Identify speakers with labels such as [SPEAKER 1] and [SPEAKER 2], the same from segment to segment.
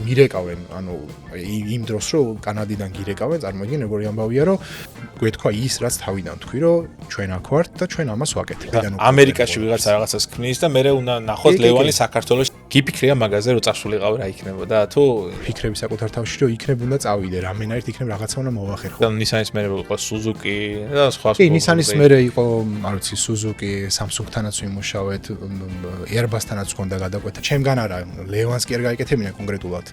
[SPEAKER 1] მირეკავენ, ანუ იმ დროს რომ კანადიდან გირეკავენ, წარმოიდგინე როგორი ამბავია, რომ გვეთქვა ის, რაც თავიდან თქვი, რომ ჩვენ აქ ვართ და ჩვენ ამას ვაკეთებთ.
[SPEAKER 2] ამერიკაში ვიღაცა რაღაცას ქმნის და მე უნდა ნახოთ ლევანი საქართველოს. გიფიქრია მაგაზე რომ წასულიყავ რა იქნებოდა თუ
[SPEAKER 1] ფიქრები საკუთარ თავში რომ იქნებ უნდა წავიდე, რამენაირად იქნებ რაღაცა უნდა მოვახერხო.
[SPEAKER 2] და Nissan-ის მერე იყო Suzuki და სხვა.
[SPEAKER 1] კი, Nissan-ის მერე იყო, არ ვიცი, Suzuki, Samsung-თანაც ვიმუშავეთ, Airbus-თანაც გქონდა გადაკვეთა. ჩემგან არა, ლევანს კი არ გაიკეთებინა კონკრეტულად.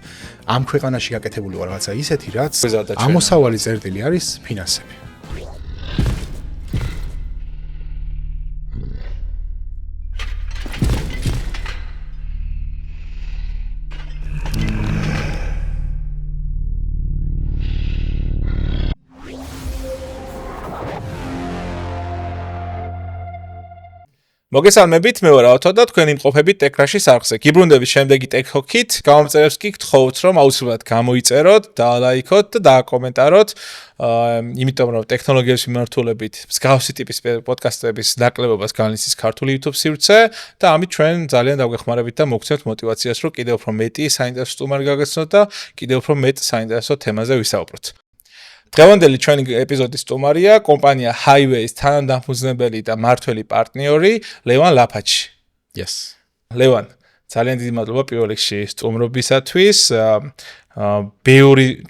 [SPEAKER 1] ამ ქვეყანაში გაკეთებული ვარ რაღაცა ისეთი, რაც ამოსავალი წერტილი არის ფინანსები.
[SPEAKER 2] მოგესალმებით, მე ვარ ავთო და თქვენ იმყოფებით ტექრაშის არხზე. გიბრუნდებით შემდეგი ტექჰოკით. გამომწერებს კი გთხოვთ, რომ აუცილებლად გამოიწეროთ, დაალაიქოთ და დააკომენტაროთ. იმიტომ რომ ტექნოლოგიების მიმართულებით მსგავსი ტიპის პოდკასტების ნაკლებობას განიცდის ქართული YouTube სივრცე და ამით ჩვენ ძალიან დაგვეხმარებით და მოგცემთ мотиваციას, რომ კიდევ უფრო მეტი საინტერესო სტუმარი გაგეცნოთ და კიდევ უფრო მეტ საინტერესო თემაზე ვისაუბროთ. დღევანდელი ჩვენი ეპიზოდის სტუმარია კომპანია Highway-ის თანადამფუძნებელი და მმართველი პარტნიორი ლევან ლაფაჩი.
[SPEAKER 1] Yes.
[SPEAKER 2] ლევან, ძალიან დიდი მადლობა პირველ რიგში სტუმრობისათვის.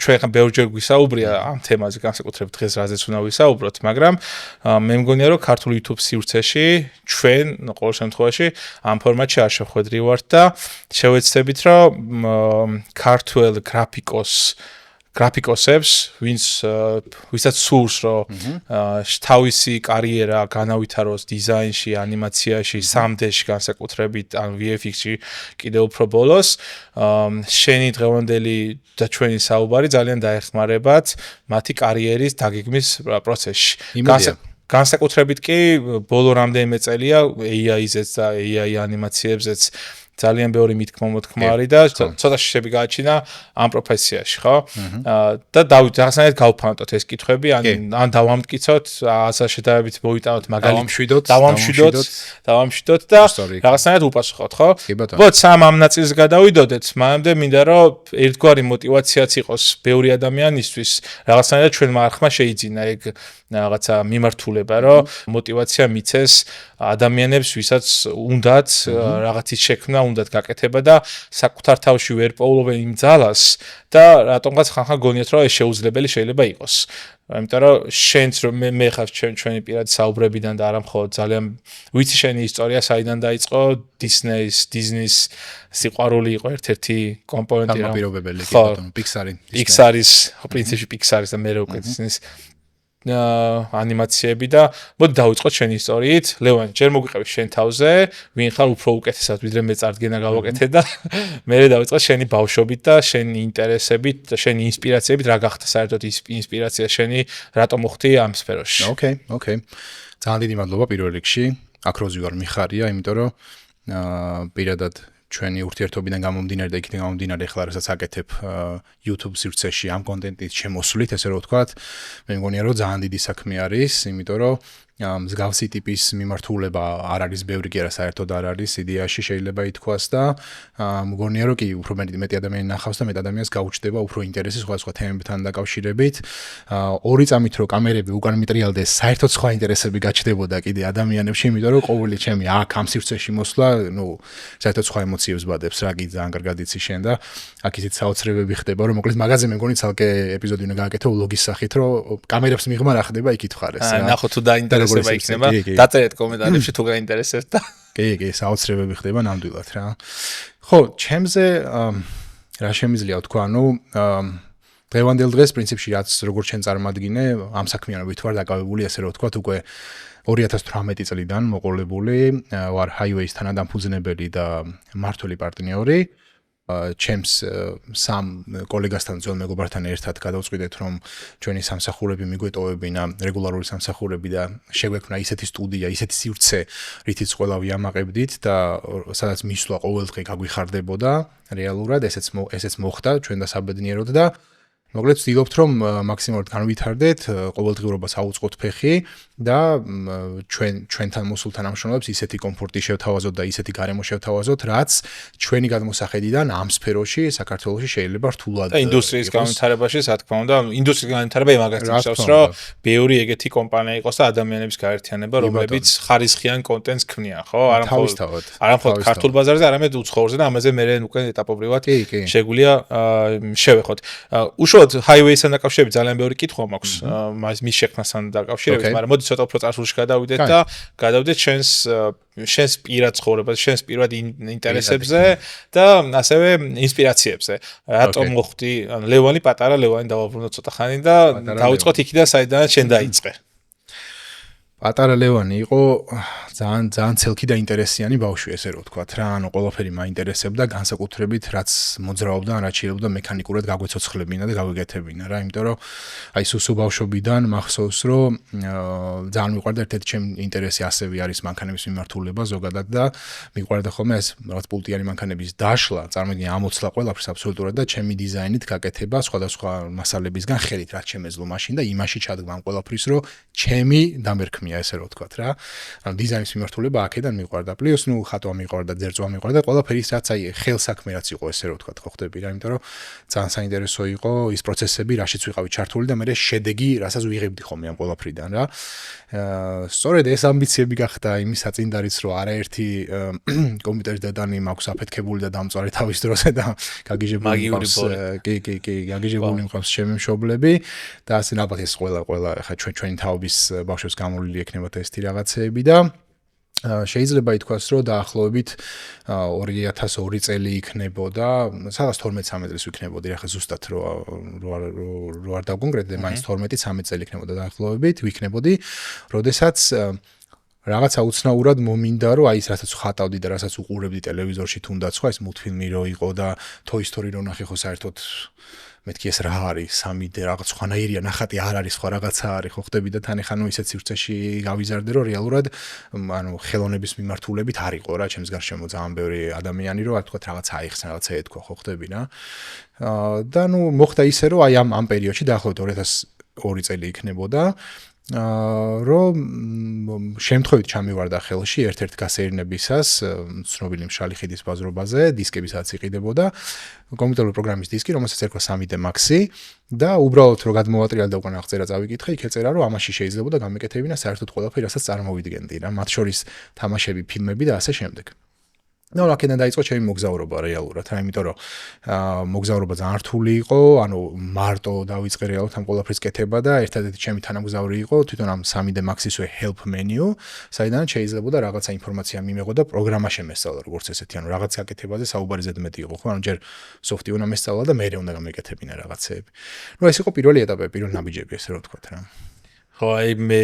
[SPEAKER 2] ჩვენ ბევრჯერ გვისაუბრია ამ თემაზე, განსაკუთრებით დღეს რაზეც უნდა ვისაუბროთ, მაგრამ მე მგონია რომ ქართულ YouTube სივრცეში ჩვენ ყოველ შემთხვევაში ამ ფორმატში არ შევხვედრივართ და შევეცდებით რომ ქართულ გრაფიკოსებს, ვისაც სურს რომ თავისი კარიერა განავითაროს დიზაინში, ანიმაციაში, 3D-ში განსაკუთრებით ან VFX-ში კიდევ უფრო ბოლოს, შენი დღევანდელი და ჩვენი საუბარი ძალიან დაეხმარებათ მათი კარიერის დაგეგმის პროცესში. განსაკუთრებით კი ბოლო რამდენიმე წელია AI-ზეც და AI ანიმაციებზეც ძალიან ბევრი მითქმა-მოთქმა არის და ცოტა შეშები გააჩინა ამ პროფესიაში, ხო? და რაღაცნაირად გავფანტოთ ეს კითხვები, ან დავამტკიცოთ, ასა შედარებით მოვიტანოთ დავამშვიდოთ და რაღაცნაირად უპასუხოთ, ხო? ბოთ სამ ამ ნაწილს გადავიდოდეთ, მანამდე მინდა რომ ერთგვარი мотиваციაც იყოს ბევრი ადამიანისთვის, რაღაცნაირად ჩვენ მარხმა შეიძინა ეგ რაღაცა მიმართულება, რომ мотиваცია მიცეს ადამიანებს, ვისაც უნდათ რაღაცის შექმნა, უნდათ გაკეთება და საკუთარ თავში ვერ პოულობენ იმ ძალას და რატომღაც ხანხან გონიათ, რომ ეს შეუძლებელი შეიძლება იყოს. იმიტომ რომ შენც რომ მე ხარ ჩვენი პირადი საუბრებიდან და არა მხოლოდ ძალიან ვიცი შენი ისტორია, საიდან დაიწყო დისნეის სიყვარული იყო ერთ-ერთი კომპონენტი,
[SPEAKER 1] რა პირობებელი კი ბატონო,
[SPEAKER 2] Pixar-ის, პრინციპში Pixar-ის და მე რო უკვე დისნეის ანიმაციები და მოდი დავიწყოთ შენი ისტორიით. ლევან, ჯერ მოგვიყევი შენ თავზე, ვინ ხარ უფრო უკეთესად ვიდრე მე წარდგენა გავაკეთე და მე დავიწყოთ შენი ბავშვობით და შენი ინტერესებით და შენი ინსპირაციებით, რა გახდა საერთოდ ინსპირაცია შენი, რატომ მოხდი ამ სფეროში?
[SPEAKER 1] Okay. ძალიან დიდი მადლობა პირველ რიგში. აქ როზი ვარ მიხარია, იმიტომ რომ პირადად ჩვენი ურთიერთობიდან გამომდინარე და იქიდან გამომდინარე ახლა რასაც აკეთებ YouTube სივრცეში ამ კონტენტის შემოსვლით, ესე რომ ვთქვათ, მე მგონია რომ ძალიან დიდი საქმე არის, იმიტომ რომ მსგავსი ტიპის მიმართულება არ არის ბევრი კი არა, საერთოდ არ არის იდეაში შეიძლება ითქვას და მგონია რომ კი უფრო მეტი ადამიანი ნახავს და მეტ ადამიანს გაუჩნდება უფრო ინტერესი სხვადასხვა თემებთან დაკავშირებით. ორი წამით რომ კამერები უკან მიტრიალდეს, საერთოდ სხვა ინტერესები გაჩნდებოდა კიდე ადამიანებში, იმიტომ რომ ყოველი ჩემი აქ ამ სივრცეში მოსვლა, საერთოდ სხვა ემოციებს ბადებს, რა კი ძალიან კარგად იცი შენ და აქ ისეთ საოცრებები ხდება, რომ მოკლედ მაგაზე მე მგონი ცალკე ეპიზოდი უნდა გააკეთო ვლოგის სახით, რომ კამერებს მიღმა რა ხდება იქით ხარ ეს.
[SPEAKER 2] ნახო თუ დაინტერესება იქნება, დაწერეთ კომენტარებში თუ გაინტერესებთ და
[SPEAKER 1] კი, საოცრებები ხდება ნამდვილად რა. ხო, ჩემზე რა შემიძლია ვთქვა, დღევანდელ დღეს პრინციპში რაც როგორც შენ წარმადგინე, ამ საქმიანობით ვარ დაკავებული, ასე რომ ვთქვათ, უკვე 2018 წლიდან მოყოლებული ვარ Highway-ის თანადამფუძნებელი და მმართველი პარტნიორი. ჩემს სამ კოლეგასთან ძველ მეგობართან ერთად გადავწყვიტეთ, რომ ჩვენი სამსახურები მიგვეტოვებინა, რეგულარული სამსახურები და შეგვექმნა ისეთი სტუდია, ისეთი სივრცე, რითიც ყველა ვიამაყებდით და სადაც მისვლა ყოველდღე გაგვიხარდებოდა რეალურად, ესეც მოხდა ჩვენ და საბედნიეროდ და მოკლედ ვცდილობთ რომ მაქსიმალურად განვითარდეთ, ყოველდღიურობას აუწყოთ ფეხი და ჩვენთან მოსულთან ამშრომლებს ისეთი კომფორტი შევთავაზოთ და ისეთი გარემო შევთავაზოთ, რაც ჩვენი გადმოსახედიდან ამ სფეროში საქართველოში შეიძლება რთულად
[SPEAKER 2] და ინდუსტრიის განვითარებაში, რა თქმა უნდა, ინდუსტრიის განვითარება იმაგაც ნიშნავს, რომ ბევრი ეგეთი კომპანია იყოს და ადამიანების გაერთიანება, რომლებიც ხარისხიან კონტენტს ქმნიან, ხო? არა მხოლოდ ქართულ ბაზარზე, არამედ უცხოურზე და ამაზე მე უკვე ეტაპობრივად შეგვიძლია შევეხოთ. უშუალოდ highway-სთან დაკავშირებით ძალიან ბევრი კითხვა მაქვს მის შექმნასთან დაკავშირებით, მაგრამ მოდი ცოტა უფრო წარსულში გადავიდეთ და გადავიდეთ შენს პირად ცხოვრებაზე, შენს პირად ინტერესებზე და ასევე ინსპირაციებზე. რატომ მოხდი, ლევანი პატარა ლევანი დავაბრუნოთ ცოტა ხანი და დავიწყოთ იქიდან საიდანაც შენ დაიწყე.
[SPEAKER 1] პატარა ლევანი იყო ძალიან ცელქი და ინტერესიანი ბავშვი, ესე რომ ვთქვათ რა, ანუ ყველაფერი მაინტერესებდა, განსაკუთრებით რაც მოძრაობდა, რაც შეიძლება მექანიკურად გაგვეცოცხლებინა და გაგვეკეთებინა რა, იმიტომ რომ აი სუსუ ბავშვობიდან მახსოვს, რომ ძალიან მიყვარდა ერთ-ერთი ჩემი ინტერესი ასევე არის მანქანების მიმართულება ზოგადად და მიყვარდა ხოლმე ეს რაღაც პულტიანი მანქანების დაშლა, წარმოიდგინე ამოცლა ყველაფერს აბსოლუტურად და ჩემი დიზაინით გაკეთება სხვადასხვა მასალებისგან ხელით, რაც შემეძლო მაშინ და იმაში ჩადგმა ყველაფრის, რომ ჩემი დამერქმია ესე რომ ვთქვათ რა. ანუ დიზაინის მიმართულება აქედან მიყვარდა. პლუს ნუ ხატვა მიყვარდა, ძერწვა მიყვარდა, ყველაფერი ის რაც აი ხელსაქმე რაც იყო ესე რომ ვთქვათ, ხო ხდები რა, იმიტომ რომ ძალიან საინტერესო იყო ის პროცესები, რაშიც ვიყავი ჩართული და მე შედეგი, რასაც ვიღებდი ხოლმე ამ ყველაფრიდან რა. სწორედ ეს ამბიციები გახდა იმის საწინდარიც, რომ არაერთი კომპიუტერის დედანი მაქვს აფეთქებული და დამწვარი თავის დროზე და გაგიჟებული მყავს. კი, გაგიჟებული მყავს ჩემი მშობლები და ასე ნაბათ ეს ყველა ხა ჩვენი თაობის ბავშვებს გამოვლილი ექნებათ ეს თი რაღაცეები და შეიძლება ითქვას, რომ დაახლოებით 2002 წელი იქნებოდა, სადღაც 12-13 წლის ვიქნებოდი, ახლა ზუსტად რო არ დავკონკრეტდე, მაინც 12-13 წელი იქნებოდა დაახლოებით, ვიქნებოდი, როდესაც რაღაცა უცნაურად მომინდა, რომ აი ეს რასაც ხატავდი და რასაც უყურებდი ტელევიზორში თუნდაც ხო ეს მულტფილმი რო იყო და Toy Story რო ნახე ხო საერთოდ მეთქი ეს რა არის 3D რაღაც სხვანაირია ნახატი არ არის სხვა რაღაცა არის ხო ხდები და თან ეხა ნუ ისეთ სივრცეში გავიზარდე რომ რეალურად ანუ ხელოვნების მიმართულებით არ იყო რა ჩემს გარშემო ძალიან ბევრი ადამიანი რომ არ თქვა რაღაცა აიხსნა რაღაცა ეთქვა ხო ხდები რა და ნუ მოხდა ისე რომ აი ამ პერიოდში დაახლოებით 2002 წელი იქნებოდა რომ შემთხვევით ჩამივარდა ხელში ერთ-ერთ გასეირნებისას ცნობილი მშრალი ხიდის ბაზრობაზე დისკებისაც იყიდებოდა კომპიუტერული პროგრამის დისკი რომელსაც ერქვა 3D Max-ი და უბრალოდ რო გადმოვატრიალდა უკან აღწერა წავიკითხე იქ ეწერა რომ ამაში შეიძლებოდა გამეკეთებინა საერთოდ ყველაფერი რასაც წარმოვიდგენდი რა მათ შორის თამაშები ფილმები და ასე შემდეგ ნუ აქედან დაიწყო ჩემი მოგზაურობა რეალურად რა იმიტომ რომ მოგზაურობა ძალიან რთული იყო ანუ მარტო დავიწყე რეალურად ამ ყველაფრის კეთება და ერთადერთი ჩემი თანამგზავრი იყო თვითონ ამ 3D Max-ის help menu საიდანაც შეიძლებოდა რაღაცა ინფორმაცია მიმეღო და პროგრამა შემესწავლა როგორც ესეთი ანუ რაღაც გაკეთებაზე საუბარი ზედმეტი იყო ხო ანუ ჯერ სოფტი უნდა მესწავლა და მე უნდა გამეკეთებინა რაღაცეები ნუ ეს იყო პირველი ეტაპი პირველი ნაბიჯები ესე რომ ვთქვათ რა
[SPEAKER 2] ხო აი მე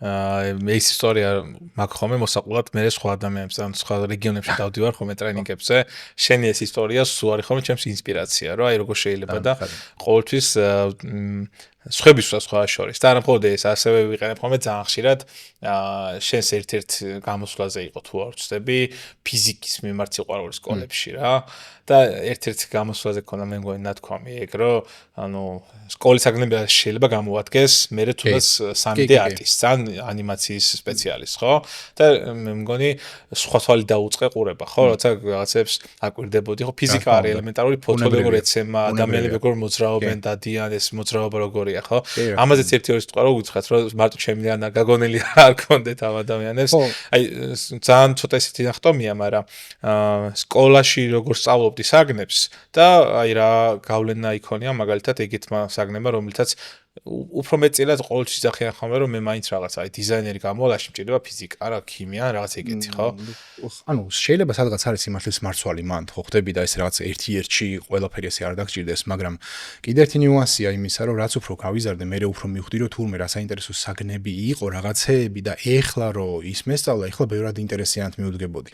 [SPEAKER 2] ეს ისტორია მაგ ხომე მოსაყულად მე სხვა ადამიანებს ან სხვა რეგიონებში დავდივარ ხომე ტრენინგებზე შენი ეს ისტორია სულ არის ხომე ჩემს ინსპირაცია რა აი როგორ შეიძლება და ყოველთვის სხვებისას სხვა შორის და არა მხოლოდ ეს ასევე ვიყენებ ხოლმე ძალიან ხშირად შენს ერთ-ერთ გამოსვლაზე იყო თუ არ ვწდები ფიზიკის მიმართ სიყვარული სკოლებში რა და ერთ-ერთ გამოსვლაზე ქონდა მე მგონი ნათქვამი ეგ რომ ანუ სკოლის აგნებია შეიძლება გამოადგეს მე თუნდაც 3D არტისტს ან ანიმაციის სპეციალისტს ხო და მე მგონი სხვა თვალი დაუწყე ყურება ხო როცა რაღაცებს აკვირდებოდი ხო ფიზიკა არის ელემენტარული ფოტო როგორ ეცემა ადამიანები როგორ მოძრაობენ დადიან ეს მოძრაობა როგორია ხო ამაზეც ერთი-ორი სიტყვა რო გითხრათ რომ მარტო ჩემი ან გაგონელი არ გქონდეთ ამ ადამიანებს აი ძალიან ცოტა ისეთი ნახტომია მაგრამ სკოლაში როგორ სწავლობდი საგნებს და აი რა გავლენა იქონია მაგალითად ეგეთმა საგნებმა რომელთაც უფრო მეტწილად ყოველთვის ძახიან ხოლმე რომ მე მაინც რაღაც აი დიზაინერი გამოლაში მჭირდება ფიზიკა რა ქიმია რაღაც ეგეთი ხო
[SPEAKER 1] ანუ შეიძლება სადღაც არის სიმართლის მარცვალი მანდ ხო ხდები და ეს რაღაც ერთ-ერთში ყველაფერი ესე არ დაგჭირდეს მაგრამ კიდე ერთი ნიუანსია იმისა რომ რაც უფრო გავიზარდე მე უფრო მივხვდი რომ თურმე რა საინტერესო საგნები იყო რაღაცეები და ეხლა რომ ის მესწავლა ეხლა ბევრად ინტერესიანად მივუდგებოდი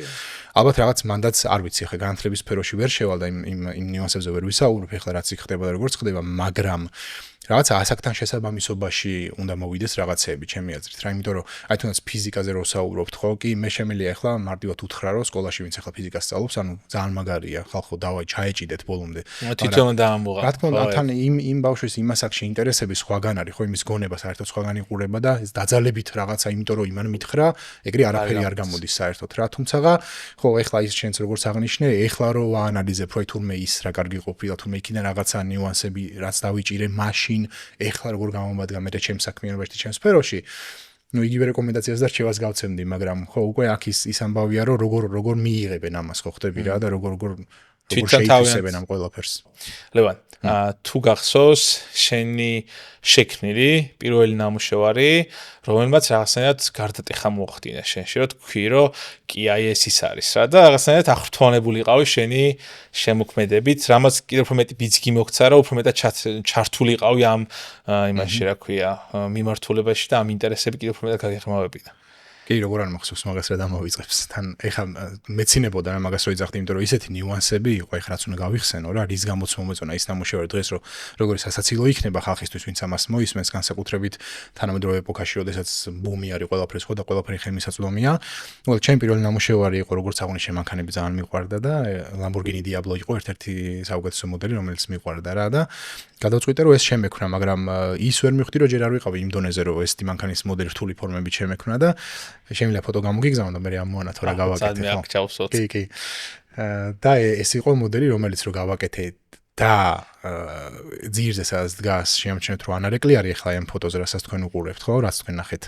[SPEAKER 1] ალბათ რაღაც მანდაც არ ვიცი ხე განათლების სფეროში ვერ შევალ და იმ ნიუანსებზე ვერ ვისაუბრებ ეხლა რაც იქ ხდება და როგორც ხდება მაგრამ რაღაცა ასაკთან შესაბამისობაში უნდა მოვიდეს რაღაცეები, ჩემი აზრით რა, იმიტომ რომ აი თუნდაც ფიზიკაზე რო საუბრობთ, ხო, კი მე შემიძლია ახლა მარტივად უთხრა რომ სკოლაში ვინც ახლა ფიზიკას სწავლობს, ანუ ძალიან მაგარია, ხალხო, დავაი ჩაეჭიდეთ ბოლომდე.
[SPEAKER 2] თვითონ დაამოღა.
[SPEAKER 1] რა თქმა უნდა, თან იმ ბავშვის იმ ასაკში ინტერესები სხვაგან არის, ხო, იმის გონება საერთოდ სხვაგან იყურება და ეს დაძალებით რაღაცა, იმიტომ რომ იმან მითხრა, ეგრე არაფერი არ გამოდის საერთოდ რა, თუმცა ხო, ეხლა ის შენც როგორც აღნიშნე, ეხლა რო აანალიზებ, რომ თურმე ის რა კარგი ყოფილა, თურმე იქიდან რაღაცა ნიუანსები რაც დავიჭირე მაშინ, ეხლა როგორ გამომადგა მე ჩემს საქმიანობაში, ჩემს სფეროში. ნუ იგივე რეკომენდაციას და რჩევას გავცემდი, მაგრამ ხო, უკვე აქ ის ამბავია, რომ როგორ მიიღებენ ამას, ხო ხდები რა და როგორ შეიცავენ ამ ყველაფერს.
[SPEAKER 2] ლევან, თუ გახსოვს შენი შექმნილი პირველი ნამუშევარი, რომელმაც რაღაცნაირად გარდატეხა მოახდინა შენში, რომ თქვი, რომ კი აი ეს ის არის რა და რაღაცნაირად ახრთვანებული იყავი შენი შემოქმედებით, რამაც კიდევ უფრო მეტი ბიძგი მოგცა რა, უფრო მეტად ჩართული იყავი ამ იმაში, რა ქვია, მიმართულებაში და ამ ინტერესები კიდევ უფრო მეტად გაგეხმარებინა.
[SPEAKER 1] კი, როგორ არ მახსოვს მაგას რა დამოვიწყებს. თან ეხა მეცინებოდა რა მაგას რო იძახდი, იმიტომ რომ ისეთი ნიუანსები იყო, ეხლა რაც უნდა გავიხსენო რა, რის გამოც მომეწონა ის ნამუშევარი დღეს, რომ როგორი სასაცილო იქნება ხალხისთვის, ვინც ამას მოისმენს, განსაკუთრებით თანამედროვე ეპოქაში, როდესაც ბუმი არის ყველაფრის ხო და ყველაფერი ხელმისაწვდომია. ნუ ჩემი პირველი ნამუშევარი იყო, როგორც აღნიშნე, მანქანები ძალიან მიყვარდა და Lamborghini Diablo იყო ერთ-ერთი საუკეთესო მოდელი, რომელიც მიყვარდა რა და გადავწყვიტე რომ ეს შემექმნა, მაგრამ ის ვერ მივხვდი რომ ჯერ არ ვიყავი იმ დონეზე რომ ეს მანქანის მოდელი რთული ფორმებით შემექმნა და შემიძლია ფოტო გამოგიგზავნო და მე ამოანათო რა გავაკეთე
[SPEAKER 2] ხო.
[SPEAKER 1] კი. და ეს იყო მოდელი რომელიც რო გავაკეთე და ძირზე სადაც დგას შემჩნევთ რომ ანარეკლი არის ახლა ამ ფოტოზე რასაც თქვენ უყურებთ ხო რაც თქვენ ნახეთ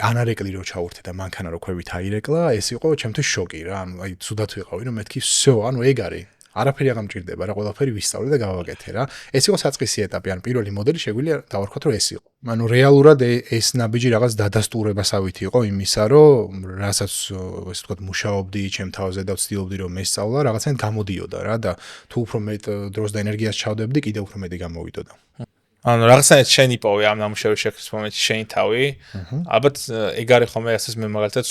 [SPEAKER 1] ანარეკლი რო ჩაურთე და მანქანა რო ქვევით აირეკლა ეს იყო ჩემთვის შოკი რა ანუ აი ცუდად ვიყავი რომ მეთქი всё ანუ ეგ არის არაფერი აღარ მჭირდება რა ყველაფერი ვისწავლე და გავაკეთე რა ეს იყო საწყისი ეტაპი ან პირველი მოდელი შეგვიძლია დავარქვათ რომ ეს იყო ანუ რეალურად ეს ნაბიჯი რაღაც დადასტურებასავით იყო იმისა რომ რასაც ესე ვთქვათ მუშაობდი ჩემ თავზე და ვცდილობდი რომ მესწავლა რაღაცნაირად გამოდიოდა რა და თუ უფრო მეტ დროს და ენერგიას ჩავდებდი კიდევ უფრო მეტი გამოვიდოდა
[SPEAKER 2] ანუ რაღაცნაირად შენი პოვე ამ ნამუშევრის შექმნის მომენტში შენი თავი ალბათ ეგ არის ხოლმე ასეც მე მაგალითად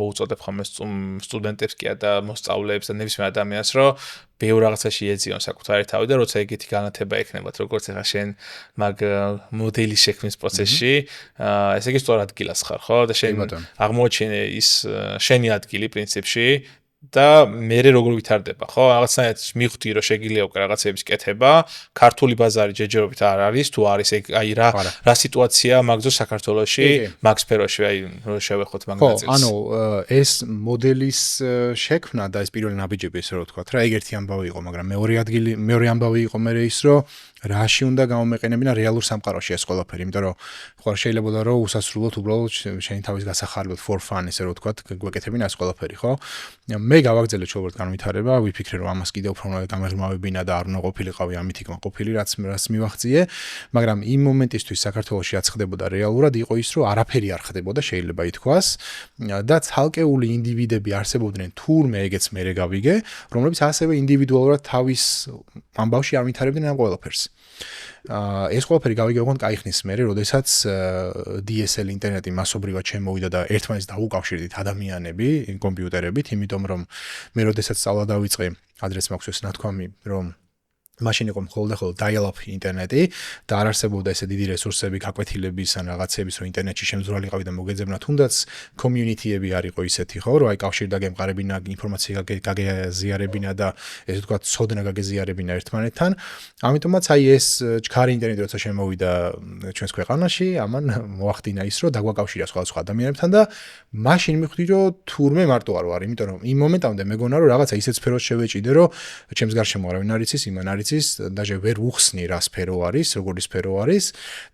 [SPEAKER 2] მოუწოდებ ხოლმე სტუდენტებს კი და მოსწავლეებს და ნებისმიერ ადამიანს რომ ბევრ რაღაცაში ეძიონ საკუთარი თავი და როცა ეგეთი განათება ექნებათ როგორც ახლა შენ მაგ მოდელის შექმნის პროცესში ესე იგი სწორ ადგილას ხარ ხო და შენ აღმოჩენე ის შენი ადგილი პრინციპში და მე როგორ ვითარდება ხო რაღაცნაირად მივხვდი რომ შეგიძლია უკვე რაღაცების კეთება ქართული ბაზარი ჯეჯერობით არ არის თუ არის ეგ აი რა სიტუაცია მაგძო საქართველოში მაგ სფეროში აი რო შევეხოთ მაგ ნაწილს
[SPEAKER 1] ხო ანუ ეს მოდელის შექმნა და ეს პირველი ნაბიჯები ესე რომ ვთქვათ რა ეგ ერთი ამბავი იყო მაგრამ მეორე ამბავი იყო მე ის რომ რაში უნდა გამომეყენებინა რეალურ სამყაროში ეს ყველაფერი იმიტომ რომ ხო შეიძლება რომ უსასრულოდ უბრალოდ შენი თავის გასახარებლად for fun ესე რომ ვთქვათ გვეკეთებინა ეს ყველაფერი ხო მე გავაგზავნე ჩაუბრალოდ განვითარება ვიფიქრე რომ ამას კიდევ უფრო უნდა გამეღმავებინა და არ უნდა ყოფილიყავი ამით იქ ყოფილი რაც მივახციე მაგრამ იმ მომენტისთვის საქართველოში რაც ხდებოდა რეალურად იყო ის რომ არაფერი არ ხდებოდა შეიძლება ითქვას და ცალკეული ინდივიდები არსებობდნენ თურმე ეგეც მე გავიგე რომლებიც ასევე ინდივიდუალურად თავის ამბავში არ ვითარებდნენ ამ ყველაფერს ეს ყველაფერი გავიგე ოღონდ კაი ხნის მერე, როდესაც DSL ინტერნეტი მასობრივად შემოვიდა და ერთმანეთს დაუკავშირდით ადამიანები კომპიუტერებით, იმიტომ რომ მე როდესაც სწავლა დავიწყე, ადრეს მაქვს ეს ნათქვამი, რომ მაშინ იყო მხოლოდ dial-up ინტერნეტი და არ არსებობდა ესე დიდი რესურსები გაკვეთილების ან რაღაცების რომ ინტერნეტში შემძვრალი ყავი და მოგეძებნა თუნდაც community-ები არ იყო ისეთი ხო რომ აი კავშირი დაგემყარებინა ინფორმაცია გაგეზიარებინა და ესე ვთქვათ ცოდნა გაგეზიარებინა ერთმანეთთან ამიტომაც აი ეს ჩქარი ინტერნეტი როცა შემოვიდა ჩვენს ქვეყანაში ამან მოახდინა ის რომ დაგვაკავშირა სხვა ადამიანებთან და მაშინ მივხვდი რომ თურმე მარტო არ ვარ იმიტომ რომ იმ მომენტამდე მეგონა რომ რაღაცა ისეთ სფეროს შევეჭიდე რომ ჩემს გარშემო არავინ არ იცის იმან არ იცის даже ვერ უხსნი რა სფერო არის, როგორი სფერო არის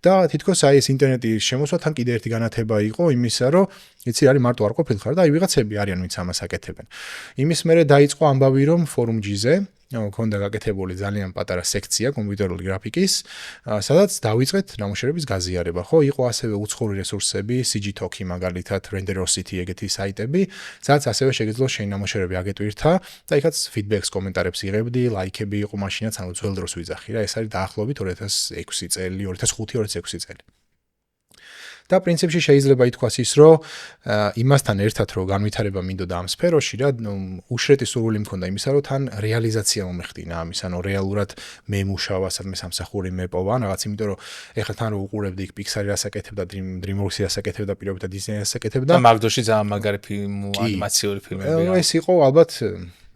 [SPEAKER 1] და თითქოს აი ეს ინტერნეტის შემოსვა თან კიდე ერთი განათება იყო იმისა, რომ იცი არის მარტო არ ყოფილხარ და აი ვიღაცები არიან ვინც ამას აკეთებენ. იმის მერე დაიწყო ამბავი რომ Forum G-ზე მქონდა გაკეთებული ძალიან პატარა სექცია კომპიუტერული გრაფიკის, სადაც დავიწყეთ ნამუშევრების გაზიარება. ხო, იყო ასევე უცხოური რესურსები, CGTalk-ი მაგალითად, Renderosity ეგეთი საიტები, სადაც ასევე შეგეძლო შენი ნამუშევრები აგეტვირთა და იქაც feedback-ს, კომენტარებს იღებდი, ლაიქები იყო მაშინაც, ანუ ძველ დროს ვიძახი რა, ეს არის დაახლოებით 2006 წელი, 2005-2006 წელი. და პრინციპში შეიძლება ითქვას ის, რომ იმასთან ერთად რომ განვითარება მინდოდა ამ სფეროში რა, უშრეტი სურვილი მქონდა იმისა, რომ თან რეალიზაცია მომეხდინა ამის, ანუ რეალურად მე მუშაობა სადმე სამსახური მეპოვა, რაღაც, იმიტომ რომ ეხლა თან რო უყურებდი იქ Pixar-ი ასაკეთებდა, DreamWorks-ი ასაკეთებდა, პირობითად Disney-ი ასაკეთებდა.
[SPEAKER 2] და მაგდოში ძალიან მაგარი ანიმაციური ფილმებია.
[SPEAKER 1] ეს იყო ალბათ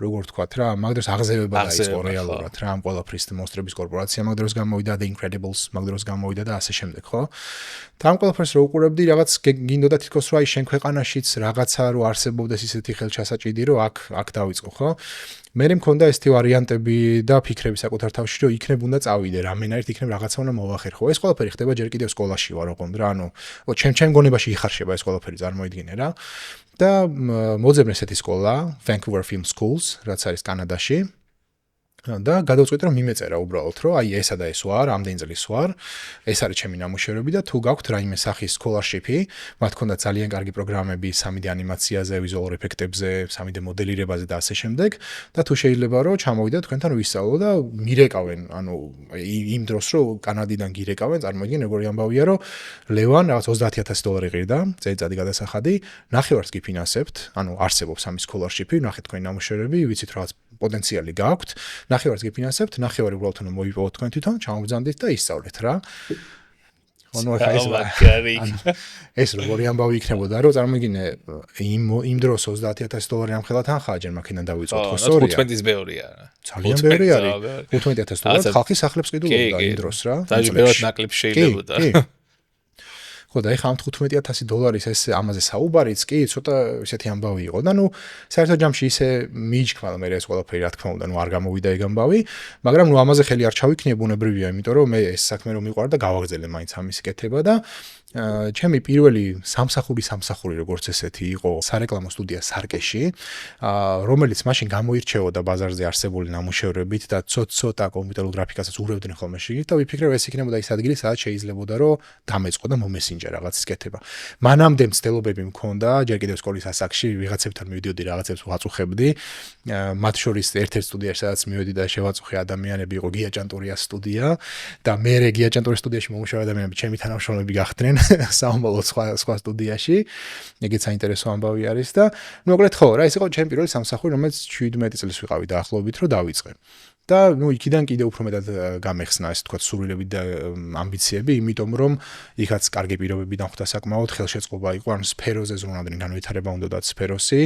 [SPEAKER 1] როგორ ვთქვათ რა, მაგდროს აღზევება დაიწყო რეალურად რა, ამ ყველაფრის მონსტრების კორპორაცია მაგდროს გამოვიდა, The Incredibles მაგდროს გამოვიდა და ასე შემდეგ, ხო? და ამ ყველაფერს რო უყურებდი, რაღაც გინდოდა თითქოს რა ის შენ ქვეყანაშიც რაღაცა რო არსებობდეს ისეთი ხელჩასაჭიდი, რომ აქ დავიწყო, ხო? მე მქონდა ესეთი ვარიანტები და ფიქრები საკუთარ თავში, რომ იქნებ უნდა წავიდე, რამენაირად იქნებ რაღაცა უნდა მოვახერხო. ეს ყველაფერი ხდება ჯერ კიდევ სკოლაში ვარ ოღონდ რა, ანუ ჩემ გონებაში იხარშება ეს ყველაფერი წარმოიდგინე რა. და მოძებნე ესეთი სკოლა, Vancouver Film Schools, რაც არის კანადაში. და გადავწყვიტე რომ მიმეწერა უბრალოდ რომ აი ესა და ეს ვარ, ამდენი წლის ვარ, ეს არის ჩემი ნამუშევრები და თუ გაქვთ რაიმე სახის scholarship-ი, მათ ქონდა ძალიან კარგი პროგრამები 3D ანიმაციაზე, ვიზუალურ ეფექტებზე, 3D მოდელირებაზე და ასე შემდეგ და თუ შეიძლება რომ ჩამოვიდეთ თქვენთან ვისწავლო და მირეკავენ, ანუ იმ დროს რომ კანადიდან გირეკავენ, წარმოიდგინე როგორი ამბავია რომ ლევან რაღაც $30,000 ღირდა, წელიწადი გადასახადი, ნახევარს გიფინანსებთ, ანუ არსებობს ამის scholarship-ი, ნახეთ თქვენი ნამუშევრები, ვიცით რაღაც პოტენციალი გაქვთ. ნახევარს გიფინანსებთ, ნახევარი უბრალოდ უნდა მოიპოვოთ თქვენ თვითონ, ჩამოგზავნდით და ისწავლეთ რა. ანუ ეს როგორი ამბავი იქნებოდა, რომ წარმოიდგინე იმ დროს $30,000 ამხელა თანხაა, ჯერ მაქედან დავიწყოთ, ხო, სწორია.
[SPEAKER 2] 15-ის ბევრია რა.
[SPEAKER 1] ძალიან ბევრი არის. $15,000 ხალხი სახლებს ყიდულობდა იმ დროს რა.
[SPEAKER 2] დაჟე ბევრად ნაკლებ შეიძლებოდა.
[SPEAKER 1] ხო და ეხლა ამ $15,000 ეს ამაზე საუბარიც კი ცოტა ისეთი ამბავი იყო და ნუ საერთო ჯამში ისე მიიჩქმა მე ეს ყველაფერი რა თქმა უნდა ნუ არ გამოვიდა ეგ ამბავი, მაგრამ ნუ ამაზე ხელი არ ჩავიქნია ბუნებრივია, იმიტომ რომ მე ეს საქმე რომ მიყვარდა გავაგზელე მაინც ამის კეთება და ჩემი პირველი სამსახური როგორც ესეთი იყო სარეკლამო სტუდია სარკეში, რომელიც მაშინ გამოირჩეოდა ბაზარზე არსებული ნამუშევრებით და ცოტა კომპიუტერულ გრაფიკასაც უღრევდნენ ხოლმე შიგნით და ვიფიქრე ეს იქნებოდა ის ადგილი, სადაც შეიძლებოდა რომ დამეწყო და მომესინჯა რაღაცის კეთება. მანამდე მცდელობები მქონდა, ჯერ კიდევ სკოლის ასაკში ვიღაცებთან მივიდოდი რაღაცებს ვაწუხებდი. მათ შორის ერთ-ერთ სტუდიაში სადაც მივედი და შევაწუხე ადამიანები იყო გია ჭანტურიას სტუდია და მე გია ჭანტურიას სტუდიაში მომუშავე ადამიანები ჩემი თანამშრომლები გახდნენ. საომალო სხვა სტუდიაში. ეგეც საინტერესო ამბავი არის და ნუ მოკლედ ხო რა, ეს იყო ჩემი პირველი სამსახური, რომელიც 17 წელს ვიყავი დაახლოებით რომ დავიწყე. და ნუ იქიდან კიდევ უფრო მეტად გამეხსნა ეს თქვა სურვილები და ამბიციები, იმიტომ რომ იქაც კარგი პირობებიდან ხვდა საკმაოდ ხელშეწყობა იყო, ანუ სფეროზე ზრუნავდნენ, განვითარება უნდათ სფეროსი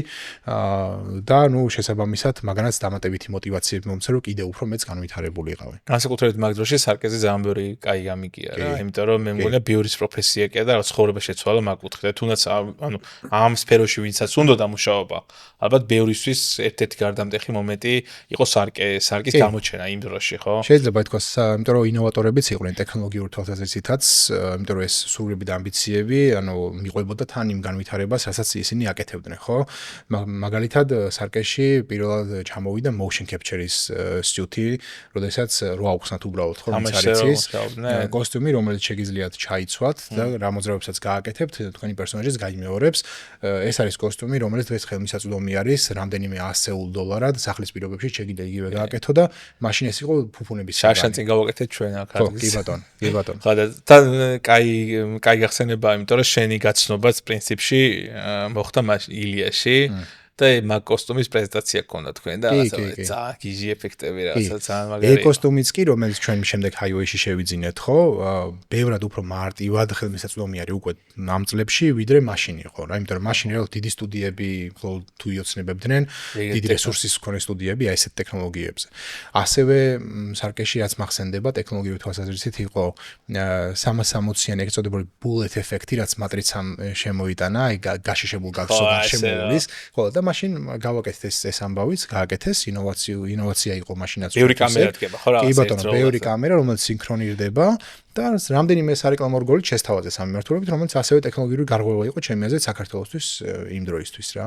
[SPEAKER 1] და ნუ შესაბამისად მაგანაც დამატებითი მოტივაციები მომცა რომ კიდევ უფრო მეც განვითარებულიყავი.
[SPEAKER 2] განსაკუთრებით მაგ დროში სარკეზე ძალიან ბევრი კაი გამიგია რა, იმიტომ რომ მე მგონია ბიურის პროფესია კი და რა ცხოვრება შეცვალა მაგ კუთხე. თუნდაც ანუ ამ სფეროში ვინცაც უნდა დამუშავება, ალბათ ბევრისთვის ერთ-ერთი გარდამტეხი მომენტი იყო სარკის გამოჩენა იმ დროში, ხო?
[SPEAKER 1] შეიძლება ითქვას, იმიტომ რომ ინოვატორებიც იყვნენ ტექნოლოგიური თვალსაზრისითაც, იმიტომ რომ ეს სურვილები და ამბიციები, ანუ მიყვებოდა თან იმ განვითარებას, რასაც ისინი აკეთებდნენ, ხო? მაგალითად, სარკეში პირველად ჩამოვიდა motion capture-ის სტუდიო, როდესაც რო აუხსნათ უბრალოდ ხო, მიცარიცის კოსტიუმი, რომელიც შეგიძლიათ ჩაიცვათ და რა მოძრაობებსაც გააკეთებთ, თქვენი პერსონაჟის გაიმეორებს. ეს არის კოსტიუმი, რომელიც დღეს ხელმისაწვდომი არის რამდენიმე $100 სახლის პირობებში შეგიძლია იგივე გააკეთო და მაშინ ეს იყო ფუფუნების
[SPEAKER 2] შარშან წინ გავაკეთეთ ჩვენ აქ
[SPEAKER 1] ადგილზე. კი ბატონო, კი ბატონო.
[SPEAKER 2] ხოდა თან კაი გახსენებაა, იმიტომ რომ შენი გაცნობაც პრინციპში მოხდა ილიაში და მაგ კოსტუმის პრეზენტაცია გქონდა თქვენ და რაღაცა ძალიან გიჟი ეფექტები რაღაცა ძალიან მაგარი.
[SPEAKER 1] ეგ კოსტუმიც კი, რომელიც ჩვენ შემდეგ Highway-ში შევიძინეთ, ხო? ბევრად უფრო მარტივად ხელმისაწვდომი არის უკვე ამ წლებში, ვიდრე მაშინ იყო რა, იმიტომ რომ მაშინ რეალურად დიდი სტუდიები მხოლოდ თუ იოცნებებდნენ, დიდი რესურსის მქონე სტუდიები აი ესეთ ტექნოლოგიებზე. ასევე სარკეში რაც მახსენდება, ტექნოლოგიური თვალსაზრისით იყო 360-იანი ეგ წოდებული bullet ეფექტი, რაც მატრიცამ შემოიტანა, აი გაშიშებულ გასშემოულის, ხო და მაშინ გავაკეთეთ ეს ამბავიც, გააკეთეს ინოვაცია იყო მაშინაც.
[SPEAKER 2] ბევრი კამერა დგება, ხო რაღაცა.
[SPEAKER 1] კი ბატონო, ბევრი კამერა, რომელიც სინქრონირდება და რამდენიმე სარეკლამო რგოლით შესთავაზე სამიმართულებით, რომელიც ასევე ტექნოლოგიური გარღვევა იყო ჩემი აზრით საქართველოსთვის იმ დროისთვის რა.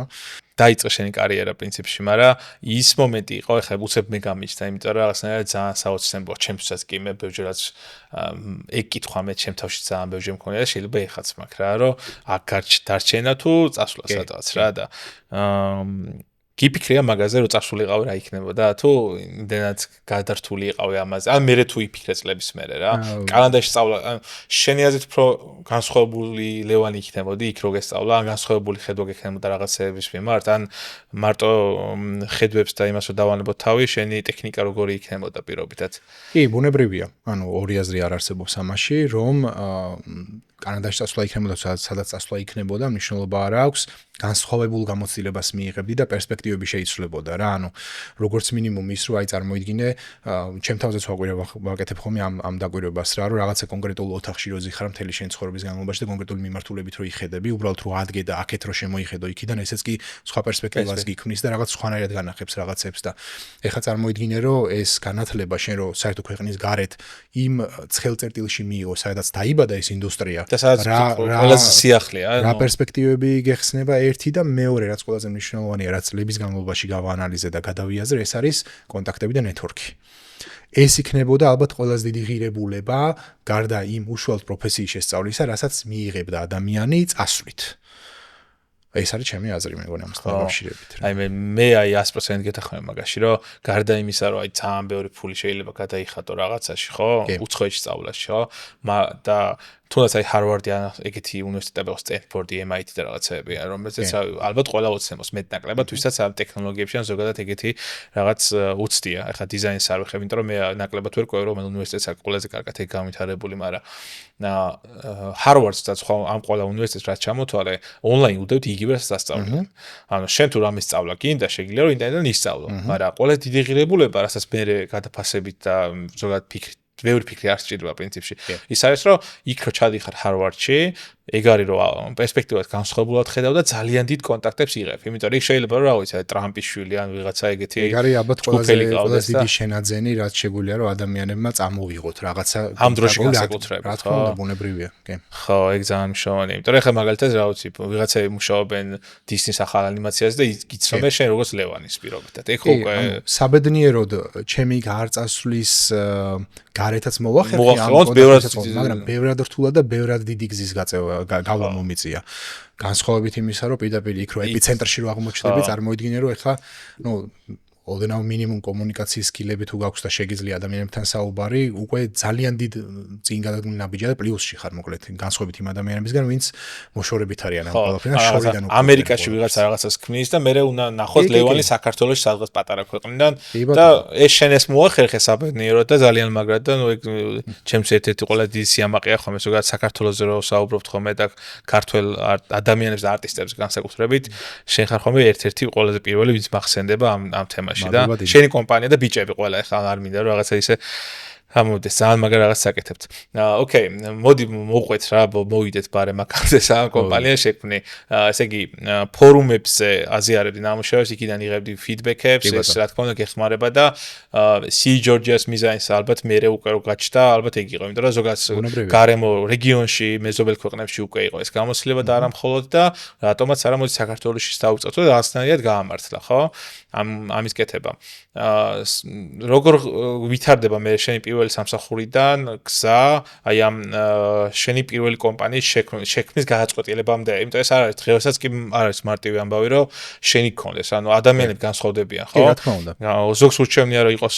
[SPEAKER 2] დაიწყე შენი კარიერა პრინციპში, მაგრამ ის მომენტი იყო, ეხლა უცებ მე გამიჩნდა, იმიტომ რომ რაღაცნაირად ძალიან საოცრებია ჩემთვისაც კი მე ბევრჯერაც ეგ კითხვა მე ჩემ თავში ძალიან ბევრჯერ მქონია და შეიძლება ეხაც მაქვს რა, რომ აქ დარჩენა თუ წასვლა სადღაც რა და გიფიქრია მაგაზე რომ წასულიყავი რა იქნებოდა თუ იმდენად გადართული იყავი ამაზე ან მე თუ იფიქრე წლების მერე რა კანადაში სწავლა შენი აზრით უფრო განსხვავებული ლევანი იქნებოდი იქ რო გესწავლა ან განსხვავებული ხედვა გექნებოდა რაღაცეების მიმართ ან მარტო ხედვებს და იმას რომ დავანებოთ თავი შენი ტექნიკა როგორი იქნებოდა პირობითად
[SPEAKER 1] კი ბუნებრივია ანუ ორი აზრი არ არსებობს ამაში რომ კანადაში წასვლა იქნებოდა სადაც წასვლა იქნებოდა მნიშვნელობა არ აქვს განსხვავებულ გამოცდილებას მიიღებდი და პერსპექტივები შეიცვლებოდა რა ანუ როგორც მინიმუმ ის რომ აი წარმოიდგინე ჩემ თავზეც ვაკეთებ ხოლმე ამ დაკვირვებას რა რომ რაღაცა კონკრეტულ ოთახში რო ზიხარ მთელი შენ ცხოვრების განმავლობაში და კონკრეტული მიმართულებით რო იხედები უბრალოდ რო ადგე და აქეთ რო შემოიხედო იქიდან ესეც კი სხვა პერსპექტივას გიქმნის და რაღაც სხვანაირად განახებს რაღაცებს და ეხლა წარმოიდგინე რომ ეს განათლება შენ რო საერთო ქვეყნის გარეთ იმ ცხელწერტილში მიიღო სადაც დაიბადა ეს ინდუსტრია
[SPEAKER 2] და სადაც ყველაზე სიახლეა
[SPEAKER 1] რა პერსპექტივები გეხსნება ერთი და მეორე რაც ყველაზე მნიშვნელოვანია რაც წლების განმავლობაში გავაანალიზე და გადავიაზრე ეს არის კონტაქტები და ნეტვორკი ეს იქნებოდა ალბათ ყველაზე დიდი ღირებულება გარდა იმ უშუალოდ პროფესიის შესწავლისა რასაც მიიღებდა ადამიანი წასვლით ეს არის ჩემი აზრი მე მგონი ამასთან დაკავშირებით
[SPEAKER 2] აი მე აი 100% გეთახმები მაგაში რომ გარდა იმისა რომ აი ძალიან ბევრი ფული შეიძლება გადაიხატო რაღაცაში ხო უცხოეთში სწავლაში ხო და თუნდაც აი ჰარვარდი ან ეგეთი უნივერსიტეტები ხო სტენფორდი MIT და რაღაცეები რომელზეც ალბათ ყველა ოცნებობს მეტნაკლებად ვისაც ამ ტექნოლოგიებში ან ზოგადად ეგეთი რაღაც უცდია ახლა დიზაინს არ ვიხებ იმიტომ რომ მე ნაკლებად ვერ ყვევ რომ უნივერსიტეტს აქვს ყველაზე კარგად ეგ გამითარებული მაგრამ ჰარვარდს და სხვა ამ ყველა უნივერსიტეტს რაც ჩამოთვალე ონლაინ უდევთ იგივე სასწავლებლად ანუ შენ თუ რამე სწავლა გინდა შეგიძლია რომ ინტერნეტიდან ისწავლო მაგრამ ყველა დიდი ღირებულება რასაც მე გადაფასებით და ზოგადად ფიქრით ბევრი ფიქრი არ სჭირდება პრინციპში ის არის რომ იქ რო ჩადიხარ ჰარვარდში ეგ არის რომ პერსპექტივას განსხვავებულად ხედავ და ძალიან დიდ კონტაქტებს იღებ იმიტომ რომ იქ შეიძლება რომ რა ვიცი ტრამპის შვილი ან ვიღაცა ეგეთი
[SPEAKER 1] ეგ არის ალბათ ყველაზე დიდი შენაძენი რაც შეგვიძლია რომ ადამიანებმა წამოვიღოთ რაღაცა
[SPEAKER 2] ამ დროში განსაკუთრებით
[SPEAKER 1] რა თქმა უნდა ბუნებრივია კი
[SPEAKER 2] ხო ეგ ძალიან მნიშვნელოვანია იმიტომ რომ ეხლა მაგალითად რა ვიცი ვიღაცები მუშაობენ დისნის ახალ ანიმაციაზე და იცნობენ შენ როგორც ლევანის პირობითად ეგ ხო
[SPEAKER 1] საბედნიეროდ ჩემი არ წასვლის გარეთაც მოვახერხე მაგრამ ბევრად რთულად და ბევრად დიდი გზის გაწევა გავლა მომიწია განსხვავებით იმისა რომ პირდაპირ იქ რო ეპიცენტრში რო აღმოჩნდები წარმოიდგინე რომ ეხლა ნუ ოდნავ მინიმუმ კომუნიკაციის სკილები თუ გაქვს და შეგიძლია ადამიანებთან საუბარი უკვე ძალიან დიდ წინ გადადგმული ნაბიჯია და პლუსში ხარ მოკლედ განსხვავებით იმ ადამიანებისგან ვინც მოშორებით არიან ამ ყველაფერთან შორიდან უკვე
[SPEAKER 2] ამერიკაში ვიღაცა რაღაცას ქმნის და მე უნდა ნახოთ ლევანი საქართველოს სადღაც პატარა ქვეყნიდან და ეს შენ ეს მოახერხე საბედნიეროდ და ძალიან მაგრად და ნუ ეგ ჩემს ერთ-ერთი ყველაზე დიდი სიამაყეა ხოლმე ზოგადად საქართველოზე რო საუბრობთ ხოლმე და ქართველ ადამიანებს და არტისტებს განსაკუთრებით შენ ხარ ხოლმე ერთ-ერთი ყველაზე პირველი ვინც მახსენდება ამ თემაში და შენი კომპანია და ბიჭები ყველა ახლა არ მინდა რომ რაღაცა ისე ამოდეს ძალიან მაგარ რაღაც საკეთებთ. ოკეი, მოდი მოვყვეთ რა, მოვიდეთ ბარე მაგაზე სამ კომპანია შექმნი. ესე იგი, ფორუმებზე აზიარებდი ნამუშევრებს, იქიდან იღებდი ფიდბექებს, ეს რა თქმა უნდა გეხმარება და C Georgia's მიზანს ალბათ მეરે უკვე რო გაჩნდა, ალბათ ეგ იყო, იმიტომ რომ ზოგადად გარემო რეგიონში, მეზობელ ქვეყნებში უკვე იყო ეს გამოცდილება და არა მხოლოდ და რატომაც არა მოდი საქართველოში დავუწევთ და რაღაცნაირად გაამართლა, ხო? ამის კეთება. როგორ ვითარდება მე შენი პირველი სამსახურიდან გზა, აი ამ შენი პირველი კომპანიის შექმნის გადაწყვეტილებამდე, იმიტომ ეს არ არის დღესაც კი არ არის მარტივი ამბავი, რომ შენი გქონდეს, ანუ ადამიანები განსხვავდებიან, ხო?
[SPEAKER 1] კი, რა თქმა უნდა.
[SPEAKER 2] ზოგს ურჩევნია რომ იყოს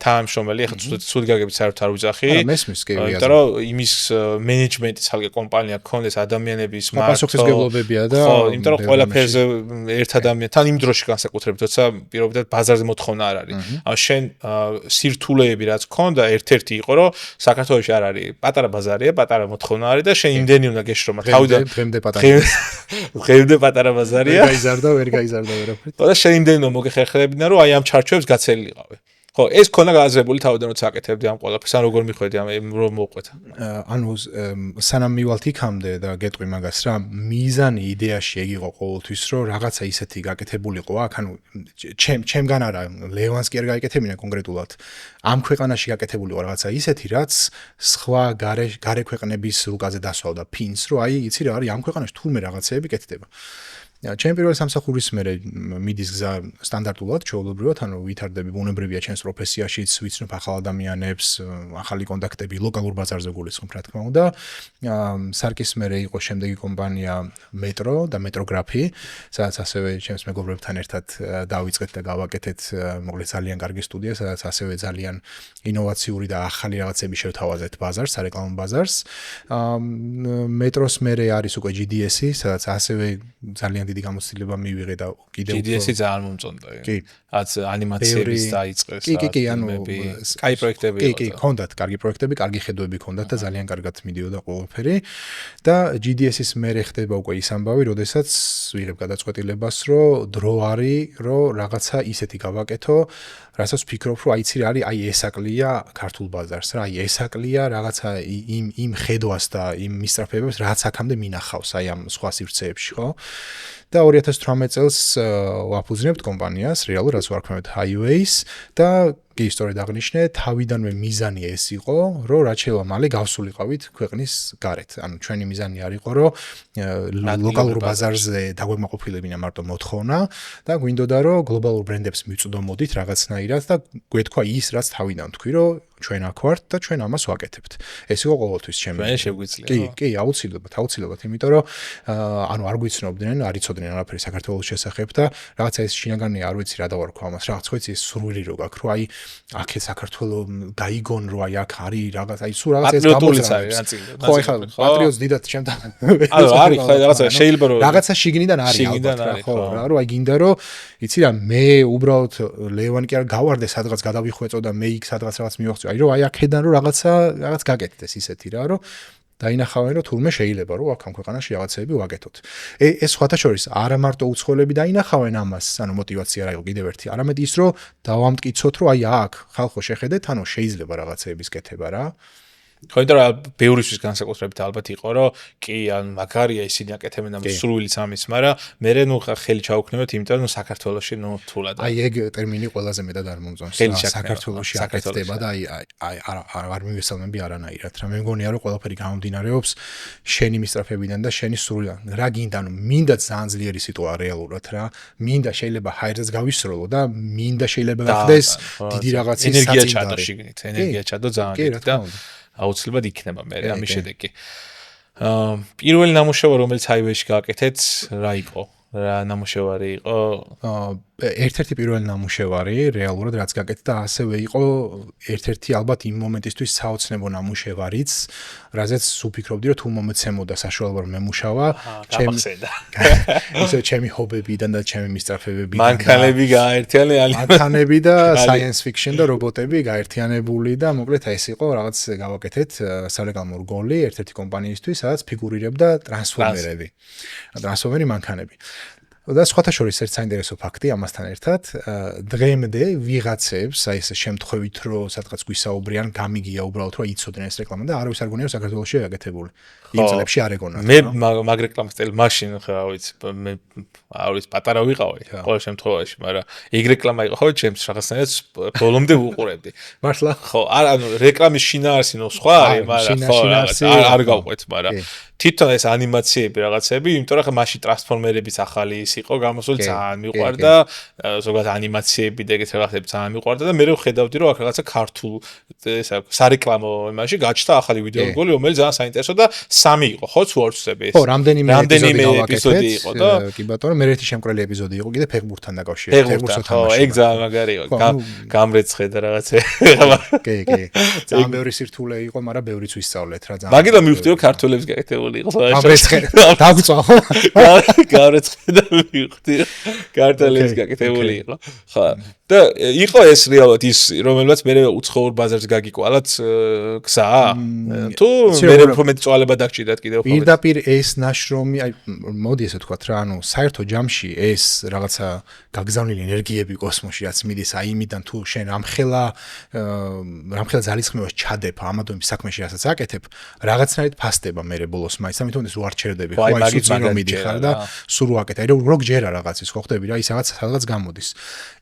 [SPEAKER 2] თანამშრომელი, ახლა ცუდ გაგებით საერთოდ არ ვიძახი.
[SPEAKER 1] არა, მესმის კი,
[SPEAKER 2] იმიტომ რომ იმის მენეჯმენტის ხალხი კომპანია გქონდეს ადამიანების
[SPEAKER 1] პასუხისმგებლობებია და
[SPEAKER 2] ხო, იმიტომ რომ ყველაფერზე ერთ ადამიანთან იმ დროში განსაკუთრებით, როცა პირობითად ბაზარზე მოთხოვნა არ არის. ანუ შენ სირთულეები რაც გქონდა, ერთ-ერთი იყო, რომ საქართველოში არ არის პატარა ბაზარია, პატარა მოთხოვნა არის და შენ იმდენი უნდა გეშრომა. თავიდან დღემდე პატარა ბაზარია.
[SPEAKER 1] ვერ გაიზარდა ვერაფერი.
[SPEAKER 2] და შენ იმდენი უნდა მოგეხერხებინა, რომ აი ამ ჩარჩოებს გაცელილიყავე. ხო, ეს ქონა გააზრებული თავიდან როცა აკეთებდი ამ ყველაფერს, ან როგორ მიხვედი ამ რომ მოყვეთა.
[SPEAKER 1] ანუ სანამ მივალთ იქამდე და გეტყვი მაგას რა, მიზანი იდეაში ეგ იყო ყოველთვის, რომ რაღაცა ისეთი გაკეთებულიყო აქ, ანუ ჩემგან არა, ლევანს კი არ გაიკეთებინა კონკრეტულად. ამ ქვეყანაში გაკეთებულიყო რაღაცა ისეთი, რაც სხვა გარე ქვეყნების რუკაზე დასვავდა ფინს, რომ აი, იცი რა არის ამ ქვეყანაში თურმე რაღაცეები კეთდება. ჩემი პირველი სამსახურის მერე მიდის გზა სტანდარტულად, ჩვეულებრივად, ანუ ვითარდები ბუნებრივია ჩემს პროფესიაშიც, ვიცნობ ახალ ადამიანებს, ახალი კონტაქტები ლოკალურ ბაზარზე გულისხმობ, რა თქმა უნდა. სარკის მერე იყო შემდეგი კომპანია მეტრო და მეტროგრაფი, სადაც ასევე ჩემს მეგობრებთან ერთად დავიწყეთ და გავაკეთეთ მოკლედ ძალიან კარგი სტუდია, სადაც ასევე ძალიან ინოვაციური და ახალი რაღაცები შევთავაზეთ ბაზარს, სარეკლამო ბაზარს. მეტროს მერე არის უკვე GDS-ი, სადაც ასევე ძალიან დიდი გამოცდილება მივიღე და კიდევ
[SPEAKER 2] GDS-ი ძალიან მომწონდა.
[SPEAKER 1] კი.
[SPEAKER 2] რაც ანიმაციების დაიწყეს.
[SPEAKER 1] კი, ანუ
[SPEAKER 2] კაი პროექტები იყო.
[SPEAKER 1] კი, ჰქონდათ კარგი პროექტები, კარგი ხედვები ჰქონდათ და ძალიან კარგად მიდიოდა ყველაფერი. და GDS-ის მერე ხდება უკვე ის ამბავი, როდესაც ვიღებ გადაწყვეტილებას, რომ დრო არის, რომ რაღაცა ისეთი გავაკეთო, რასაც ვფიქრობ, რომ აიცი რა არის, აი ეს აკლია ქართულ ბაზარს რა, აი ეს აკლია რაღაცა იმ ხედვას და იმ მისწრაფებებს, რაც აქამდე მინახავს აი ამ სხვა სივრცეებში, ხო? და 2018 წელს ვაფუძნებთ კომპანიას, რეალურად რაც ვარქმევთ Highways და კი ისტორიად აღნიშნე, თავიდანვე მიზანი ეს იყო, რომ რაც შეიძლება მალე გავსულიყავით ქვეყნის გარეთ. ანუ ჩვენი მიზანი არ იყო, რომ ლოკალურ ბაზარზე დაგვემაყოფილებინა მარტო მოთხოვნა და გვინდოდა, რომ გლობალურ ბრენდებს მივწვდომოდით რაღაცნაირად და გვეთქვა ის, რაც თავიდან თქვი, რომ ჩვენ აქ ვართ და ჩვენ ამას ვაკეთებთ. ეს იყო ყოველთვის ჩემი.
[SPEAKER 2] ჩვენ შეგვიძლია.
[SPEAKER 1] კი, აუცილებლად, იმიტომ რომ ანუ არ გვიცნობდნენ, არ იცოდნენ არაფერი საქართველოს შესახებ და რაღაცა ეს შინაგანი არ ვიცი რა დავარქვა ამას, რაღაც ხოიცი ეს სურვილი რო გაქვს, რომ აი აქეთ საქართველოს გაიგონ, რომ აი აქ არის რაღაც, აი სულ რაღაცა ეს
[SPEAKER 2] გამოწვევს.
[SPEAKER 1] ხო, ეხლა პატრიოტს დიდად ჩემთან.
[SPEAKER 2] ანუ არის ხო რაღაცა შეიძლება რომ
[SPEAKER 1] რაღაცა შიგნიდან არის ალბათ, ხო, რომ აი გინდა რომ იცი რა მე უბრალოდ ლევანი კი არ გავარდე სადღაც გადავიხვეწო და მე იქ სადღაც რაღაც მივახცე. აი რომ აი აქედან რომ რაღაც გაკეთდეს ისეთი რა, რომ დაინახავენ რომ თურმე შეიძლება რომ აქ ამ ქვეყანაში რაღაცები ვაკეთოთ. ეს სხვათა შორის არა მარტო უცხოელები დაინახავენ ამას, ანუ мотиваცია რა იყო კიდევ ერთი, არამედ ის რომ დავამტკიცოთ რომ აი აქ ხალხო შეხედეთ, ანუ შეიძლება რაღაცეების კეთება რა.
[SPEAKER 2] ხო, იმიტომ რომ ბევრისთვის განსაკუთრებით ალბათ იყო, რომ კი, ან მაგარია ისინი აკეთებენ ამ სრულიც ამის, მაგრამ მე ნუ ხელი ჩაუქნებოთ, იმიტომ რომ საქართველოში ნუ თულად.
[SPEAKER 1] აი ეგ ტერმინი ყველაზე მეტად არ მომწონს. საქართველოში აკეთდება და აი არ მივესალმები არანაირად. რა მე მგონია რომ ყველაფერი გამომდინარეობს შენი მისწრაფებიდან და შენი სრულიდან. რა გინდა, ანუ მინდა ძალიან ძლიერი სიტუა რეალურად რა. მინდა შეიძლება ჰაერზეც გავისროლო და მინდა შეიძლება გახდეს დიდი რაღაცის
[SPEAKER 2] ენერგია ჩადო შიგნით, ენერგია ჩადო ძალიან და აუცილებლად იქნება მე ამის შედეგი. პირველი ნამუშევარი რომელიც Highway-ში გააკეთეთ, რა იყო? რა ნამუშევარი იყო?
[SPEAKER 1] ერთ-ერთი პირველი ნამუშევარი რეალურად რაც გაკეთდა და ასევე იყო ერთ-ერთი ალბათ იმ მომენტისთვის საოცნებო ნამუშევარიც, რაზეც ვფიქრობდი რომ თუ მომეცემოდა საშუალება რომ მემუშავა, ჩემი ჰობებიდან და ჩემი მისწრაფებებიდან
[SPEAKER 2] მანქანები გააერთიანე,
[SPEAKER 1] მანქანები და science fiction და რობოტები გაერთიანებული და მოკლედ ეს იყო რაღაც გავაკეთეთ სარეკლამო რგოლი ერთ-ერთი კომპანიისთვის, სადაც ფიგურირებდა ტრანსფორმერები. ტრანსფორმერი მანქანები. და სხვათა შორის ერთ საინტერესო ფაქტი ამასთან ერთად, დღემდე ვიღაცებს, აი ეს შემთხვევით, რომ სადღაც გვისაუბრიან, გამიგია უბრალოდ, რომ იცოდნენ ეს რეკლამა და არავის არ გონია საქართველოში აკეთებული. იმ წლებში არ ეგონა.
[SPEAKER 2] მე მაგ რეკლამას წელ მაშინ ხა ვიცი, მე არ ვიცი, პატარა ვიყავი ყოველ შემთხვევაში, მაგრამ ეგ რეკლამა იყო ხო ჩემს რაღაცნაირად ბოლომდე ვუყურებდი.
[SPEAKER 1] მართლა?
[SPEAKER 2] ხო, ანუ რეკლამის შინაარსი ნუ სხვა არის, მაგრამ ხო, არ გავყვეთ, მაგრამ თვითონ ეს ანიმაციები რაღაცები, იმიტომ რომ ხა მაშინ ტრანსფორმერების ახალი ის იყო გამოსული ძალიან მიყვარდა, ზოგადად ანიმაციები და ეგეთ რაღაცები ძალიან მიყვარდა და მე ვხედავდი რომ აქ რაღაცა ქართულ ესა სარეკლამო იმაში გაჩნდა ახალი ვიდეო რგოლი, რომელიც ძალიან საინტერესო და სამი იყო, ხო, თუ არ ვცდები ეს.
[SPEAKER 1] ხო, რამდენიმე
[SPEAKER 2] ეპიზოდი იყო და
[SPEAKER 1] კი ბატონო, მე ერთი შემკრელი ეპიზოდი იყო კიდე ფეხბურთთან დაკავშირებით.
[SPEAKER 2] ფეხბურთთან, ხო, ეგ ძალიან მაგარი იყო. გამრეცხე და რაღაცე.
[SPEAKER 1] კი. ძალიან ბევრი სირთულე იყო, მაგრამ ბევრიც ვისწავლეთ რა ძალიან.
[SPEAKER 2] მაგით მივხვდი რომ ქართველებს გაკეთებული იყო სხვა.
[SPEAKER 1] გამრეცხე. დაგვწვა ხო?
[SPEAKER 2] გამრეცხე და მივხვდი რომ ქართველებს გაკეთებული იყო. ხო. და იყო ეს რეალურად ის რომელსაც მე უცხოურ ბაზარზე გაგიკვალათ გზა? თუ მე უფრო მეტი წვალება დაგჭირდათ კიდევ უფრო.
[SPEAKER 1] პირდაპირ ეს ნაშრომი, აი მოდი ესე ვთქვათ რა, ანუ საერთო ჯამში ეს რაღაცა გაგზავნილი ენერგიები კოსმოსში რაც მიდის აი იმიდან თუ შენ რამხელა ძალისხმევას ჩადებ ამადობის საქმეში რასაც აკეთებ, რაღაცნაირად ფასდება მე ბოლოს მაინც, ამიტომ ეს უარჩერდები ხო, აი სულ წინ რომ მიდიხარ და სულ ვაკეთე. აი რომ გჯერა რაღაცის, ხო ხდები რა, ის რაღაც გამოდის.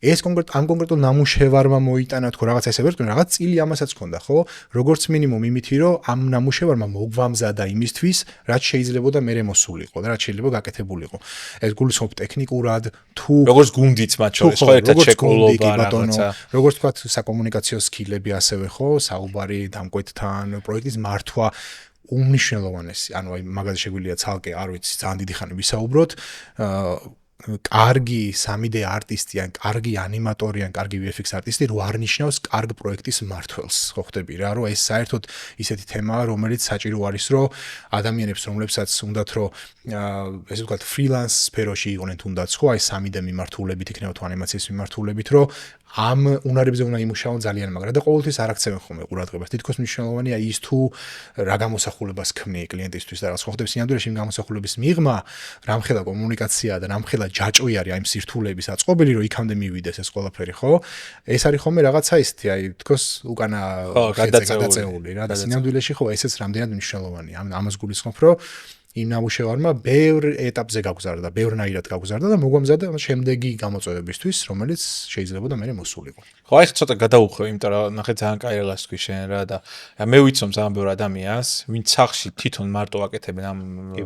[SPEAKER 1] ეს ამ კონკრეტულ ნამუშევარმა მოიტანა თქო რაღაც ესე ვერტყვი, რაღაც წილი ამასაც ქონდა, ხო? როგორც მინიმუმ იმითი, რომ ამ ნამუშევარმა მოგვამზადა იმისთვის, რაც შეიძლებოდა მერე მოსულიყო და რაც შეიძლება გაკეთებულიყო. ეს გულისხმობ ტექნიკურად, თუ
[SPEAKER 2] როგორც გუნდიც მათ შორის, ხო, ერთად შეკროლობა რაღაცა.
[SPEAKER 1] როგორც თქვა საკომუნიკაციო სკილები ასევე, ხო, საუბარი დამკვეთთან, პროექტის მართვა უმნიშვნელოვანესი, ანუ აი მაგაზე შეგვიძლია ცალკე, არ ვიცი, ძალიან დიდი ხანი ვისაუბროთ, კარგი 3D არტისტი ან კარგი ანიმატორი ან კარგი VFX არტისტი რო არ ნიშნავს კარგ პროექტის მმართველს, ხო ხდები რა, რომ ეს საერთოდ ისეთი თემაა, რომელიც საჭირო არის, რომ ადამიანებს, რომლებსაც უნდათ, რომ ესე ვთქვათ, ფრილანს სფეროში იყვნენ თუნდაც, ხო, აი 3D მიმართულებით იქნება თუ ანიმაციის მიმართულებით, რომ ამ უნარებზე უნდა იმუშაონ ძალიან მაგრა და ყოველთვის არ აქცევენ ხოლმე ყურადღებას. თითქოს მნიშვნელოვანია ის თუ რა გამოსახულებას ქმნი კლიენტისთვის და რა ხო ხდება სინამდვილეში იმ გამოსახულების მიღმა, რამხელა კომუნიკაციაა და რამხელა ჯაჭვი არის აი მსირთულეების აწყობილი, რომ იქამდე მივიდეს ეს ყველაფერი, ხო? ეს არის ხოლმე რაღაცა ისეთი, აი თქოს უკანა გადაწეული რა და სინამდვილეში ხო ესეც რამდენად მნიშვნელოვანია. ამას გულისხმობ, რომ იმ ნამუშევარმა ბევრ ეტაპზე გაგზავნა, ბევრნაირად გაგზავნა და მოგვამზადა შემდეგი გამოწვევებისთვის, რომელიც შეიძლება და მე მოსულიყო.
[SPEAKER 2] ხო, აი ცოტა გადაუხვევ, იმიტომ რომ ნახე ძალიან კაი რას თქვი შენ რა და მე ვიცნობ ძალიან ბევრ ადამიანს, ვინც სახში თვითონ მარტო აკეთებენ ამ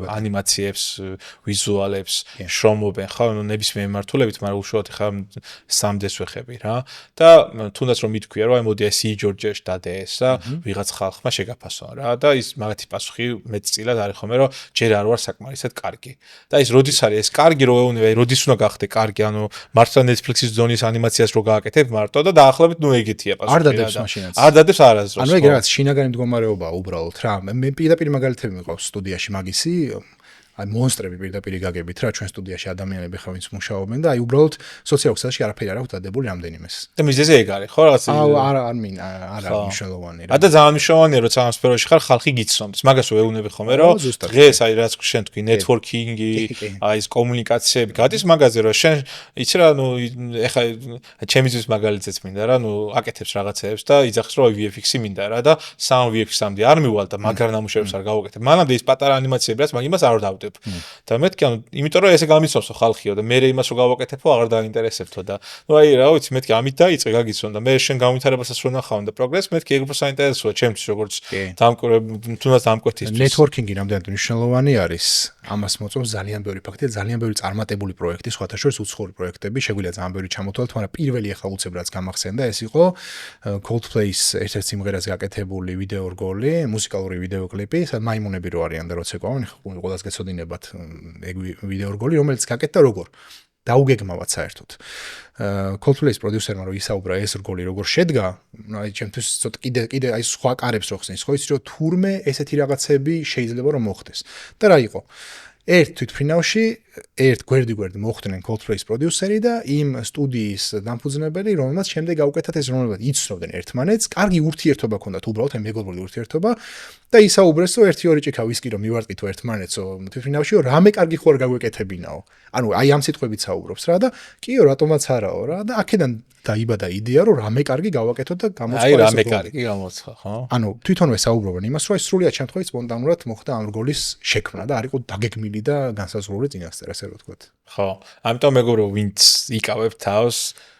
[SPEAKER 2] ანიმაციებს, ვიზუალებს, შრომობენ, ხო, ნებისმიერ მიმართულებით, მაგრამ უშუალოდ ხა 3D-ს ვეხები რა. და თუნდაც რომ მითქვია, რომ აი მოდი ეს ჯორჯიაში დადე ეს და ვიღაც ხალხმა შეგაფასო რა და ის მაგათი პასუხი მეტწილად არის ხოლმე, რომ ჯერ არ ვარ საკმარისად კარგი. და ის როდის არის ეს კარგი, რო ეუბნება, როდის უნდა გახდე კარგი, ანუ მართლა Netflix-ის ზონის ანიმაციას რო გააკეთებ მარტო და დაახლოებით ნუ ეგეთია პასუხი.
[SPEAKER 1] არ დადებს მაშინაც.
[SPEAKER 2] არ დადებს არასდროს.
[SPEAKER 1] ანუ ეგ რაღაც შინაგანი მდგომარეობაა უბრალოდ რა. მე პირდაპირ მაგალითები მიყავს სტუდიაში მაგისი აი მონსტრები პირდაპირ გაგებით რა ჩვენ სტუდიაში ადამიანები ხა ვინც მუშაობენ და აი უბრალოდ სოციალურ ქსელში არაფერი არ აქვს დადებული რამდენიმეს.
[SPEAKER 2] და მიზეზი ეგ არის ხო რაღაც
[SPEAKER 1] არა მნიშვნელოვანი რა.
[SPEAKER 2] და ძალიან მნიშვნელოვანია რომ ამ სფეროში ხარ ხალხი გიცნობს. მაგას ვეუბნები ხოლმე რომ დღეს აი რაც შენ თქვი networking-ი, აი ეს კომუნიკაციები გადის მაგაზე რომ შენ იცი რა ნუ ეხა ჩემისთვის მაგალითიც მინდა რა ნუ აკეთებს რაღაცეებს და იძახს რომ VFX-ი მინდა რა და სამ VFX-ამდე არ მივალ და მაგარ ნამუშევრებს არ გავაკეთებ. მანამდე ის პატარა ანიმაციები რაც მაგ იმას არ დავდებ. და მეთქი ანუ იმიტომ რომ ესე გამიცნობს ხალხიო და მე იმას რო გავაკეთებო აღარ დაინტერესებთო და ნუ აი რა ვიცი მეთქი ამით დაიწყე გაგიცნო და მე შენ გავითარებასაც რო ნახავ და პროგრესს მეთქი ეგ უფრო საინტერესოა ჩემთვის როგორც თუნდაც დამკვეთისთვის
[SPEAKER 1] ნეტვორკინგი რამდენად მნიშვნელოვანი არის ამას მოწმობს ძალიან ბევრი ფაქტია ძალიან ბევრი წარმატებული პროექტი სხვათა შორის უცხოური პროექტები შეგვიძლია ძალიან ბევრი ჩამოთვალოთ მაგრამ პირველი ახლა უცებ რაც გამახსენდა ეს იყო Coldplay-ის ერთ-ერთ სიმღერას გაკეთებული ვიდეო რგოლი მუსიკალური ვიდეო კლიპი სადაც მაიმუნები რო არიან და როცა ყვავენ ყველას გეცოდინებათ ეგ ვიდეო რგოლი რომელიც გაკეთდა როგორ დაუგეგმავად საერთოდ Coldplay-ის პროდიუსერმა რო ისაუბრა ეს რგოლი როგორ შედგა აი ჩემთვის ცოტა კიდე აი სხვა კარებს რო ხსნის ხო იცი რომ თურმე ესეთი რაღაცები შეიძლება რომ მოხდეს და რა იყო ერთ თვითფრინავში ერთ გვერდი მოხვდნენ Coldplay-ის პროდიუსერი და იმ სტუდიის დამფუძნებელი, რომელმაც შემდეგ გაუკეთათ ეს რომელმაც იცნობდნენ ერთმანეთს, კარგი ურთიერთობა ჰქონდათ უბრალოდ აი მეგობრული ურთიერთობა და ისაუბრეს რომ 1-2 ჭიქა ვისკი რომ მივარტყითო ერთმანეთსო თვითფრინავშიო, რამე კარგი ხო არ გაგვეკეთებინაო. ანუ აი ამ სიტყვებით საუბრობს რა და კიო რატომაც არაო რა და აქედან დაიბადა იდეა რომ რამე კარგი გავაკეთოთ და გამოცხადოს.
[SPEAKER 2] აი რამე კარგი გამოცხა, ხო?
[SPEAKER 1] ანუ თვითონვე საუბრობენ იმას, რომ სრულიად შემთხვევით სპონტანურად მოხდა ამ რგოლის შექმნა და არ იყო დაგეგმილი და განსაზღვრული წინასწარ ასე რომ ვთქვათ.
[SPEAKER 2] ხო, ამიტომ მეგობრო ვინც იკავებ თავს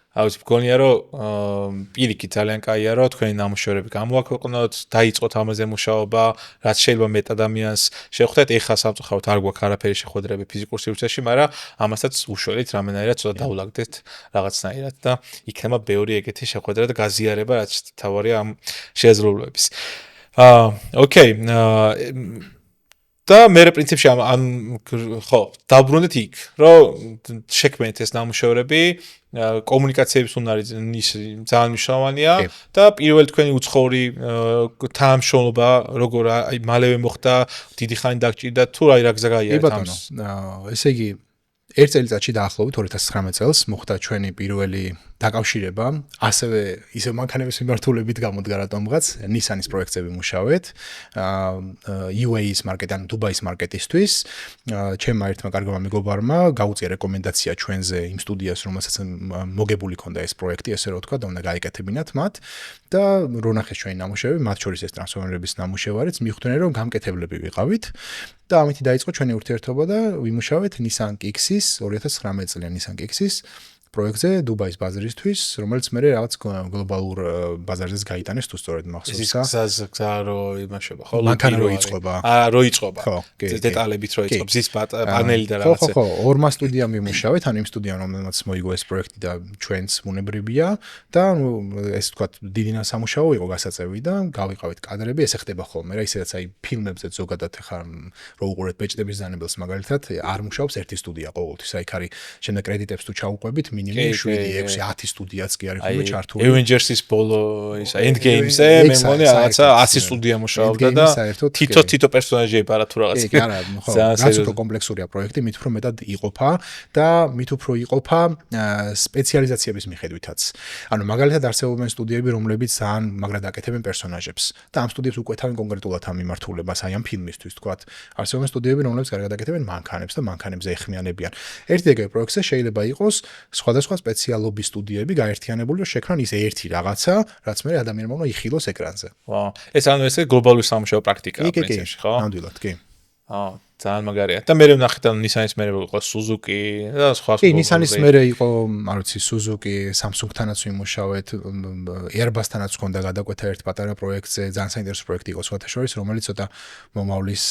[SPEAKER 2] აუც მგონია რომ პირიქით ძალიან კაია რომ თქვენი ნამუშევრები გამოაქვეყნოთ, დაიწყოთ ამაზე მუშაობა, რაც შეიძლება მეტ ადამიანს შეხვდეთ, ეხლა სამწუხაროდ არ გვაქვს არაფერი შეხვედრები ფიზიკურ სივრცეში, მაგრამ ამასაც უშველით რამენაირად ცოტა დაულაგდეთ რაღაცნაირად და იქნება ბევრი ეგეთი შეხვედრა და გაზიარება, რაც თავარია ამ შესაძლებლობების. ოკეი, და მე პრინციპში ამ ხო დაბრუნდეთ იქ რომ შექმნეთ ეს ნამუშევრები კომუნიკაციების უნარი ძალიან მნიშვნელოვანია და პირველი თქვენი უცხოური თანამშრომლობა როგორ აი მალევე მოხდა დიდი ხანი დაგჭირდა თუ აი რა გზა გაიარეთ ამას
[SPEAKER 1] ესე იგი ერთ წელიწადში დაახლოებით 2019 წელს მოხდა ჩვენი პირველი დაკავშირება, ასევე ისევ მანქანების მიმართულებით გამოდგა რატომღაც Nissan-ის პროექტები მუშავეთ, UAE-ის მარკეტი, ანუ დუბაის მარკეტისთვის, ჩემმა ერთმა კარგმა მეგობარმა გაუწია რეკომენდაცია ჩვენზე იმ სტუდიას, რომელსაც მოგებული ქონდა ეს პროექტი, ესე რომ ვთქვა, და უნდა გაეკეთებინათ მათ და რო ნახეს ჩვენი ნამუშევრები, მათ შორის ეს ტრანსფორმერების ნამუშევარიც, მიხვდნენ რომ გამკეთებლები ვიყავით და ამით დაიწყო ჩვენი ურთიერთობა და ვიმუშავეთ Nissan Kicks-ის Kicks-ის 2019 წლიან Nissan Kicks-ის პროექტზე დუბაის ბაზარისთვის, რომელიც მე რაღაც გლობალურ ბაზარზეც გაიტანეს თუ სწორედ მახსოვს.
[SPEAKER 2] გზა რო იმაშობა, ხო?
[SPEAKER 1] მანქანა რო იწყობა.
[SPEAKER 2] რო იწყობა. დეტალებით რო იწყობს, ის პანელი და
[SPEAKER 1] ხო,
[SPEAKER 2] რაღაცა.
[SPEAKER 1] ხო, ორმა სტუდიამ იმუშავეთ, ანუ იმ სტუდიამ რომელმაც მოიგო ეს პროექტი და ჩვენც უნებრებია და ეს თქვა დიდი სამუშაო იყო გასაწევი და გავიყავით კადრები, ესე ხდება ხოლმე რა, ისედაც აი ფილმებზე ზოგადად ხარ რო უყურეთ ბეჭდების ზანებელს მაგალითად არ მუშაობს ერთი სტუდია ყოველთვის, აი ხარი შემდეგ კრედიტებს თუ ჩაუყვებით მინიმუმ 7-6-10 სტუდიაც კი არის ხოლმე ჩართული.
[SPEAKER 2] Avengers-ის ბოლო ისა Endgame-ზე მე მგონი რაღაცა 100 სტუდია მუშაობდა და თითო პერსონაჟი ებარა თუ რაღაც.
[SPEAKER 1] კი, არა, ხო. რაც უფრო კომპლექსურია პროექტი, მით უფრო მეტად იყოფა და მით უფრო იყოფა სპეციალიზაციების მიხედვითაც. ანუ მაგალითად არსებობენ სტუდიები, რომლებიც ძალიან მაგრად აკეთებენ პერსონაჟებს და ამ სტუდიებს უკეთავენ კონკრეტულად ამ მიმართულებას, აი ამ ფილმისთვის თქვათ. არსებობენ სტუდიები, რომლებიც კარგად აკეთებენ მანქანებს და მანქანებზე ეხმიანებიან. ერთი ეგრე პროექტზე შეიძლება იყოს სხვადასხვა სპეციალობის სტუდიები გაერთიანებული, რომ შექმნან ის ერთი რაღაცა, რაც მე ადამიანმა უნდა იხილოს ეკრანზე.
[SPEAKER 2] ვაუ, ეს ანუ ესე გლობალური სამუშაო პრაქტიკაა პრინციპში, ხო?
[SPEAKER 1] ნამდვილად, კი.
[SPEAKER 2] ძალიან მაგარია. და მე ვნახეთ ანუ Nissan-ის მე იყო Suzuki და სხვა.
[SPEAKER 1] კი, Nissan-ის მე იყო, არ ვიცი, Suzuki, Samsung-თანაც ვიმუშავეთ, Airbus-თანაც ჰქონდა გადაკვეთა ერთ პატარა პროექტზე, ძალიან საინტერესო პროექტი იყო სხვათა შორის, რომელიც ცოტა მომავლის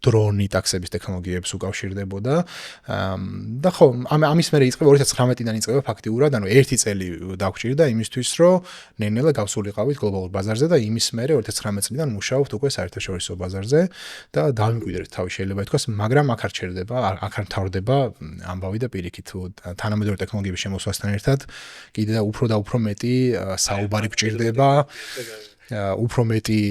[SPEAKER 1] დრონი ტაქსების ტექნოლოგიებს უკავშირდებოდა და ხო ამის მერე იწყება 2019-დან იწყება ფაქტიურად, ანუ ერთი წელი დაგვჭირდა იმისთვის, რომ ნელ-ნელა გავსულიყავით გლობალურ ბაზარზე და იმის მერე 2019 წლიდან მუშაობთ უკვე საერთაშორისო ბაზარზე და დავიმკვიდრეთ თავი შეიძლება ითქვას, მაგრამ აქ არ ჩერდება, აქ არ მთავრდება ამბავი და პირიქით თანამედროვე ტექნოლოგიების შემოსვლასთან ერთად კიდე უფრო და უფრო მეტი საუბარი გვჭირდება. უფრო მეტი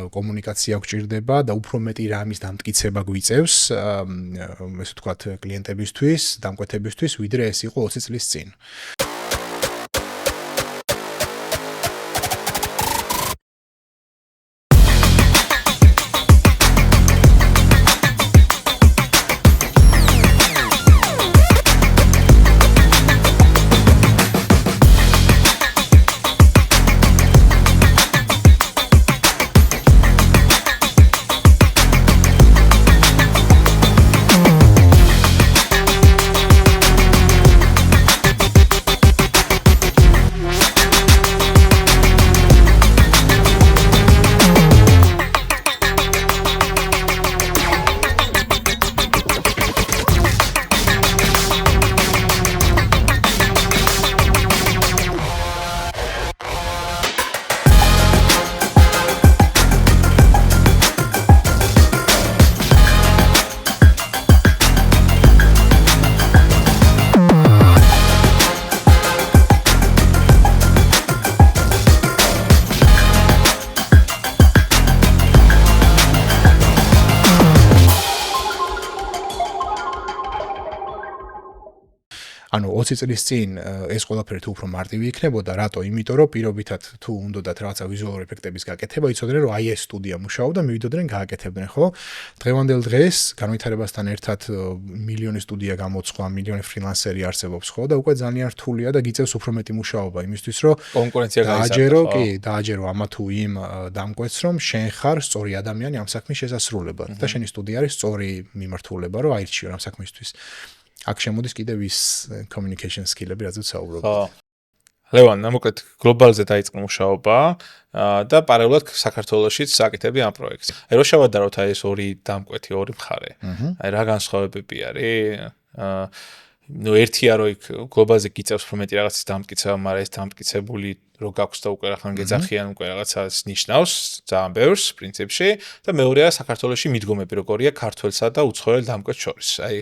[SPEAKER 1] კომუნიკაცია გვჭირდება და უფრო მეტი რამის დამტკიცება გვიწევს, ესე ვთქვათ, კლიენტებისთვის, დამკვეთებისთვის, ვიდრე ეს იყო 20 წლის წინ. ანუ 20 წლის წინ ეს ყველაფერი თუ უფრო მარტივი იქნებოდა, რატო? იმიტომ რომ პირობითად თუ უნდათ რაღაცა ვიზუალური ეფექტების გაკეთება, იცოდნენ რომ აი ეს სტუდია მუშაობდა, მივიდოდნენ გააკეთებდნენ, ხო? დღევანდელ დღეს განვითარებასთან ერთად მილიონი სტუდია გამოცხვა, მილიონი ფრილანსერი არსებობს, ხო? და უკვე ძალიან რთულია და გიწევს უფრო მეტი მუშაობა იმისთვის, რომ
[SPEAKER 2] კონკურენცია
[SPEAKER 1] გაიზარდო, ხო? დააჯერო ამა თუ იმ დამკვეთს, რომ შენ ხარ სწორი ადამიანი ამ საქმის შესასრულებლად და შენი სტუდია არის სწორი მიმართულება, რომ აირჩიო ამ საქმისთვის. აქ შემოდის კიდევ ის communication skill-ები, რაც ვსაუბრობთ.
[SPEAKER 2] ხო. ლევან, მოკლედ გლობალზე დაიწყო მუშაობა და პარალელურად საქართველოშიც საკეთებდი ამ პროექტს. აი რო შევადაროთ აი ეს ორი დამკვეთი, ორი მხარე. აი რა განსხვავებები არის? ნუ ერთია რომ იქ გლობალზე გიწევს უფრო მეტი რაღაცის დამტკიცება, მაგრამ ეს დამტკიცებული რო გაქვს და უკვე რახან გეძახიან უკვე რაღაცას ნიშნავს ძალიან ბევრს პრინციპში და მეორეა საქართველოში მიდგომები როგორია ქართველსა და უცხოელ დამკვეთს შორის. აი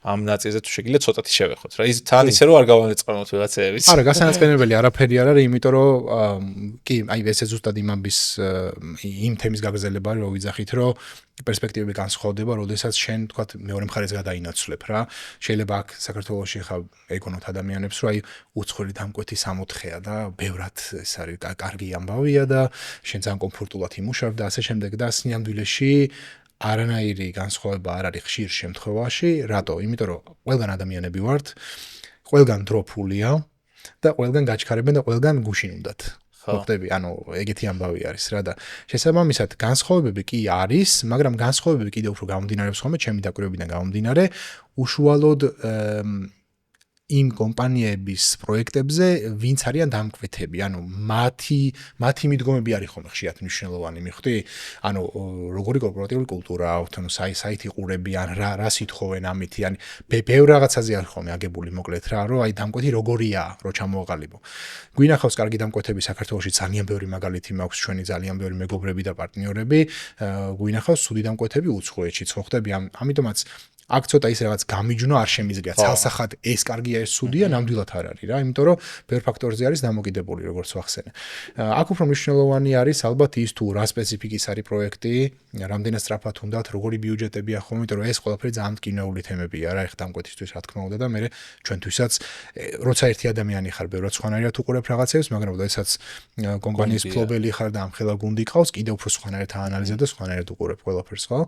[SPEAKER 2] ამ ნაწილზე თუ შეგიძლიათ ცოტათი შევეხოთ რა. ის თან ისე რომ არ გავანეწყნოთ ვიღაცეებიც.
[SPEAKER 1] არა, გასანაწყენებელი არაფერი არ არის, იმიტომ რომ კი, აი ესე ზუსტად იმის იმ თემის გაგრძელება რო ვიძახით, რომ პერსპექტივები განსხვავდება, როდესაც შენ თქვათ მეორე მხარეს გადაინაცვლებ რა. შეიძლება აქ საქართველოში ხა ეკონოთ ადამიანებს, რომ აი უცხოელი დამკვეთი 64-ია და ბევრად ეს არის კარგი ამბავია და შენ ძალიან კომფორტულად იმუშავებ და ასე შემდეგ და სინამდვილეში არანაირი განსხვავება არ არის ხშირ შემთხვევაში. რატო? იმიტომ რომ ყველგან ადამიანები ვართ, ყველგან დრო ფულია და ყველგან გაჩქარებენ და ყველგან გუშინ უნდათ. ხოხდები, ანუ ეგეთი ამბავი არის რა და შესაბამისად განსხვავებები კი არის, მაგრამ განსხვავებები კიდევ უფრო გამომდინარეობს ხოლმე ჩემი დაკვირვებიდან გამომდინარე, უშუალოდ იმ კომპანიების პროექტებზე, ვინც არიან დამკვეთები, ანუ მათი მიდგომები არის ხოლმე ხშირად მნიშვნელოვანი, მიხვდი? ანუ როგორი კორპორატიული კულტურა აქვთ, ანუ საიტი ყურებიან, რა სითხოვენ ამითი, ან ბევრ რაღაცაზე არის ხოლმე აგებული მოკლედ რა, რომ აი დამკვეთი როგორია, რო ჩამოაყალიბო. გვინახავს კარგი დამკვეთები საქართველოში ძალიან ბევრი მაგალითი მაქვს ჩვენი ძალიან ბევრი მეგობრები და პარტნიორები, გვინახავს ცუდი დამკვეთები უცხოეთშიც, ხო ხდები? ამიტომაც აქ ცოტა ის რაღაც გამიჯნო არ შემიძლია. ცალსახად ეს კარგია, ეს ცუდია, ნამდვილად არ არის რა, იმიტომ რომ ბევრ ფაქტორზე არის დამოკიდებული, როგორც ვახსენე. აქ უფრო მნიშვნელოვანი არის ალბათ ის თუ რა სპეციფიკის არის პროექტი, რამდენად სწრაფად უნდათ, როგორი ბიუჯეტები ახლა, იმიტომ რომ ეს ყველაფერი ძალიან მტკივნეული თემებია რა, ეხლა დამკვეთისთვის რა თქმა უნდა და მე ჩვენთვისაც როცა ერთი ადამიანი ხარ, ბევრად სხვანაირად უყურებ რაღაცებს, მაგრამ როდესაც კომპანიის ფლობელი ხარ და ამხელა გუნდი ყავს, კიდევ უფრო სხვანაირად აანალიზებ და სხვანაირად უყურებ ყველაფერს, ხო?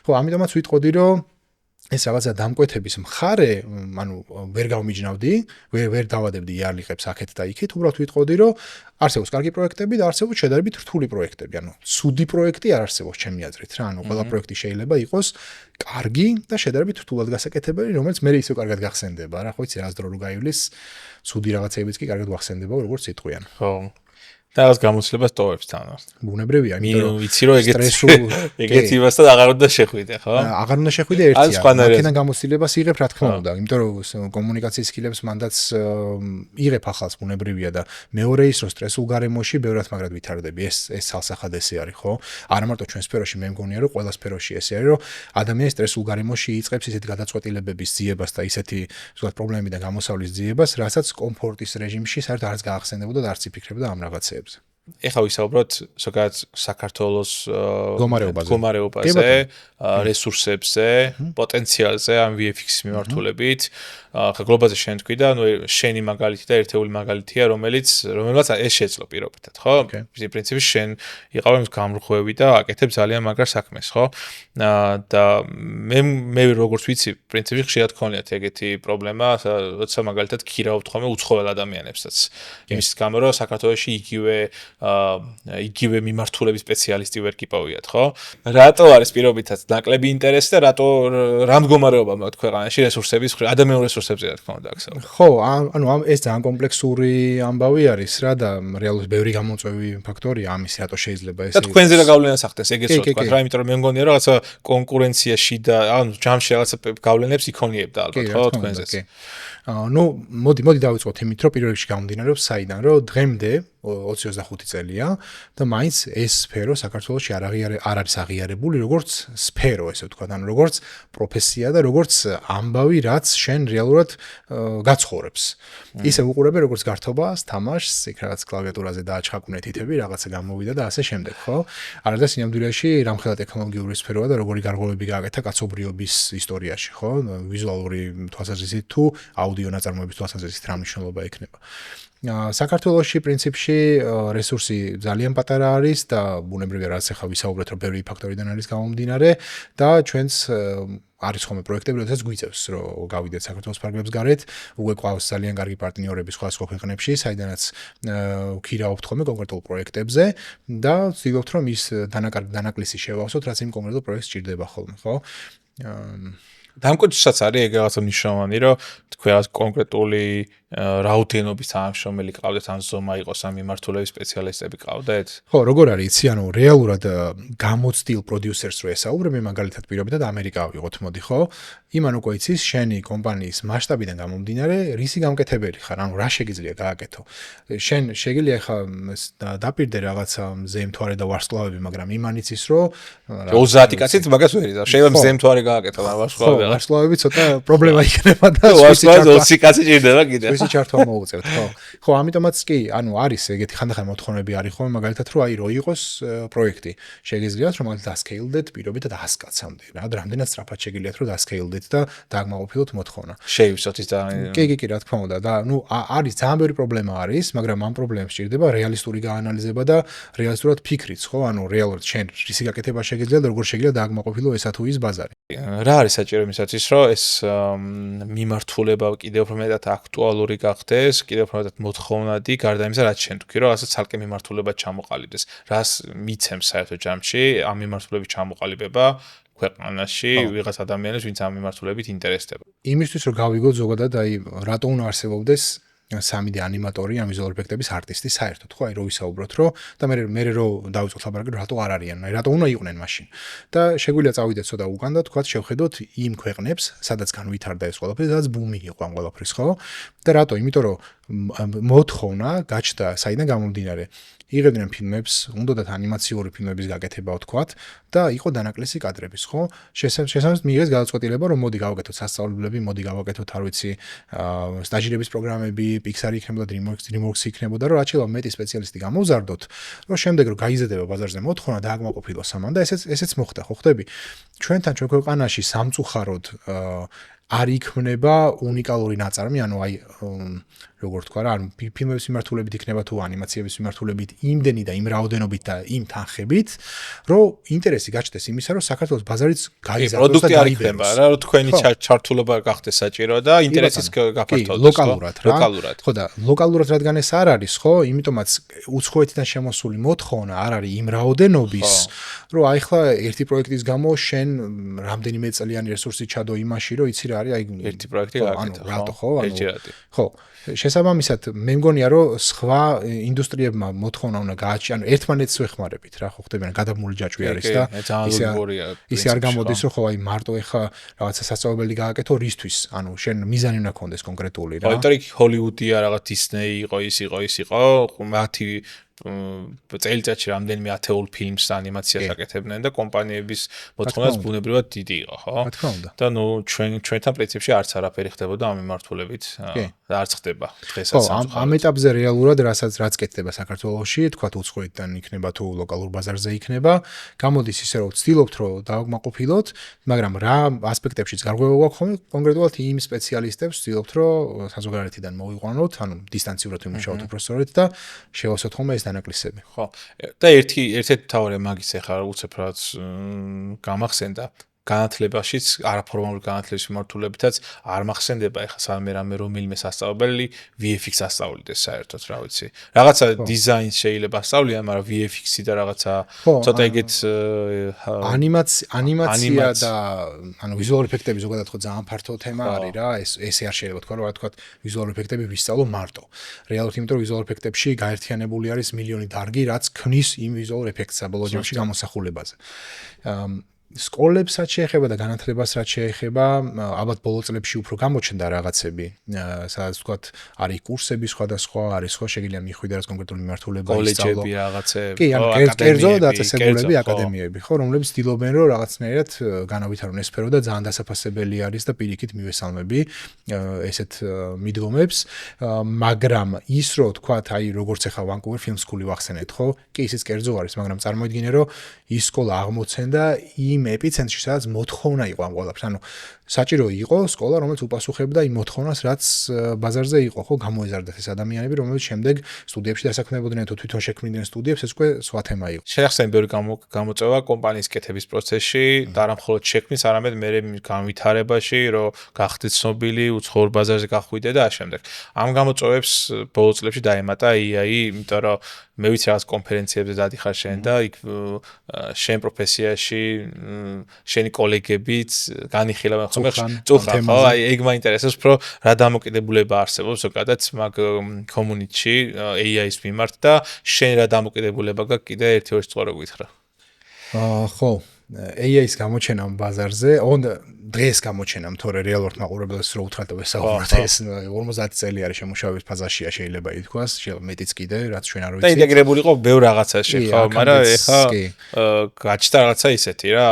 [SPEAKER 1] ხო, ამიტომაც ვიტყოდი რომ ეს რაღაცა დამკვეთების მხარე, ანუ ვერ გავმიჯნავდი, ვერ დავადებდი იარლიყებს აქეთ და იქით, უბრალოდ ვიტყოდი, რომ არსებობს კარგი პროექტები და არსებობს შედარებით რთული პროექტები. ანუ ცუდი პროექტი არ არსებობს ჩემი აზრით რა, ანუ ყველა პროექტი შეიძლება იყოს კარგი და შედარებით რთულად გასაკეთებელი, რომელიც მე ისე კარგად გახსენდება რა, ხო იცი, რას დრო რო გაივლის, ცუდი რაღაცებიც კი კარგად გახსენდება, როგორც სიტყვიან.
[SPEAKER 2] ხო. და რაღაც გამოცდილებას ტოვებს თან.
[SPEAKER 1] ბუნებრივია,
[SPEAKER 2] იმიტომ რომ ვიცი რომ ეგეთი იმასთან აღარ უნდა შეხვიდე, ხო?
[SPEAKER 1] აღარ უნდა შეხვიდე ერთია. აქედან გამოცდილებას იღებ, რა თქმა უნდა, იმიტომ რომ კომუნიკაციის სკილებს მანდაც იღებ ახალს ბუნებრივია და მეორე ის რომ სტრესულ გარემოში ბევრად მაგრად ვითარდები. ეს ცალსახად ესე არის, ხო? არა მარტო ჩვენ სფეროში, მე მგონია რომ ყველა სფეროში ესე არის, რომ ადამიანი სტრესულ გარემოში იწყებს ისეთი გადაწყვეტილებების ძიებას და ისეთი ზოგადად პრობლემებიდან გამოსავლის ძიებას, რასაც კომფორტის რეჟიმში საერთოდ არც გაახსენებოდა და არც იფიქრებდა ამ რაღაცებს.
[SPEAKER 2] ეხლა ვისაუბროთ ზოგადად საქართველოს
[SPEAKER 1] მდგომარეობაზე,
[SPEAKER 2] რესურსებზე, პოტენციალზე ამ VFX-ის მიმართულებით. ხა გლობალზე შენ თქვი და შენი მაგალითი და ერთეული მაგალითია, რომელმაც ეს შეძლო პირობითად, ხო? პრინციპში შენ იყავ იმ გამრხვევი და აკეთებ ძალიან მაგრა საქმეს, ხო? და მე როგორც ვიცი, პრინციპში ხშირად გქონიათ ეგეთი პრობლემა, როცა მაგალითად ქირავთ ხოლმე უცხოელ ადამიანებსაც. იმის გამო რომ საქართველოში იგივე მიმართულების სპეციალისტი ვერ გიპოვიათ, ხო? რატო არის პირობითად ნაკლები ინტერესი და რატო რა მდგომარეობა მაქვს ქვეყანაში რესურსების ადამიანურ რესურსებზე რა თქმა უნდა აქ.
[SPEAKER 1] ხო, ანუ ეს ძალიან კომპლექსური ამბავი არის რა და რეალურად ბევრი გამოწვევი ფაქტორია ამის, რატო შეიძლება ეს.
[SPEAKER 2] და თქვენზე რა გავლენას ახდენს ეგეც რა თქვა რა, იმიტომ რომ მე მგონია რომ რაღაცა კონკურენციაში და ანუ ჯამში რაღაცა გავლენებს იქონიებდა ალბათ, ხო, თქვენზეც.
[SPEAKER 1] ну, მოდი დავიწყოთ იმით, რომ პირველ რიგში გამომდინარეობს საიდან, რომ დღემდე 20-25 წელია და მაინც ეს სფერო საქართველოში არ არის აღიარებული როგორც სფერო, ესე ვთქვათ, ანუ როგორც პროფესია და როგორც ამბავი, რაც შენ რეალურად გაცხოვრებს. ისე უყურებ როგორც გართობას, თამაშს, იქ რაღაც კლავიატურაზე დააჩხაკუნე თითები, რაღაცა გამოვიდა და ასე შემდეგ, ხო? არადა სინამდვილეში რამხელა ტექნოლოგიური სფეროა და როგორი გარღვევები გააკეთა კაცობრიობის ისტორიაში, ხო? ვიზუალური თვალსაზრისით თუ აუდიო ნაწარმოების თვალსაზრისით რა მნიშვნელობა ექნება. საქართველოში პრინციპში რესურსი ძალიან პატარა არის და ბუნებრივია რაც ახლა ვისაუბრეთ რომ ბევრი ფაქტორიდან არის გამომდინარე და ჩვენც არის ხოლმე პროექტები, როდესაც გვიწევს რომ გავიდეთ საქართველოს ფარგლებს გარეთ, უკვე ყავს ძალიან კარგი პარტნიორები სხვადასხვა ქვეყნებში, საიდანაც ვქირავთ ხოლმე კონკრეტულ პროექტებზე და ვცდილობთ რომ ის დანაკლისი შევავსოთ, რაც იმ კონკრეტულ პროექტს ჭირდება ხოლმე, ხო?
[SPEAKER 2] დამკვეთრისაც არის ეგ რაღაცა მნიშვნელოვანი, რომ თქვენ რაღაც კონკრეტული რაოდენობის თანამშრომელი ყავდეთ, ან ზომა იყოს ამ მიმართულების სპეციალისტები ყავდეთ?
[SPEAKER 1] ხო, როგორ არის, იცი, ანუ რეალურად გამოცდილ პროდიუსერს რო ესაუბრებ, მე მაგალითად პირობითად ამერიკა ავიღოთ, მოდი, ხო? იმან უკვე იცის შენი კომპანიის მასშტაბიდან გამომდინარე, რისი გამკეთებელი ხარ, ანუ რა შეგიძლია გააკეთო. შენ შეგიძლია ხა დაპირდე რაღაცა მზემთვარე და ვარსკვლავები, მაგრამ იმან იცის, რომ
[SPEAKER 2] 30 კაცით მაგას ვერ იზარ. შეიძლება მზემთვარე გააკეთო, მაგრამ ვარსკვლავები
[SPEAKER 1] ვარსკვლავები ცოტა პრობლემა იქნება და
[SPEAKER 2] ვარსკვლავები 20 კაცი ჭირდება კიდე.
[SPEAKER 1] ვისი ჩართვა მოუწევთ, ხო? ხო, ამიტომაც კი, ანუ არის ეგეთი ხანდახან მოთხოვნები არის ხოლმე, მაგალითად რომ რო იყოს პროექტი. შეგიძლიათ რომ მაგალითად დასკეილდეთ პირობითად 100 კაცამდე. რამდენად სწრაფად შეგიძლიათ რომ დასკეილდეთ და დააგმაყოფილოთ მოთხოვნა.
[SPEAKER 2] შეივსოთ ის და
[SPEAKER 1] კი, რა თქმა უნდა და არის ძალიან ბევრი პრობლემა არის, მაგრამ ამ პრობლემებს ჭირდება რეალისტური გაანალიზება და რეალისტურად ფიქრიც, ხო? ანუ რეალურად შენ რისი გაკეთება შეგიძლია და როგორ შეგიძლია დააგმაყოფილო ესა თუ ის ბაზარი.
[SPEAKER 2] რა არის საჭირო იმისათვის, რომ ეს მიმართულება კიდევ უფრო მეტად აქტუალური გახდეს, კიდევ უფრო მეტად მოთხოვნადი გარდა იმისა, რაც შენ თქვი, რომ ასე ცალკე მიმართულებად ჩამოყალიბდეს. რას მიცემს საერთოდ ჯამში ამ მიმართულების ჩამოყალიბება ქვეყანაში ვიღაც ადამიანებს, ვინც ამ მიმართულებით ინტერესდება.
[SPEAKER 1] იმისთვის რომ გავიგოთ ზოგადად, აი რატო უნდა არსებობდეს 3D ანიმატორი ამ ვიზუალურ ეფექტების არტისტი საერთოდ, ხო, აი რო ვისაუბროთ, რომ და მე რომ დავიწყოთ ლაბორატორი, რატო არ არიან, აი რატო უნდა იყვნენ მაშინ. და შეგვიძლია წავიდეთ ცოტა უკან და თქვათ შევხედოთ იმ ქვეყნებს, სადაც განვითარდა ეს ყველაფერი, სადაც ბუმი იყო ამ ყველაფრის, ხო? და რატო? იმიტომ რომ მოთხოვნა გაჩნდა საიდან გამომდინარე. იღებდნენ ფილმებს, უნდათ ანიმაციური ფილმების გაკეთება, ვთქვათ, და იყო დანაკლისი კადრების, ხო? შესაბამისად მიიღეს გადაწყვეტილება, რომ მოდი გავაკეთოთ სასწავლებლები, მოდი გავაკეთოთ, არ ვიცი, სტაჟირების პროგრამები, Pixar-ი იქნებოდა, DreamWorks-ი იქნებოდა, რომ რაც შეიძლება მეტი სპეციალისტი გამოვზარდოთ, რომ შემდეგ რომ გაიზრდება ბაზარზე მოთხოვნა და აკმაყოფილოს ამან და ესეც მოხდა, ხო ხდები? ჩვენ ქვეყანაში სამწუხაროდ არ იქმნება უნიკალური ნაწარმი, ანუ აი როგორ თქვა რა, ანუ ფილმების მიმართულებით იქნება თუ ანიმაციების მიმართულებით იმდენი და იმ რაოდენობით და იმ თანხებით, რომ ინტერესი გაჩნდეს იმისა, რომ საქართველოს ბაზარიც გაიზარდოს და
[SPEAKER 2] გაიბეროს. რა, რომ თქვენი ჩართულობა გახდეს საჭირო და ინტერესის გაფართოვდეს
[SPEAKER 1] ლოკალურად. ხო და ლოკალურად რადგან ეს არ არის, ხო, იმიტომაც უცხოეთიდან შემოსული მოთხოვნა არ არის იმ რაოდენობის, რომ აი ხლა ერთი პროექტის გამო შენ რამდენიმე წელიანი რესურსი ჩადო იმაში, რომ იცი რა არის აი
[SPEAKER 2] ერთი პროექტი გაკეთე,
[SPEAKER 1] რატო ხო? ხო. შესაბამისად, მე მგონია, რომ სხვა ინდუსტრიებმა მოთხოვნა უნდა გააჩინა, ანუ ერთმანეთს ვეხმარებით რა, ხო ხდებიან, გადამული ჯაჭვი არის და ისე არ გამოდის, რომ ხო აი მარტო ეხა რაღაცა სასწავლებელი გააკეთო რისთვის, ანუ შენ მიზანი უნდა გქონდეს კონკრეტული რა.
[SPEAKER 2] ხო, იმიტომ ჰოლივუდია, რაღაც დისნეი იყო, ის იყო, მათი წელიწადში რამდენიმე ათეულ ფილმს და ანიმაციას აკეთებდნენ და კომპანიების მოთხოვნაც ბუნებრივად დიდი იყო, ხო?
[SPEAKER 1] რა თქმა უნდა.
[SPEAKER 2] და ნუ ჩვენთან პრინციპში არც არაფერი ხდებოდა ამ მიმართულებით და არც ხდება დღესაც.
[SPEAKER 1] ხო, ამ ეტაპზე რეალურად რაც კეთდება საქართველოში, თქვათ უცხოეთიდან იქნება თუ ლოკალურ ბაზარზე იქნება, გამოდის ისე რომ ვცდილობთ რომ დავაკმაყოფილოთ, მაგრამ რა ასპექტებშიც გარღვევა გვაქვს ხოლმე კონკრეტულად იმ სპეციალისტებს ვცდილობთ რომ საზოგადოებიდან მოვიყვანოთ, ანუ დისტანციურად ვიმუშაოთ უბრალოდ და შევასოთ ხოლმე ეს დანაკლისები.
[SPEAKER 2] ხო. და ერთ-ერთი მთავარი მაგის ახლა უცებრად გამახსენდა განათლებაშიც არაფორმალური განათლების მიმართულებითაც არ მახსენდება ახლა სამე რომელიმე სასწავლებელი VFX ასწავლიდეს საერთოდ, რა ვიცი. რაღაცა დიზაინს შეიძლება ასწავლიან, მაგრამ VFX-ი და რაღაცა ცოტა ეგეთ
[SPEAKER 1] ანიმაცია და ანუ ვიზუალური ეფექტები ზოგადად ხო ძალიან ფართო თემა არის რა, ესე არ შეიძლება თქვა, რომ რა თქვა ვიზუალური ეფექტები ვისწავლო მარტო. რეალურად იმიტომ რომ ვიზუალურ ეფექტებში გაერთიანებული არის მილიონი დარგი, რაც ქმნის იმ ვიზუალურ ეფექტს საბოლოო ჯამში გამოსახულებაზე. სკოლებსაც შეეხება და განათლებას რაც შეეხება, ალბათ ბოლო წლებში უფრო გამოჩნდა რაღაცები, სადაც ვთქვათ, არის კურსები სხვადასხვა, არის ხო, შეგიძლია მიხვიდე რაც კონკრეტული მიმართულება
[SPEAKER 2] ისწავლო. კოლეჯები რაღაცები,
[SPEAKER 1] კი, ანუ კერძო დაწესებულები, აკადემიები, ხო, რომლებიც ცდილობენ რომ რაღაცნაირად განავითარონ ეს სფერო და ძალიან დასაფასებელი არის და პირიქით მივესალმები ესეთ მიდგომებს, მაგრამ ის რომ ვთქვათ, აი როგორც ახლა ვანკუვერ ფილმ სკული ვახსენეთ, ხო? კი, ისიც კერძო არის, მაგრამ წარმოიდგინე რომ ის სკოლა აღმოცენდა იმ ეპიცენტრში, სადაც მოთხოვნა იყო ამ ყველაფერს. ანუ საჭირო იყო სკოლა, რომელიც უპასუხებდა იმ მოთხოვნას, რაც ბაზარზე იყო, ხო, გამოეზარდათ ეს ადამიანები, რომლებიც შემდეგ სტუდიებში დასაქმებოდნენ თუ თვითონ შექმნიდნენ სტუდიებს, ეს უკვე სხვა თემა იყო.
[SPEAKER 2] შეახსენე ბევრი გამოწვევა კომპანიის კეთების პროცესში და არა მხოლოდ შექმნის, არამედ მერე განვითარებაში, რომ გახდეთ ცნობილი, უცხოურ ბაზარზე გახვიდე და ამავდროულად. ამ გამოწვევებს ბოლო წლებში დაემატა EI, იმიტომ რომ მე ვიცი რაღაც კონფერენციებზე დადიხარ შენ და იქ შენ პროფესიაში შენი კოლეგებიც განიხილავენ ხოლმე წუხან, ხო, აი ეგ მაინტერესებს, რომ რა დამოკიდებულება არსებობს ზოგადად მაგ community-ში AI-ის მიმართ და შენ რა დამოკიდებულება გაქვს კიდე ერთი-ორი სწორი გითხრა.
[SPEAKER 1] ხო, AI-ის გამოჩენა ბაზარზე, დღეს გამოჩენამ, თორე რეალურად მაყურებელს რო უთხრათ ვესაუბროთ, ეს 50 წელი არის შემუშავების ფაზაშია შეიძლება ითქვას, შეიძლება მეტიც კიდე, რაც ჩვენ არ ვიცით.
[SPEAKER 2] და ინტეგრებული იყო ბევრ რაღაცაში, ხო, მაგრამ ეხა გაჩნდა რაღაცა ისეთი რა,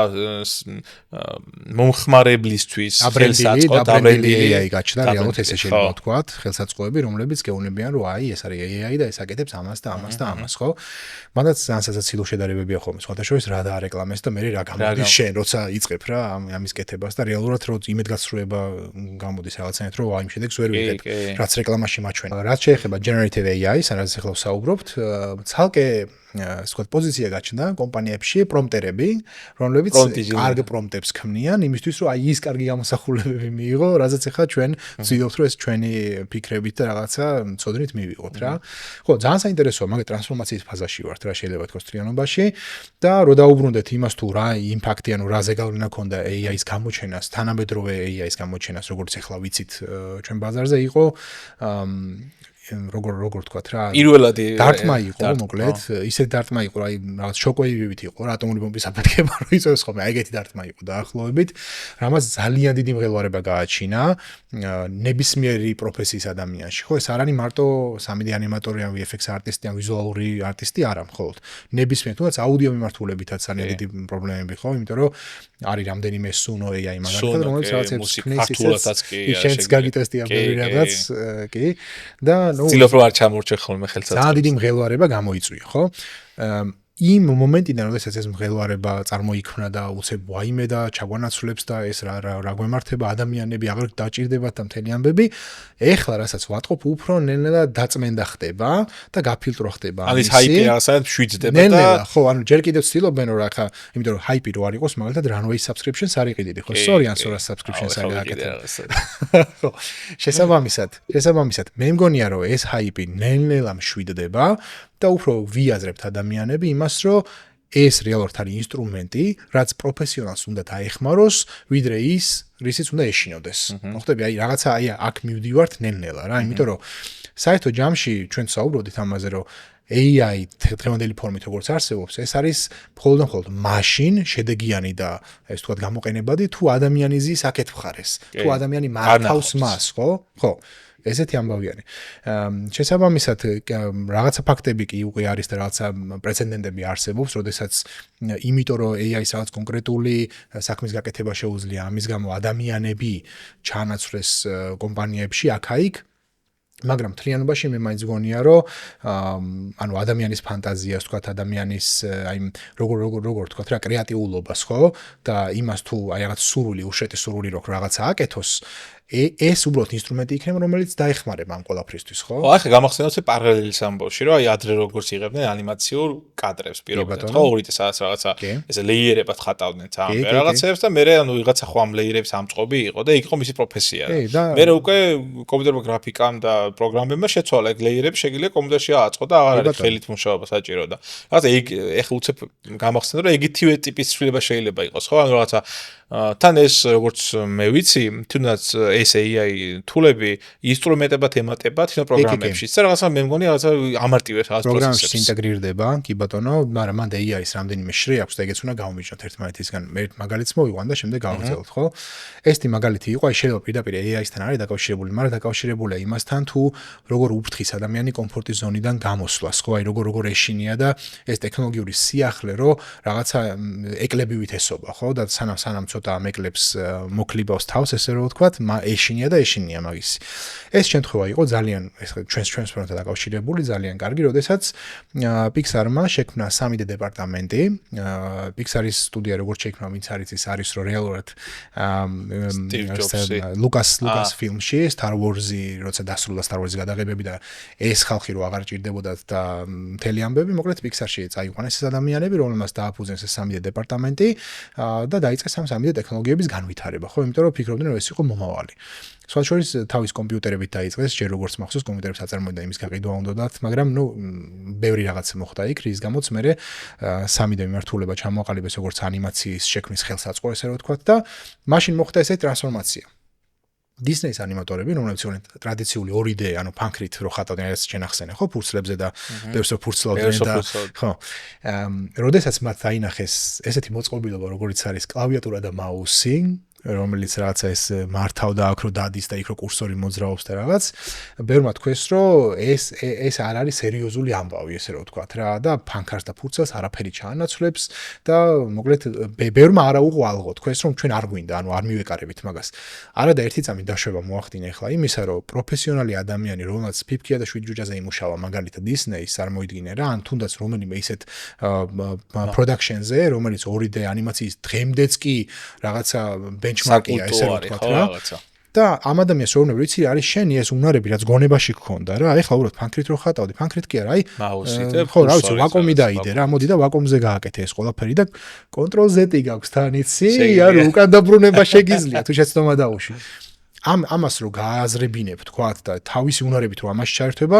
[SPEAKER 2] მომხმარებლისთვის ხელსაწყო
[SPEAKER 1] დაბრენდილი AI გაჩნდა, რეალურად ესე შეიძლება ვთქვათ, ხელსაწყოები, რომლებიც გეუბნებიან, რომ აი ეს არის AI და ეს აკეთებს ამას და ამას და ამას, ხო? მანდაც ძალიან სასაცილო შედარებებია ხოლმე, სხვათა შორის რა დაარეკლამეს და მე რა გამოდის შენ როცა იწყებ რა ამის კეთებას და რეალურად რო იმედგაცრუება გამოდის რაღაცნაირად რომ აი იმ შედეგს ვერ ვიღებ რაც რეკლამაში მაჩვენა. რაც შეეხება generative AI, სადაც ახლა ვსაუბრობთ, ცალკე სხვა პოზიცია გაჩნდა კომპანიებში პრომპტერები, რომლებიც კარგ პრომპტებს ქმნიან იმისთვის რომ აი ის კარგი გამოსახულებები მიიღო, რაზეც ახლა ჩვენ ვცდილობთ რომ ეს ჩვენი ფიქრებით და რაღაცა მწოდნით მივიღოთ რა. ხო, ძალიან საინტერესოა, მაგ ტრანსფორმაციის ფაზაში ვართ რა შეიძლება თქოს ტრიანობაში და რო დაუბრუნდეთ იმას თუ რა იმპაქტი ანუ რა ზეგავლენა ქონდა AI-ის გამოჩენას, თანამედროვე AI-ის გამოჩენას, როგორც ახლა ვიცით ჩვენ ბაზარზე იყო როგორ თქვათ რა
[SPEAKER 2] პირველადი
[SPEAKER 1] დარტმა იყო მოკლედ ისეთ დარტმა იყო რა რაღაც შოკოებივით იყო რა ატომური ბომბის აფეთქება რო იწევს ხოლმე აი ეგეთი დარტმა იყო დაახლოებით რამაც ძალიან დიდი მღელვარება გააჩინა ნებისმიერი პროფესიის ადამიანში ხო ეს არ არის მარტო 3D ანიმატორი ან VFX არტისტი ან ვიზუალური არტისტი არა მხოლოდ ნებისმიერ თუნდაც აუდიო მიმართულებითაც ძალიან დიდი პრობლემები ხო იმიტომ რომ არის რამდენიმე Suno AI მაგალითად რომელიც რაღაცებს ხნის ისიც გაგიტესტია ბევრი რაღაც კი და
[SPEAKER 2] ცდილობ რომ არ ჩამორჩე ხოლმე ხელსაწყო.
[SPEAKER 1] ძალიან დიდი მღელვარება გამოიწვია, ხო? იმ მომენტიდან, როდესაც ეს მღელვარება წარმოიქმნა და უცებ ვაიმე და ჩაგვანაცვლებს და ეს რა გვემართება ადამიანები აღარ დაჭირდებათ და მთელი ამბები, ეხლა რასაც ვატყობ, უფრო ნელ-ნელა დაწმენდა ხდება და გაფილტრო ხდება.
[SPEAKER 2] ამის ჰაიპი რაღაცა შვიძდება და
[SPEAKER 1] ნელ-ნელა, ხო, ანუ ჯერ კიდევ ცდილობენ რომ ახლა, იმიტომ რომ ჰაიპი რო არ იყოს, მაგალითად runway subscriptions არ იყიდიდი, ხო? Sorry ან Sora subscriptions არ გააკეთე. ხო. შესაბამისად, მე მგონია რომ ეს ჰაიპი ნელ-ნელა მშვიდდება და უფრო ვიაზრებთ ადამიანები იმას, რომ ეს რეალურად არის ინსტრუმენტი, რაც პროფესიონალს უნდა დაეხმაროს, ვიდრე ის, რისიც უნდა ეშინოდეს. მოხდები, აი რაღაცა აი აქ მივდივართ ნელ-ნელა რა, იმიტომ რომ საერთო ჯამში ჩვენ საუბრობთ ამაზე, რომ AI დღევანდელი ფორმით როგორც არსებობს, ეს არის მხოლოდ მაშინ შედეგიანი და ეს თქვა გამოყენებადი, თუ ადამიანი ზის აქეთ მხარეს, თუ ადამიანი მართავს მას, ხო? ხო. ესეთი ამბავი არის. შესაბამისად, რაღაცა ფაქტები კი უკვე არის და რაღაცა პრეცედენტები არსებობს, როდესაც იმიტომ რომ AI-ს რაღაც კონკრეტული საქმის გაკეთება შეუძლია, ამის გამო ადამიანები ჩაანაცვლეს კომპანიებში აქ-აიქ, მაგრამ მთლიანობაში მე მაინც გონია, რომ ანუ ადამიანის ფანტაზიას, თქვათ ადამიანის აი როგორ თქვათ რა კრეატიულობას, ხო? და იმას თუ აი რაღაც სურვილი, უშედეგი სურვილი რო რაღაცა აკეთოს, ეს უბრალოდ ინსტრუმენტი იქნება, რომელიც დაეხმარება ამ ყველაფრისთვის, ხო?
[SPEAKER 2] ხო, ახლა გამახსენოთ პარალელის ამბავში, რომ აი ადრე როგორც იღებდნენ ანიმაციურ კადრებს პირობითად, ხო, ორით სადაც რაღაცა ესე ლეიერებად ხატავდნენ თან რაღაცებს და მე ანუ ვიღაცა ხო ამ ლეიერების ამწყობი იყო და იქ იყო მისი პროფესია. მე უკვე კომპიუტერმა გრაფიკამ და პროგრამებმა შეცვალა ეგ ლეიერები შეგიძლია კომპიუტერში ააწყო და აღარ არის ხელით მუშაობა საჭირო და რაღაცა იქ ეხლა უცებ გამახსენე რომ ეგეთივე ტიპის ცვლილება შეიძლება იყოს, ხო? ანუ რაღაცა თან ეს როგორც მე ვიცი, თუნდაც ეს AI თულები ინსტრუმენტებად ემატებათ იმ პროგრამებში. და რაღაცა მე მგონი რაღაცა ამარტივებს რაღაც
[SPEAKER 1] პროგრამებში ინტეგრირდება, კი ბატონო, მაგრამ მანდ AI-ს რამდენიმე შრე აქვს და ეგეც უნდა გავუმიჯნოთ ერთმანეთისგან. მე მაგალითს მოვიყვან და შემდეგ გავაგზავნოთ, ხო? ეს მაგალითი იყო, აი შეიძლება პირდაპირ AI-სთან არის დაკავშირებული, მაგრამ დაკავშირებულია იმასთან თუ როგორ უფრთხის ადამიანი კომფორტის ზონიდან გამოსვლას, ხო? აი როგორ ეშინია და ეს ტექნოლოგიური სიახლე, რომ რაღაცა ეკლებივით ესობა, ხო? და სანამ ცოტა ამ ეკლებს მოკლიბავს თავს, ესე რომ ვთქვათ, ეშინია და ეშინია მაგისი. ეს შემთხვევა იყო ძალიან ჩვენს ფრონტთან დაკავშირებული, ძალიან კარგი, როდესაც Pixar-მა შექმნა 3D დეპარტამენტი. Pixar-ის სტუდია როგორც შექმნა, ვინც არის ის არის რომ რეალურად Lucas ფილმში Star Wars-ი, როცა დასრულდა Star Wars-ის გადაღებები და ეს ხალხი რო აღარ ჭირდებოდათ და მთელი ამბები, მოკლედ Pixar-ში წაიყვანეს ეს ადამიანები, რომელმაც დააფუძნეს ეს 3D დეპარტამენტი და დაიწყეს ამ 3D ტექნოლოგიების განვითარება, ხო, იმიტომ რომ ფიქრობდნენ რომ ეს იყო მომავალი. სხვათა შორის თავის კომპიუტერებით დაიწყეს, ჯერ როგორც მახსოვს კომპიუტერებს აწარმოებდა იმის გაყიდვა უნდათ, მაგრამ ბევრი რაღაც მოხდა იქ, რის გამოც მე 3D მიმართულება ჩამოაყალიბეს როგორც ანიმაციის შექმნის ხელსაწყო, ესე რომ ვთქვათ და მაშინ მოხდა ესეთი ტრანსფორმაცია. Disney-ის ანიმატორები, რომლებიც იყვნენ ტრადიციული 2D, ანუ ფანქრით რო ხატავდნენ, ეს შენახსენე, ხო, ფურცლებზე და ბევრს ფურცლავდნენ და ხო. როდესაც მათ დაინახეს ესეთი მოწყობილობა, როგორიც არის კლავიატურა და მაუსი, რომელიც რაღაცა ეს მართავდა აქ რო დადის და იქ რო კურსორი მოძრაობს და რაღაც, ბევრმა თქვეს, რომ ეს არ არის სერიოზული ამბავი, ესე რომ ვთქვათ რა და ფანქარს და ფურცელს არაფერი ჩაანაცვლებს და მოკლედ ბევრმა არა უყვალღო, თქვეს, რომ ჩვენ არ გვინდა, ანუ არ მივეკარებით მაგას. არა და ერთი წამი მთავარი დაშვება მოახდინა ახლა იმისა, რომ პროფესიონალი ადამიანი, რომელსაც ფიფქია და 7 ჯუჯაზე იმუშავა, მაგალითად Disney-ს წარმოიდგინე რა, ან თუნდაც რომელიმე ისეთ production-ზე, რომელიც 2D ანიმაციის დღემდეც კი რაღაცა benchmark-ია, ესე რომ ვთქვათ რა. და ამ ადამიანს როუნები ვიცი არის შენი ეს უნარები რაც გონებაში გქონდა რა ეხლა უბრალოდ ფანქრით რო ხატავდი ფანქრით კი არა აი ხო რა ვიცი ვაკომი დაიდე რა მოდი და ვაკომზე გააკეთე ეს ყველაფერი და კონტროლ Z-ი გაქვს თან იცი არ უკან დაბრუნება შეგიძლია თუ შეცდომა დაუშვი ამას რო გააზრებინებ თქვათ და თავისი უნარებით რო ამაში ჩაერთვება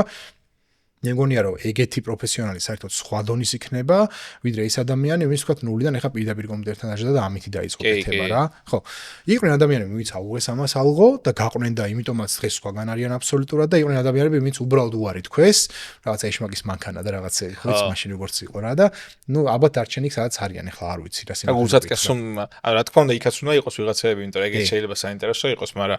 [SPEAKER 1] მე მგონია რომ ეგეთი პროფესიონალი საერთოდ სხვა დონის იქნება ვიდრე ის ადამიანი ვინც თქვათ ნულიდან ეხა პირდაპირ კომპიუტერთან დაждდა და ამითი დაიწყო კეთება რა ხო იყვნენ ადამიანები ვინც აუგეს ამას ალღო და გაყვნენ და იმიტომაც დღეს სხვაგან არიან აბსოლუტურად და იყვნენ ადამიანები ვინც უბრალოდ უარი თქვეს რაღაცა ეშმაკის მანქანა და რაღაცა ხოც მაშინ როგორც იყო რა და ნუ ალბათ დარჩენილი სადაც არიან ეხლა არ ვიცი რა
[SPEAKER 2] სიმბოლო გულსაც კასუმ რა თქმა უნდა იქაც უნდა იყოს ვიღაცები იმიტომ რომ ეგეც შეიძლება საინტერესო იყოს მაგრამ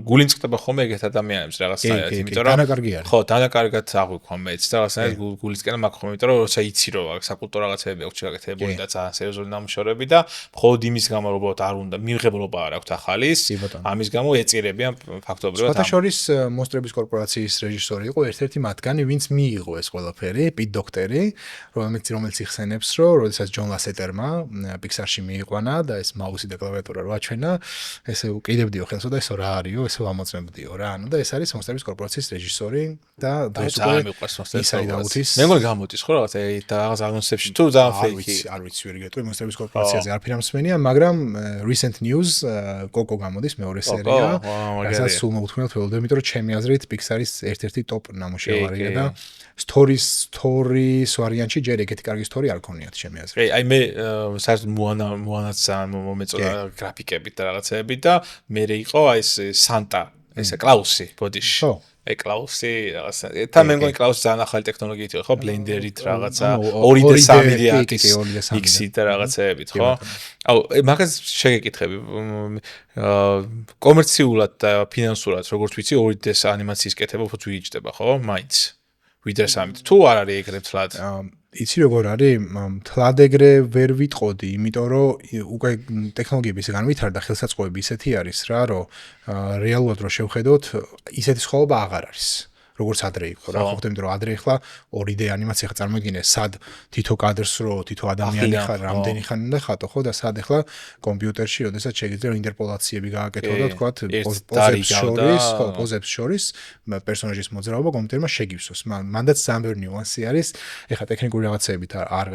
[SPEAKER 2] გული წყდება ხოლმე ეგეთ ადამიანებს რაღაცნაირად იმიტომ რომ
[SPEAKER 1] დანაკარგი არის
[SPEAKER 2] ხო დანაკარგად აღვიქვა მეც და რაღაცნაირად გულისკენ მაქვს ხოლმე იმიტომ რომ როცა იცი რომ საკულტურა რაღაცები აქვს შეგაკეთებული და ძალიან სერიოზული ნამუშევრები და მხოლოდ იმის გამო რომ უბრალოდ არ უნდა მიღებულობა არ აქვს ახალის ამის გამო ეწირებიან ფაქტობრივად
[SPEAKER 1] სხვათა შორის მონსტრების კორპორაციის რეჟისორი იყო ერთ-ერთი მათგანი ვინც მიიღო ეს ყველაფერი პიტ დოქტერი რომელიც იხსენებს რომ როდესაც ჯონ ლასეტერმა პიქსარში მიიყვანა და ეს მაუსი და კლავიატურა რო აჩვენა ესე უკიდებდიო ხელს და ესო რა არისო ესე ამოწმებდიო რა ანუ და ეს არის მონსტრების კორპორაციის რეჟისორი და დღეს უკვე
[SPEAKER 2] მე მგონი გამოდის ხო რაღაცა და რაღაც ანონსებში თუ ძალიან ფეიქი
[SPEAKER 1] არ ვიცი ვერ გეტყვი მონსტრების კორპორაციაზე არ ფინანსმენია მაგრამ recent news კოკო გამოდის მეორე სერია რასაც სულ მოგთქმელთ ველოდები იმიტომ რომ ჩემი აზრით Pixar-ის ერთ-ერთი ტოპ ნამუშევარია და stories ვარიანტში ჯერ ეგეთი კარგი story არ ქონიათ ჩემი აზრით
[SPEAKER 2] აი მე საერთოდ მოანაც მომეწონა გრაფიკებით და რაღაცეებით და მე იყო აი ეს სანტა ეს კლაუსი ბოდიში ხო კლაუსი რაღაცა თან მე მგონი კლაუსი ძალიან ახალი ტექნოლოგიით იყო ხო ბლენდერით რაღაცა 2D 3D მიქსით და რაღაცეებით ხო აუ მაგას შეგეკითხები კომერციულად და ფინანსურად როგორც ვიცი 2D ანიმაციის კეთება უფრო ძვირიჭდება ხო მაინც ვიდრე 3D თუ არ არის ეგრე თლად
[SPEAKER 1] იცი როგორ არის თლად ეგრე ვერ ვიტყოდი იმიტომ რომ უკვე ტექნოლოგიები ისე განვითარდა ხელსაწყოები ისეთი არის რა რომ რეალურად რო შევხედოთ ისეთი სხვაობა აღარ არის როგორც ადრე იყო რა ხო ხდება რომ ადრე ახლა 2D ანიმაცია ხა წარმოიდგინე სად თითო კადრს რო თითო ადამიანი ხარ რამდენი ხანი უნდა ხატო ხო და სად ახლა კომპიუტერში როდესაც შეიძლება ინტერპოლაციები გააკეთო და თქვა პოზებს შორის პერსონაჟის მოძრაობა კომპიუტერმა შეგივსოს მანდაც ძალიან ბევრი ნიუანსი არის ეხლა ტექნიკური რაღაცეებით არ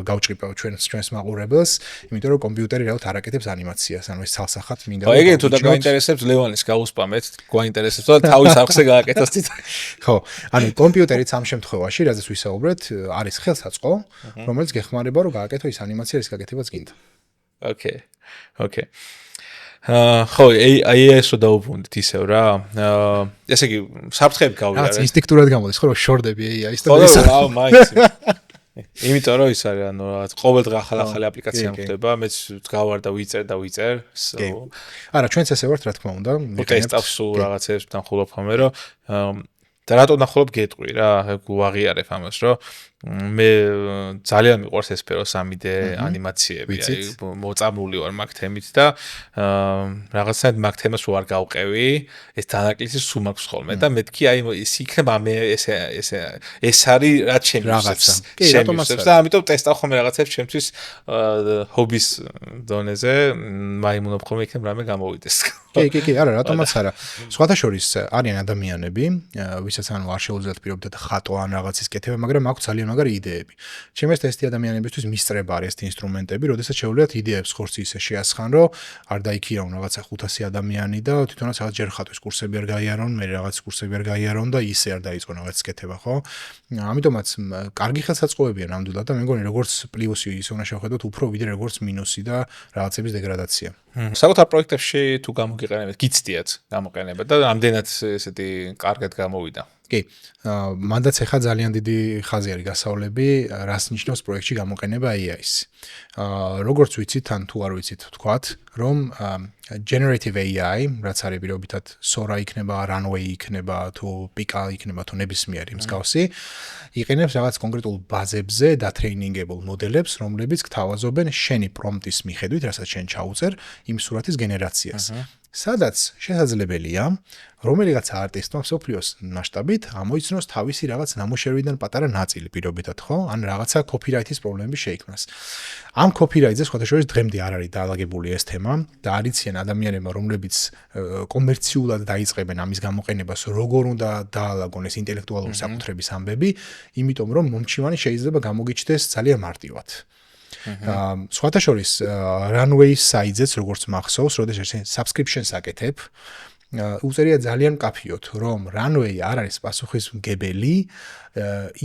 [SPEAKER 1] გავჭრიპავ ჩვენს მაყურებელს იმიტომ რომ კომპიუტერი რაოთ არ აკეთებს ანიმაციას ანუ ეს ცალსახად მინდა
[SPEAKER 2] ეგ თუ და გაინტერესებს ლევანის გავუსპამეთ გაინტერესებს და თავის არხზე გააკეთოს თვითონ
[SPEAKER 1] ხო, ანუ კომპიუტერიც ამ შემთხვევაში, რაზეც ვისაუბრეთ, არის ხელსაწყო, რომელიც გეხმარება, რომ გააკეთო ის ანიმაცია, რის გაკეთებაც გინდა.
[SPEAKER 2] ოკეი. ხო, აი ესო დაუბრუნდით ისევ რა. ესე იგი, საფრთხეები გავიარე.
[SPEAKER 1] რაც ინსტინქტურად გამოდის, ხო, რომ შორდები AI-ის და
[SPEAKER 2] ეს. ხო, მაინც. იმიტომ რომ ის არის ანუ რაღაც ყოველდღე ახალი აპლიკაცია ხდება, მეც გავარ და ვიწერ.
[SPEAKER 1] არა, ჩვენც ესე ვართ, რა თქმა უნდა.
[SPEAKER 2] ტესტავს სულ რაღაცებს თანხულობ ხოლმე, რომ და რატო ნახულობ გეტყვი რა, გვაღიარებ ამას, რომ მე ძალიან მიყვარს ეს სფერო 3D ანიმაციები, აი მოწამული ვარ მაგ თემით და რაღაცნაირად მაგ თემას ვარ გავყევი, ეს დანაკლისი სულ მაქვს ხოლმე და მეთქი აი ის იქნება მე ეს არის რაც შემიძლია. კი, რატომაც და ამიტომ ტესტავ ხოლმე რაღაცებს ჩემთვის ჰობის დონეზე, მაიმუნობ ხოლმე იქნებ რამე გამოვიდეს.
[SPEAKER 1] კი, არა, რატომაც არა. სხვათა შორის არიან ადამიანები, ვისაც ანუ არ შეუძლიათ პირობითად ხატვა ან რაღაცის კეთება, მაგრამ აქვს ძალიან მაგარი იდეები. ჩემს ესეთი ადამიანებისთვის მისწრება არის ეს ინსტრუმენტები, როდესაც შეუძლიათ იდეებს ხორცი ისე შეასხან, რომ არ დაიქირავონ რაღაცა 500 ადამიანი და თვითონაც რაღაც ჯერ ხატვის კურსები არ გაიარონ, მე რაღაც კურსები არ გაიარონ და ისე არ დაიწყონ რაღაც კეთება, ხო? ამიტომაც კარგი ხელსაწყოებია ნამდვილად და მე მგონი როგორც პლუსი ისე უნდა შევხედოთ უფრო ვიდრე როგორც მინუსი და რაღაცების დეგრადაცია.
[SPEAKER 2] საკუთარ პროექტებში თუ გამოგიყენებთ, გიცდიათ გამოყენება და ამდენად ესეთი კარგად გამოვიდა.
[SPEAKER 1] კი, მანდაც ახლა ძალიან დიდი ხაზი არის გასავლები, რას ნიშნავს პროექტში გამოყენება AI-ის. როგორც ვიცით, ან თუ არ ვიცით, ვთქვათ, რომ generative AI, რაც არის პირობითად Sora იქნება, Runway იქნება, თუ Pika იქნება, თუ ნებისმიერი მსგავსი, იყენებს რაღაც კონკრეტულ ბაზებზე დატრეინინგებულ მოდელებს, რომლებიც გთავაზობენ შენი პრომპტის მიხედვით, რასაც შენ ჩაუწერ, იმ სურათის გენერაციას. სადაც შესაძლებელია რომელიღაც არტისტმა მსოფლიოს მასშტაბით ამოიცნოს თავისი რაღაც ნამუშევრიდან პატარა ნაწილი პირობითად, ხო? ან რაღაცა copyright-ის პრობლემები შეიქმნას. ამ copyright-ზე სხვადასხვა დღემდე არ არის დაალაგებული ეს თემა და არიციან ადამიანებმა, რომლებიც კომერციულად დაიწყებენ ამის გამოყენებას, როგორ უნდა დაალაგონ ეს ინტელექტუალური საკუთრების ამბები, იმიტომ რომ მომჩივანი შეიძლება გამოგიჩნდეს ძალიან მარტივად. სხვათა შორის Runway საიტზეც როგორც მახსოვს, როდესაც subscription-ს აკეთებ, უწერია ძალიან მკაფიოდ, რომ Runway არ არის პასუხისმგებელი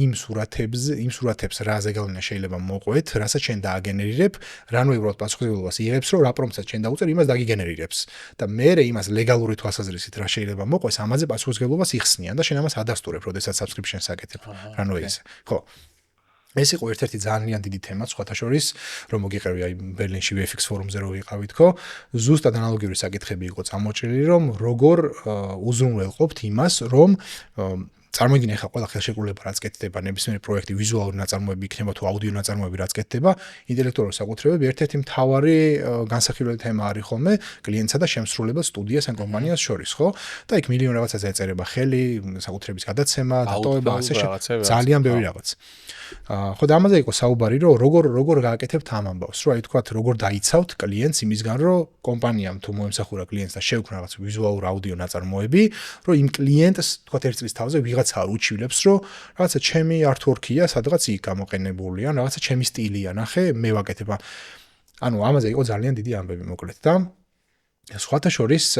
[SPEAKER 1] იმ სურათებს რაზე გავლენა შეიძლება მოყვეთ, რასაც შენ დააგენერირებ, Runway უბრალოდ პასუხისმგებლობას იღებს, რომ რა პრომპტსაც შენ დაუწერ, იმას დაგიგენერირებს. და მერე იმას ლეგალური თვალსაზრისით რა შეიძლება მოყვეს, ამაზე პასუხისმგებლობას იხსნიან და შენ ამას ადასტურებ, როდესაც subscription-ს აკეთებ Runway-ზე. ხო. ეს იყო ერთ-ერთი ძალიან დიდი თემა, სხვათა შორის, რომ მოგიყევი აი ბერლინში VFX ფორუმზე რო ვიყავით, ხო? ზუსტად ანალოგიური საკითხები იყო წამოჭრილი, რომ როგორ უზრუნველყოფთ იმას, რომ წარმოიდგინე ახლა ყველა ხელშეკრულება რაც კეთდება, ნებისმიერი პროექტი, ვიზუალური ნაწარმოები იქნება თუ აუდიო ნაწარმოები რაც კეთდება, ინტელექტუალური საკუთრებები ერთ-ერთი მთავარი განსახილველი თემა არის ხოლმე კლიენტსა და შემსრულებელ სტუდიას ან კომპანიას შორის, ხო? და იქ მილიონი რაღაცას ეწერება ხელი, საკუთრების გადაცემა, დატოვება, ასე ძალიან ბევრი რაღაც. ხო და ამაზე იყო საუბარი, რომ როგორ გააკეთებთ ამ ამბავს, რომ აი თქვათ, როგორ დაიცავთ კლიენტს იმისგან, რომ კომპანიამ თუ მოემსახურა კლიენტს და შეუქმნა რაღაც ვიზუალურ აუდიო ნაწარმოები, რომ იმ კლიენტს თქვათ ერთ წლის თავზე ვიღაცა უჩივლებს, რომ რაღაცა ჩემი artwork-ია, სადღაც იქ გამოყენებულია, რაღაცა ჩემი სტილია, ნახე, მე ვაკეთებ. ანუ ამაზე იყო ძალიან დიდი ამბები მოკლედ და სხვათა შორის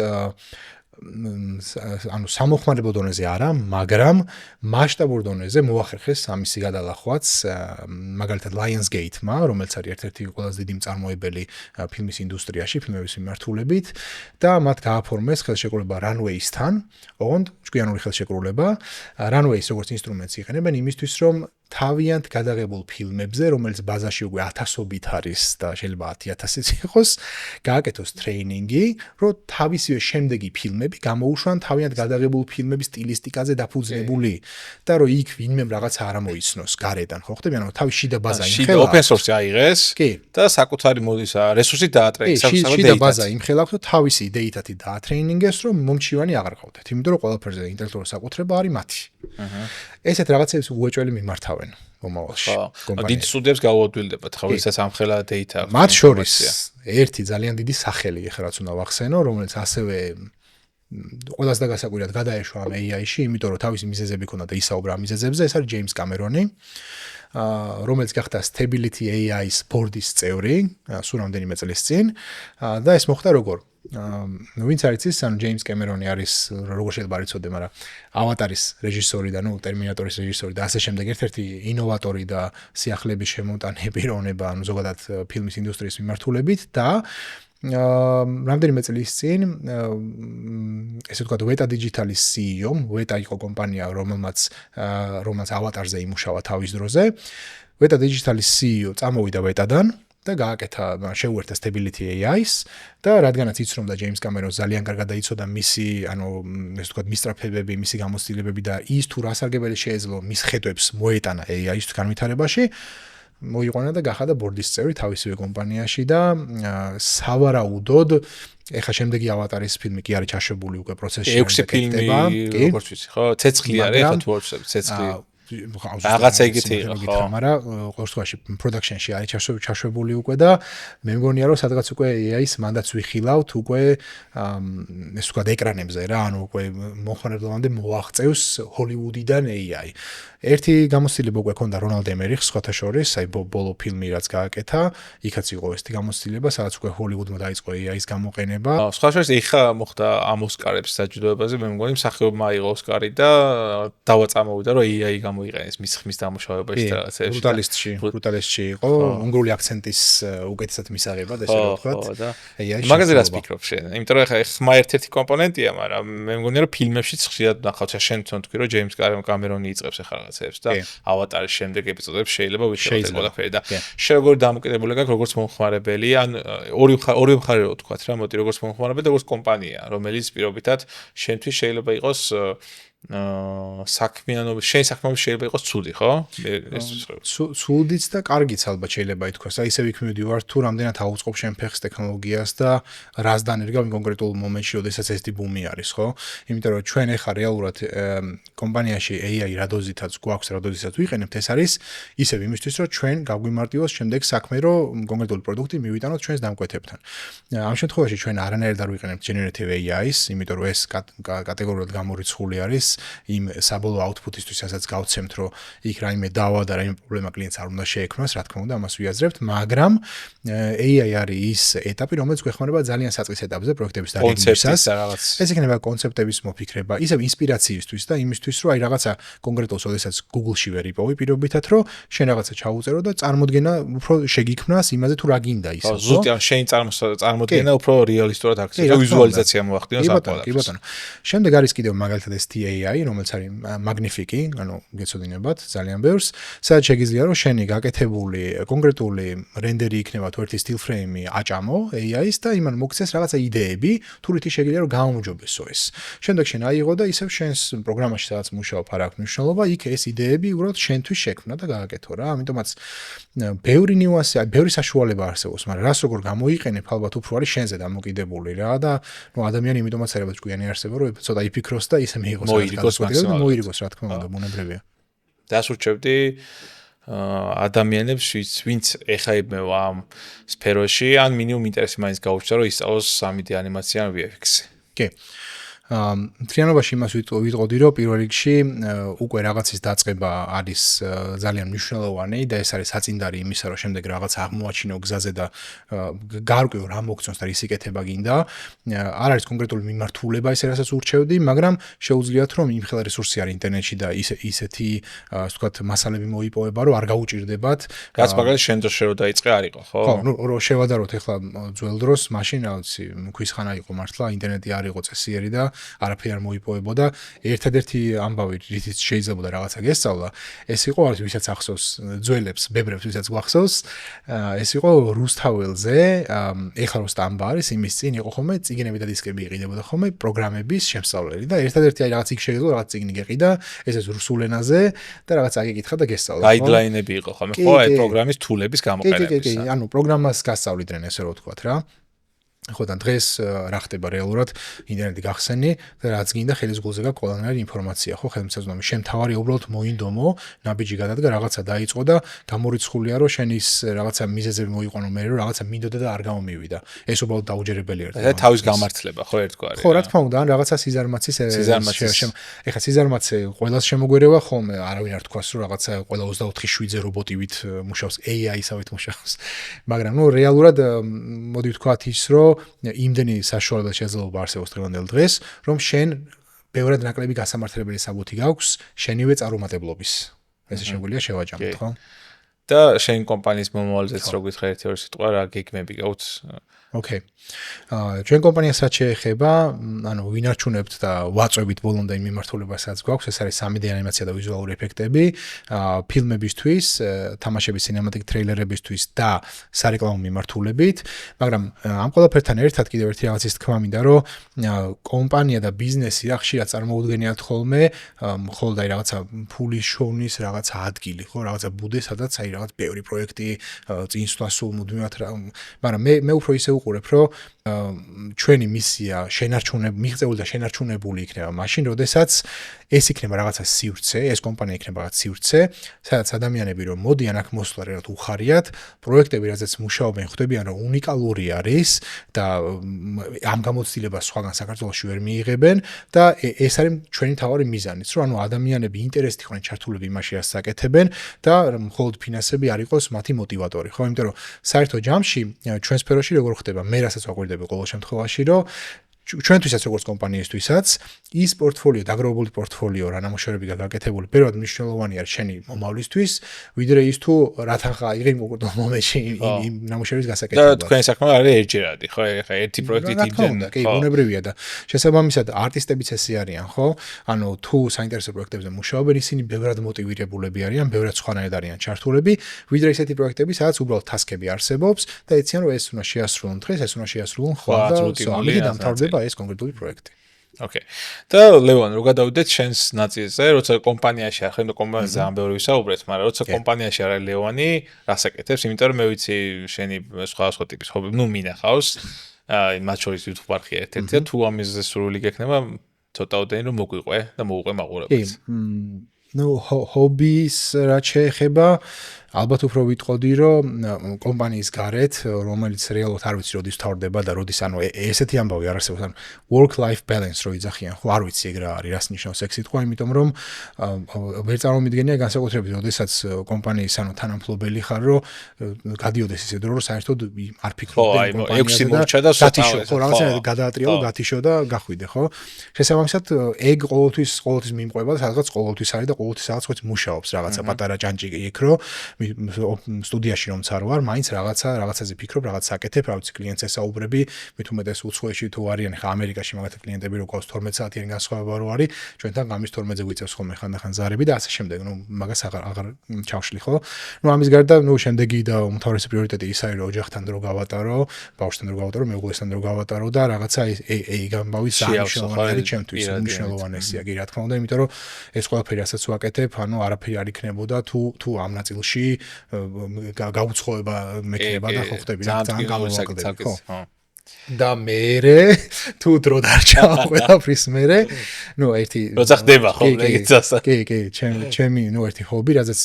[SPEAKER 1] ანუ სამოხმარებო დონეზე არა, მაგრამ მასშტაბურ დონეზე მოახერხეს ამისი გადალახვაც, მაგალითად Lionsgate-მა, რომელიც არის ერთ-ერთი ყველაზე დიდი მწარმოებელი ფილმის ინდუსტრიაში, ფილმების მიმართულებით და მათ გააფორმეს ხელშეკრულება Runway-სთან, ოღონდ ჭკვიანური ხელშეკრულება, Runway-ს როგორც ინსტრუმენტს იყენებენ იმისთვის, რომ თავიანთ გადაღებულ ფილმებზე, რომელიც ბაზაში უკვე 1000-ობით არის და შეიძლება 10000-იც იყოს, გააკეთოს ტრეინინგი, რომ თავისივე შემდეგი ფილმები გამოუშვან თავიანთ გადაღებულ ფილმების სტილისტიკაზე დაფუძნებული და რომ იქ ვინმე რაღაცა არ მოიცნოს გარედან, ხო ხდები? ანუ თავის შიდა ბაზა იმხელა.
[SPEAKER 2] open source აიღეს და საკუთარი მოდის რესურსით დაატრეინინგეს,
[SPEAKER 1] შიდა ბაზა იმხელა, რომ თავისი დეიტათი დაატრეინინგეს, რომ მომჩივანი აღარ ყავდეთ, იმიტომ რომ ყველაფერზე ინტელექტუალური საკუთრება არის მათი. ესეთ რაღაცებს უეჭველი მიმართავენ მომავალში.
[SPEAKER 2] დიდ სტუდიებს გაუადვილდებათ, ხო, ვისაც ამხელა data აქვს.
[SPEAKER 1] მათ შორის ერთი ძალიან დიდი სახელი ეხლა რაც უნდა ვახსენო, რომელიც ასევე ყველას დაგასაკვირად გადაეშვა ამ AI-ში, იმიტომ რომ თავისი მიზეზები ქონდა და ისაუბრა მიზეზებზე, ეს არის ჯეიმს კამერონი, რომელიც გახდა Stability AI-ის ბორდის წევრი, სულ რამდენიმე წლის წინ, და ეს მოხდა როგორ? ვინც არის ის, ანუ ჯეიმს კამერონი არის, როგორ შეიძლება არ იცოდე, მაგრამ ავატარის რეჟისორი და ნუ ტერმინატორის რეჟისორი და ასე შემდეგ, ერთ-ერთი ინოვატორი და სიახლეების შემოტანები რონება, ანუ ზოგადად ფილმის ინდუსტრიის მიმართულებით და რამდენიმე წლის წინ ესე ვთქვათ Weta Digital-ის CEO, Weta იყო კომპანია, რომელმაც ავატარზე იმუშავა თავის დროზე. Weta Digital-ის CEO წამოვიდა Weta-დან და გააკეთა შეუერთდა Stability AI-ს და რადგანაც იცნობდა ჯეიმს კამერონს ძალიან კარგად დაიცოდა მისი, ანუ ესე ვთქვათ, მისწრაფებები, მისი გამოცდილებები და ის თუ რა სარგებელი შეეძლო მის ხედვებს მოეტანა AI-ის განვითარებაში, მოიყვანა და გახადა ბორდის წევრი თავისივე კომპანიაში და სავარაუდოდ ეხა შემდეგი ავატარის ფილმი კი არის ჩაშვებული უკვე პროცესში.
[SPEAKER 2] 6 ფილმი, როგორც ვიცი, ხო, ცეცხლი არის, ეხა თუ არ ვცდები, ცეცხლი. რაღაცა იგივე იყო, ხო.
[SPEAKER 1] მაგრამ ყოველ შემთხვევაში production-ში არის ჩაშვებული უკვე და მე მგონია რომ სადღაც უკვე AI-ს მანდაც ვიხილავთ უკვე ეს ვთქვათ ეკრანებზე რა, ანუ უკვე მოხმარებლობამდე მოაღწევს Hollywood-იდან AI. ერთი გამოცდილება უკვე ქონდა რონალდ ემერიხს, სხვათა შორის, აი ბოლო ფილმი რაც გააკეთა, იქაც იყო ეს გამოცდილება, სადაც უკვე Hollywood-მა დაიწყო AI-ის გამოყენება.
[SPEAKER 2] სხვა შორის ეხა მოხდა ამ ოსკარების საჯილდოებაზე, მე მგონი მსახიობმა აიღო ოსკარი და დავაწამოვიდა რომ AI გამოიყენეს მის ხმის დამუშავებაში და რაღაცებში.
[SPEAKER 1] ბრუტალისტში იყო, უნგრული აქცენტის უკეთესად მისაღებად, ესე რომ ვთქვათ.
[SPEAKER 2] AI-ში. მაგაზე რაც ფიქრობ შენ? იმიტომ რომ ეხა ხმა ერთ-ერთი კომპონენტია, მაგრამ მე მგონი რომ ფილმებშიც ხშირად ნახავთ, შენ თქვი რომ ჯეიმს კამერონი იწყებს ეხა და ავატარის შემდეგ ეპიზოდებს შეიძლება ვიშალოთ ყველაფერი და შე როგორ დამოკიდებული გაქვს როგორც მომხმარებელი ან ორი მხარე რო ვთქვათ რა, მოდი როგორც მომხმარებელი და როგორც კომპანია, რომელიც პირობითად შენთვის შეიძლება იყოს საქმიანობის შენი საქმიანობის შეიძლება იყოს ცუდი, ხო?
[SPEAKER 1] ცუდიც და კარგიც ალბათ შეიძლება ითქვას. აი ისევ იქ მივდივარ თუ რამდენად აუწყობ შენ ფეხს ტექნოლოგიას და რას დანერგავ კონკრეტულ მომენტში, როდესაც ეს ბუმი არის, ხო? იმიტომ რომ ჩვენ ახლა რეალურად კომპანიაში AI რა დოზითაც გვაქვს, რა დოზითაც ვიყენებთ, ეს არის ისევ იმისთვის, რომ ჩვენ გაგვიმარტივოს შემდეგ საქმე, რომ კონკრეტული პროდუქტი მივიტანოთ ჩვენს დამკვეთებთან. ამ შემთხვევაში ჩვენ არანაირად არ ვიყენებთ generative AI-ს, იმიტომ რომ ეს კატეგორიულად გამორიცხული არის იმ საბოლოო output-ისთვის, რასაც გავცემთ, რომ იქ რაიმე დავა და რაიმე პრობლემა კლიენტს არ უნდა შეექმნას, რა თქმა უნდა, ამას ვიაზრებთ, მაგრამ AI არის ის ეტაპი, რომელიც გვეხმარება ძალიან საწყის ეტაპზე პროექტების დაგეგმვისას. ეს იქნება კონცეპტების მოფიქრება, ისევ ინსპირაციისთვის და იმისთვის, რომ აი რაღაცა კონკრეტულს, ოდესაც Google-ში ვერ იპოვი პირობითად, რომ შენ რაღაცა ჩაუწერო და წარმოდგენა უფრო შეგიქმნას იმაზე თუ რა გინდა ისე.
[SPEAKER 2] ხო, ზუსტი ან შენი წარმოდგენა უფრო რეალისტურად აქცია, ვიზუალიზაცია მოახდინოს აკვალებს.
[SPEAKER 1] კი ბატონო. შემდეგ არის კიდევ მაგალითად ეს TAI, რომელიც არის Magnifique, ანუ გეცოდინებათ ძალიან ბევრს, სადაც შეგიძლია რომ შენი გაკეთებული კონკრეტული რენდერი იქნება თუ ერთი steel frame-ი აჭამო AI-ს და იმან მოგცეს რაღაცა იდეები, თუ რითი შეგიძლია რომ გააუმჯობესო ეს. შემდეგ შენ აიღო და ისევ შენს პროგრამაში სადაც მუშაობ არ აქვს მნიშვნელობა, იქ ეს იდეები უბრალოდ შენთვის შექმნა და გააკეთო რა. ამიტომაც ბევრი ნიუანსი, ბევრი საშუალება არსებობს, მაგრამ რას როგორ გამოიყენებ, ალბათ უფრო არის შენზე დამოკიდებული რა და ადამიანი იმიტომაც არაბად ჭკვიანი არსება, რომ ცოტა იფიქროს და ისე მიიღოს მოირიგოს რა თქმა უნდა, ბუნებრივია.
[SPEAKER 2] დასურჩევდი ადამიანებს, ვინც ეხაებმევა ამ სფეროში, ან მინიმუმ ინტერესი მაინც გაუჩნდა, რომ ისწავლოს 3D ანიმაცია ან VFX-ი.
[SPEAKER 1] კი. მთლიანობაში იმას ვიტყოდი, რომ პირველ რიგში უკვე რაღაცის დაწყება არის ძალიან მნიშვნელოვანი და ეს არის საწინდარი იმისა, რომ შემდეგ რაღაც აღმოაჩინო გზაზე და გარკვეულ რა მოგწონს და რის იკეთება გინდა. არ არის კონკრეტული მიმართულება ისე რასაც ურჩევდი, მაგრამ შეუძლიათ რომ იმხელა რესურსი არის ინტერნეტში და ისეთი ასე ვთქვათ მასალები მოიპოვება, რომ არ გაუჭირდებათ.
[SPEAKER 2] რაც მაგალითად შენ დროში რო დაიწყე არ იყო, ხო?
[SPEAKER 1] ხო, რო შევადაროთ ახლა ძველ დროს, მაშინ რაღაცი ქვისხანა იყო მართლა, ინტერნეტი არ იყო წესიერი და არაფერი არ მოიპოვებოდა. ერთადერთი ამბავი, რითიც შეიძლება რაღაცა გესწავლა, ეს იყო არის ვისაც ახსოვს ძველებს, ბებრებს ვისაც გვახსოვს, ეს იყო რუსთაველზე, ეხლა რო სტამბა არის, იმის წინ იყო ხოლმე წიგნები და დისკები იყიდებოდა ხოლმე პროგრამების შემსწავლელი და ერთადერთი აი რაღაც იქ შეიძლება რაღაც წიგნი გეყიდა, ესეც რუსულ ენაზე და რაღაც აგიკითხა და გესწავლა.
[SPEAKER 2] გაიდლაინები იყო ხოლმე, ხო, აი პროგრამის თულების გამოყენების.
[SPEAKER 1] კი, ანუ პროგრამას გასწავლიდნენ ესე რო ვთქვათ რა. ხო და დღეს რა ხდება რეალურად ინტერნეტი გახსენი და რაც გინდა ხელის გულზე გაქვს ყველანაირი ინფორმაცია ხო ხელმისაწვდომი შენ თავარი უბრალოდ მოინდომო ნაბიჯი გადადგა რაღაცა დაიწყო და გამორიცხულია რომ შენ ის რაღაცა მიზეზები მოიყვანო მე რომ რაღაცა მინდოდა და არ გამომივიდა ეს უბრალოდ დაუჯერებელი ერთად
[SPEAKER 2] და თავის გამართლება ხო ერთგვარი
[SPEAKER 1] ხო რა თქმა უნდა ან რაღაცა სიზარმაცის ეხა სიზარმაცე ყველას შემოგვერევა ხოლმე არავინ არ თქვას რომ რაღაცა ყველა 24/7-ზე რობოტივით მუშაობს AI-ისავით მუშაობს მაგრამ ნუ რეალურად მოდი ვთქვათ ის რომ იმდენი საშუალება შეიძლება არსებობს დღევანდელ დღეს, რომ შენ ბევრად ნაკლები გასამართლებელი საბუთი გაქვს შენივე წარუმატებლობის. ესე შეგვიძლია შევაჯამოთ, ხო?
[SPEAKER 2] და შენ კომპანიის მომავალზეც რო გითხრა ერთი-ორი სიტყვა რა გეგმები გაქვს?
[SPEAKER 1] ოკეი. ჩვენ კომპანიას რაც შეეხება, ანუ ვინარჩუნებთ და ვაწვევით ბოლომდე იმ მიმართულებასაც გვაქვს, ეს არის 3D ანიმაცია და ვიზუალური ეფექტები, ფილმებისთვის, თამაშების სინემატიკ ტრეილერებისთვის და სარეკლამო მიმართულებით, მაგრამ ამ ყველაფერთან ერთად კიდევ ერთი რაღაცის თქმა მინდა, რომ კომპანია და ბიზნესი რა ხშირად წარმოუდგენიათ ხოლმე, მხოლოდ აი რაღაცა ფულის შოვნის რაღაცა ადგილი, ხო, რაღაცა ბუდე, სადაც აი რაღაც ბევრი პროექტი წინსვლა სულ მუდმივად რა, მაგრამ მე უფრო ისე უყურებ, რომ ჩვენი მისია მიღწეული და შენარჩუნებული იქნება მაშინ, როდესაც ეს იქნება რაღაცა სივრცე, ეს კომპანია იქნება რაღაც სივრცე, სადაც ადამიანები რომ მოდიან აქ მოსვლა რა უხარიათ, პროექტები რაზეც მუშაობენ, ხვდებიან რომ უნიკალური არის და ამ გამოცდილებას სხვაგან საქართველოში ვერ მიიღებენ და ეს არის ჩვენი თავარი მიზანიც, რომ ანუ ადამიანები ინტერესტი იყვნენ ჩართულები იმაში, რაც საკეთებენ და მხოლოდ ფინანსები არ იყოს მათი მოტივატორი, ხო? იმიტომ რომ საერთო ჯამში ჩვენ სფეროში როგორ ხდება, მე რასაც ვაკვირდები ყოველ შემთხვევაში, რომ ჩვენთვისაც როგორც კომპანიისთვისაც ის პორტფოლიო, დაგროვებული პორტფოლიო რა ნამუშევრები გაკეთებული, ბევრად მნიშვნელოვანი არის შენი მომავლისთვის, ვიდრე ის თუ რა თანხა იღებ კონკრეტულ მომენტში იმ ნამუშევრის გასაკეთებლად.
[SPEAKER 2] და თქვენი საქმე არის ერთჯერადი, ხო? ეხა ერთი პროექტით იმდენ.
[SPEAKER 1] კი, ბუნებრივია და შესაბამისად არტისტებიც ესე არიან, ხო? ანუ თუ საინტერესო პროექტებზე მუშაობენ, ისინი ბევრად მოტივირებულები არიან, ბევრად სხვანაირად არიან ჩართულები, ვიდრე ისეთი პროექტები, სადაც უბრალოდ ტასკები არსებობს და იციან რომ ეს უნდა შეასრულონ დღეს, ეს უნდა შეასრულონ ხვალ და ამით დამთავრდება ეს კონკრეტული პროექტი.
[SPEAKER 2] ოკეი. და ლევან, რო გადავიდეთ შენს ნაწილზე, როცა კომპანიაში არ ხარ, და კომპანიაზე ძალიან ბევრი ვისაუბრეთ, მაგრამ როცა კომპანიაში არ არის ლევანი, რას აკეთებს? იმიტომ რომ მე ვიცი შენი სხვადასხვა ტიპის ჰობი, მინახავს. მათ შორის YouTube არხი ერთ-ერთი და თუ ამაზე სრული გექნება, ცოტაოდენი რომ მოგვიყვე და მოუყვე მაყურებელს.
[SPEAKER 1] ჰობის რაც შეეხება ალბათ უფრო ვიტყოდი რომ კომპანიის გარეთ რომელიც რეალურად არ ვიცი როდის თავდება და როდის ანუ ესეთი ამბავი არ არსებობს ანუ work life balance რო იძახიან ხო არ ვიცი ეგ რა არის რას ნიშნავს ეგ სიტყვა იმიტომ რომ ვერ წარმომიდგენია განსაკუთრებით როდესაც კომპანიის ანუ თანამფლობელი ხარ რომ გადიოდეს ისე დრო რომ საერთოდ არ ფიქრობდი
[SPEAKER 2] კომპანიაზე და
[SPEAKER 1] გათიშო ხო რაღაცა გადაატრიალო გათიშო და გახვიდე ხო შესაბამისად ეგ ყოველთვის მიმყვება და სადღაც ყოველთვის არის და ყოველთვის რაღაც მუშაობს რაღაცა პატარა ჯანჭი იქ რო სტუდიაში რომ წარ ვარ, მაინც რაღაცაზე ფიქრობ, რაღაც აკეთებ, რა ვიცი, კლიენტს ესაუბრები, მით უმეტეს უცხოეთში თუ არიან, ხა ამერიკაში მაგათი კლიენტები რო ყავს 12 საათიანი განსხვავება რო არის, ჩვენთან გამის 12-ზე გვიწევს ხოლმე ხანდახან ზარები და ასე შემდეგ, ნუ მაგას აღარ ჩავშლი ხო? ნუ ამის გარდა, ნუ შემდეგი და უმთავრესი პრიორიტეტი ის არის, რომ ოჯახთან დრო გავატარო, ბავშვთან დრო გავატარო, მეუღლესთან დრო გავატარო და რაღაცა ეგ ამბავი სამშობლოა ჩემთვის, მნიშვნელოვანია, კი რა თქმა უნდა, იმიტომ რომ ეს ყველაფერი ასაც ვაკეთებ, ანუ არაფერი არ იქნებოდა თუ ამ ნაწილში გაუცხოება მექნება და ხო ხდები რა ძალიან გამოვაკდები ხო და მერე თუ დრო დარჩა ყველაფრის მერე ნუ ერთი
[SPEAKER 2] როცა ხდება ხო ეგეც ასა
[SPEAKER 1] კი ჩემი ნუ ერთი ჰობი რაზეც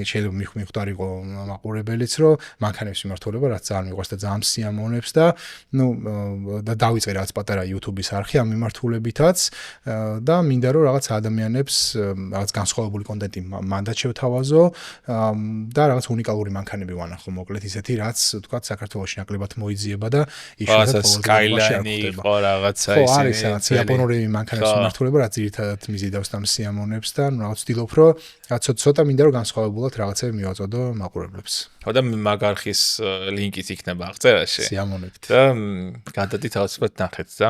[SPEAKER 1] შეიძლება მიხვდარიყო მაყურებელიც რომ მანქანებს მიმართულება რაც ძალიან მიყვარს და ძალიან სიამოვნებს და ნუ და დავიწყე რაღაც პატარა YouTube-ის არხი ამ მიმართულებითაც და მინდა რომ რაღაც ადამიანებს რაღაც განსხვავებული კონტენტი მანდად შევთავაზო და რაღაც უნიკალური მანქანები ვანახო მოკლედ ისეთი რაც თქვა საქართველოში ნაკლებად მოიძიება და
[SPEAKER 2] Skyline-ი ხო რაღაცა ისე.
[SPEAKER 1] ხო არის რაღაც იაპონური მანქანების მიმართულება რაც ძირითადად მიზიდავს და სიამოვნებს და რაღაც ვცდილობ რომ რაც ცოტა მინდა რომ განსხვავებულად რაღაცები მივაწოდო მაყურებლებს.
[SPEAKER 2] ხო და მაგარხის ლინკიც იქნება აღწერაში.
[SPEAKER 1] სიამოვნებით.
[SPEAKER 2] და გადადით თავისუფლად ნახეთ და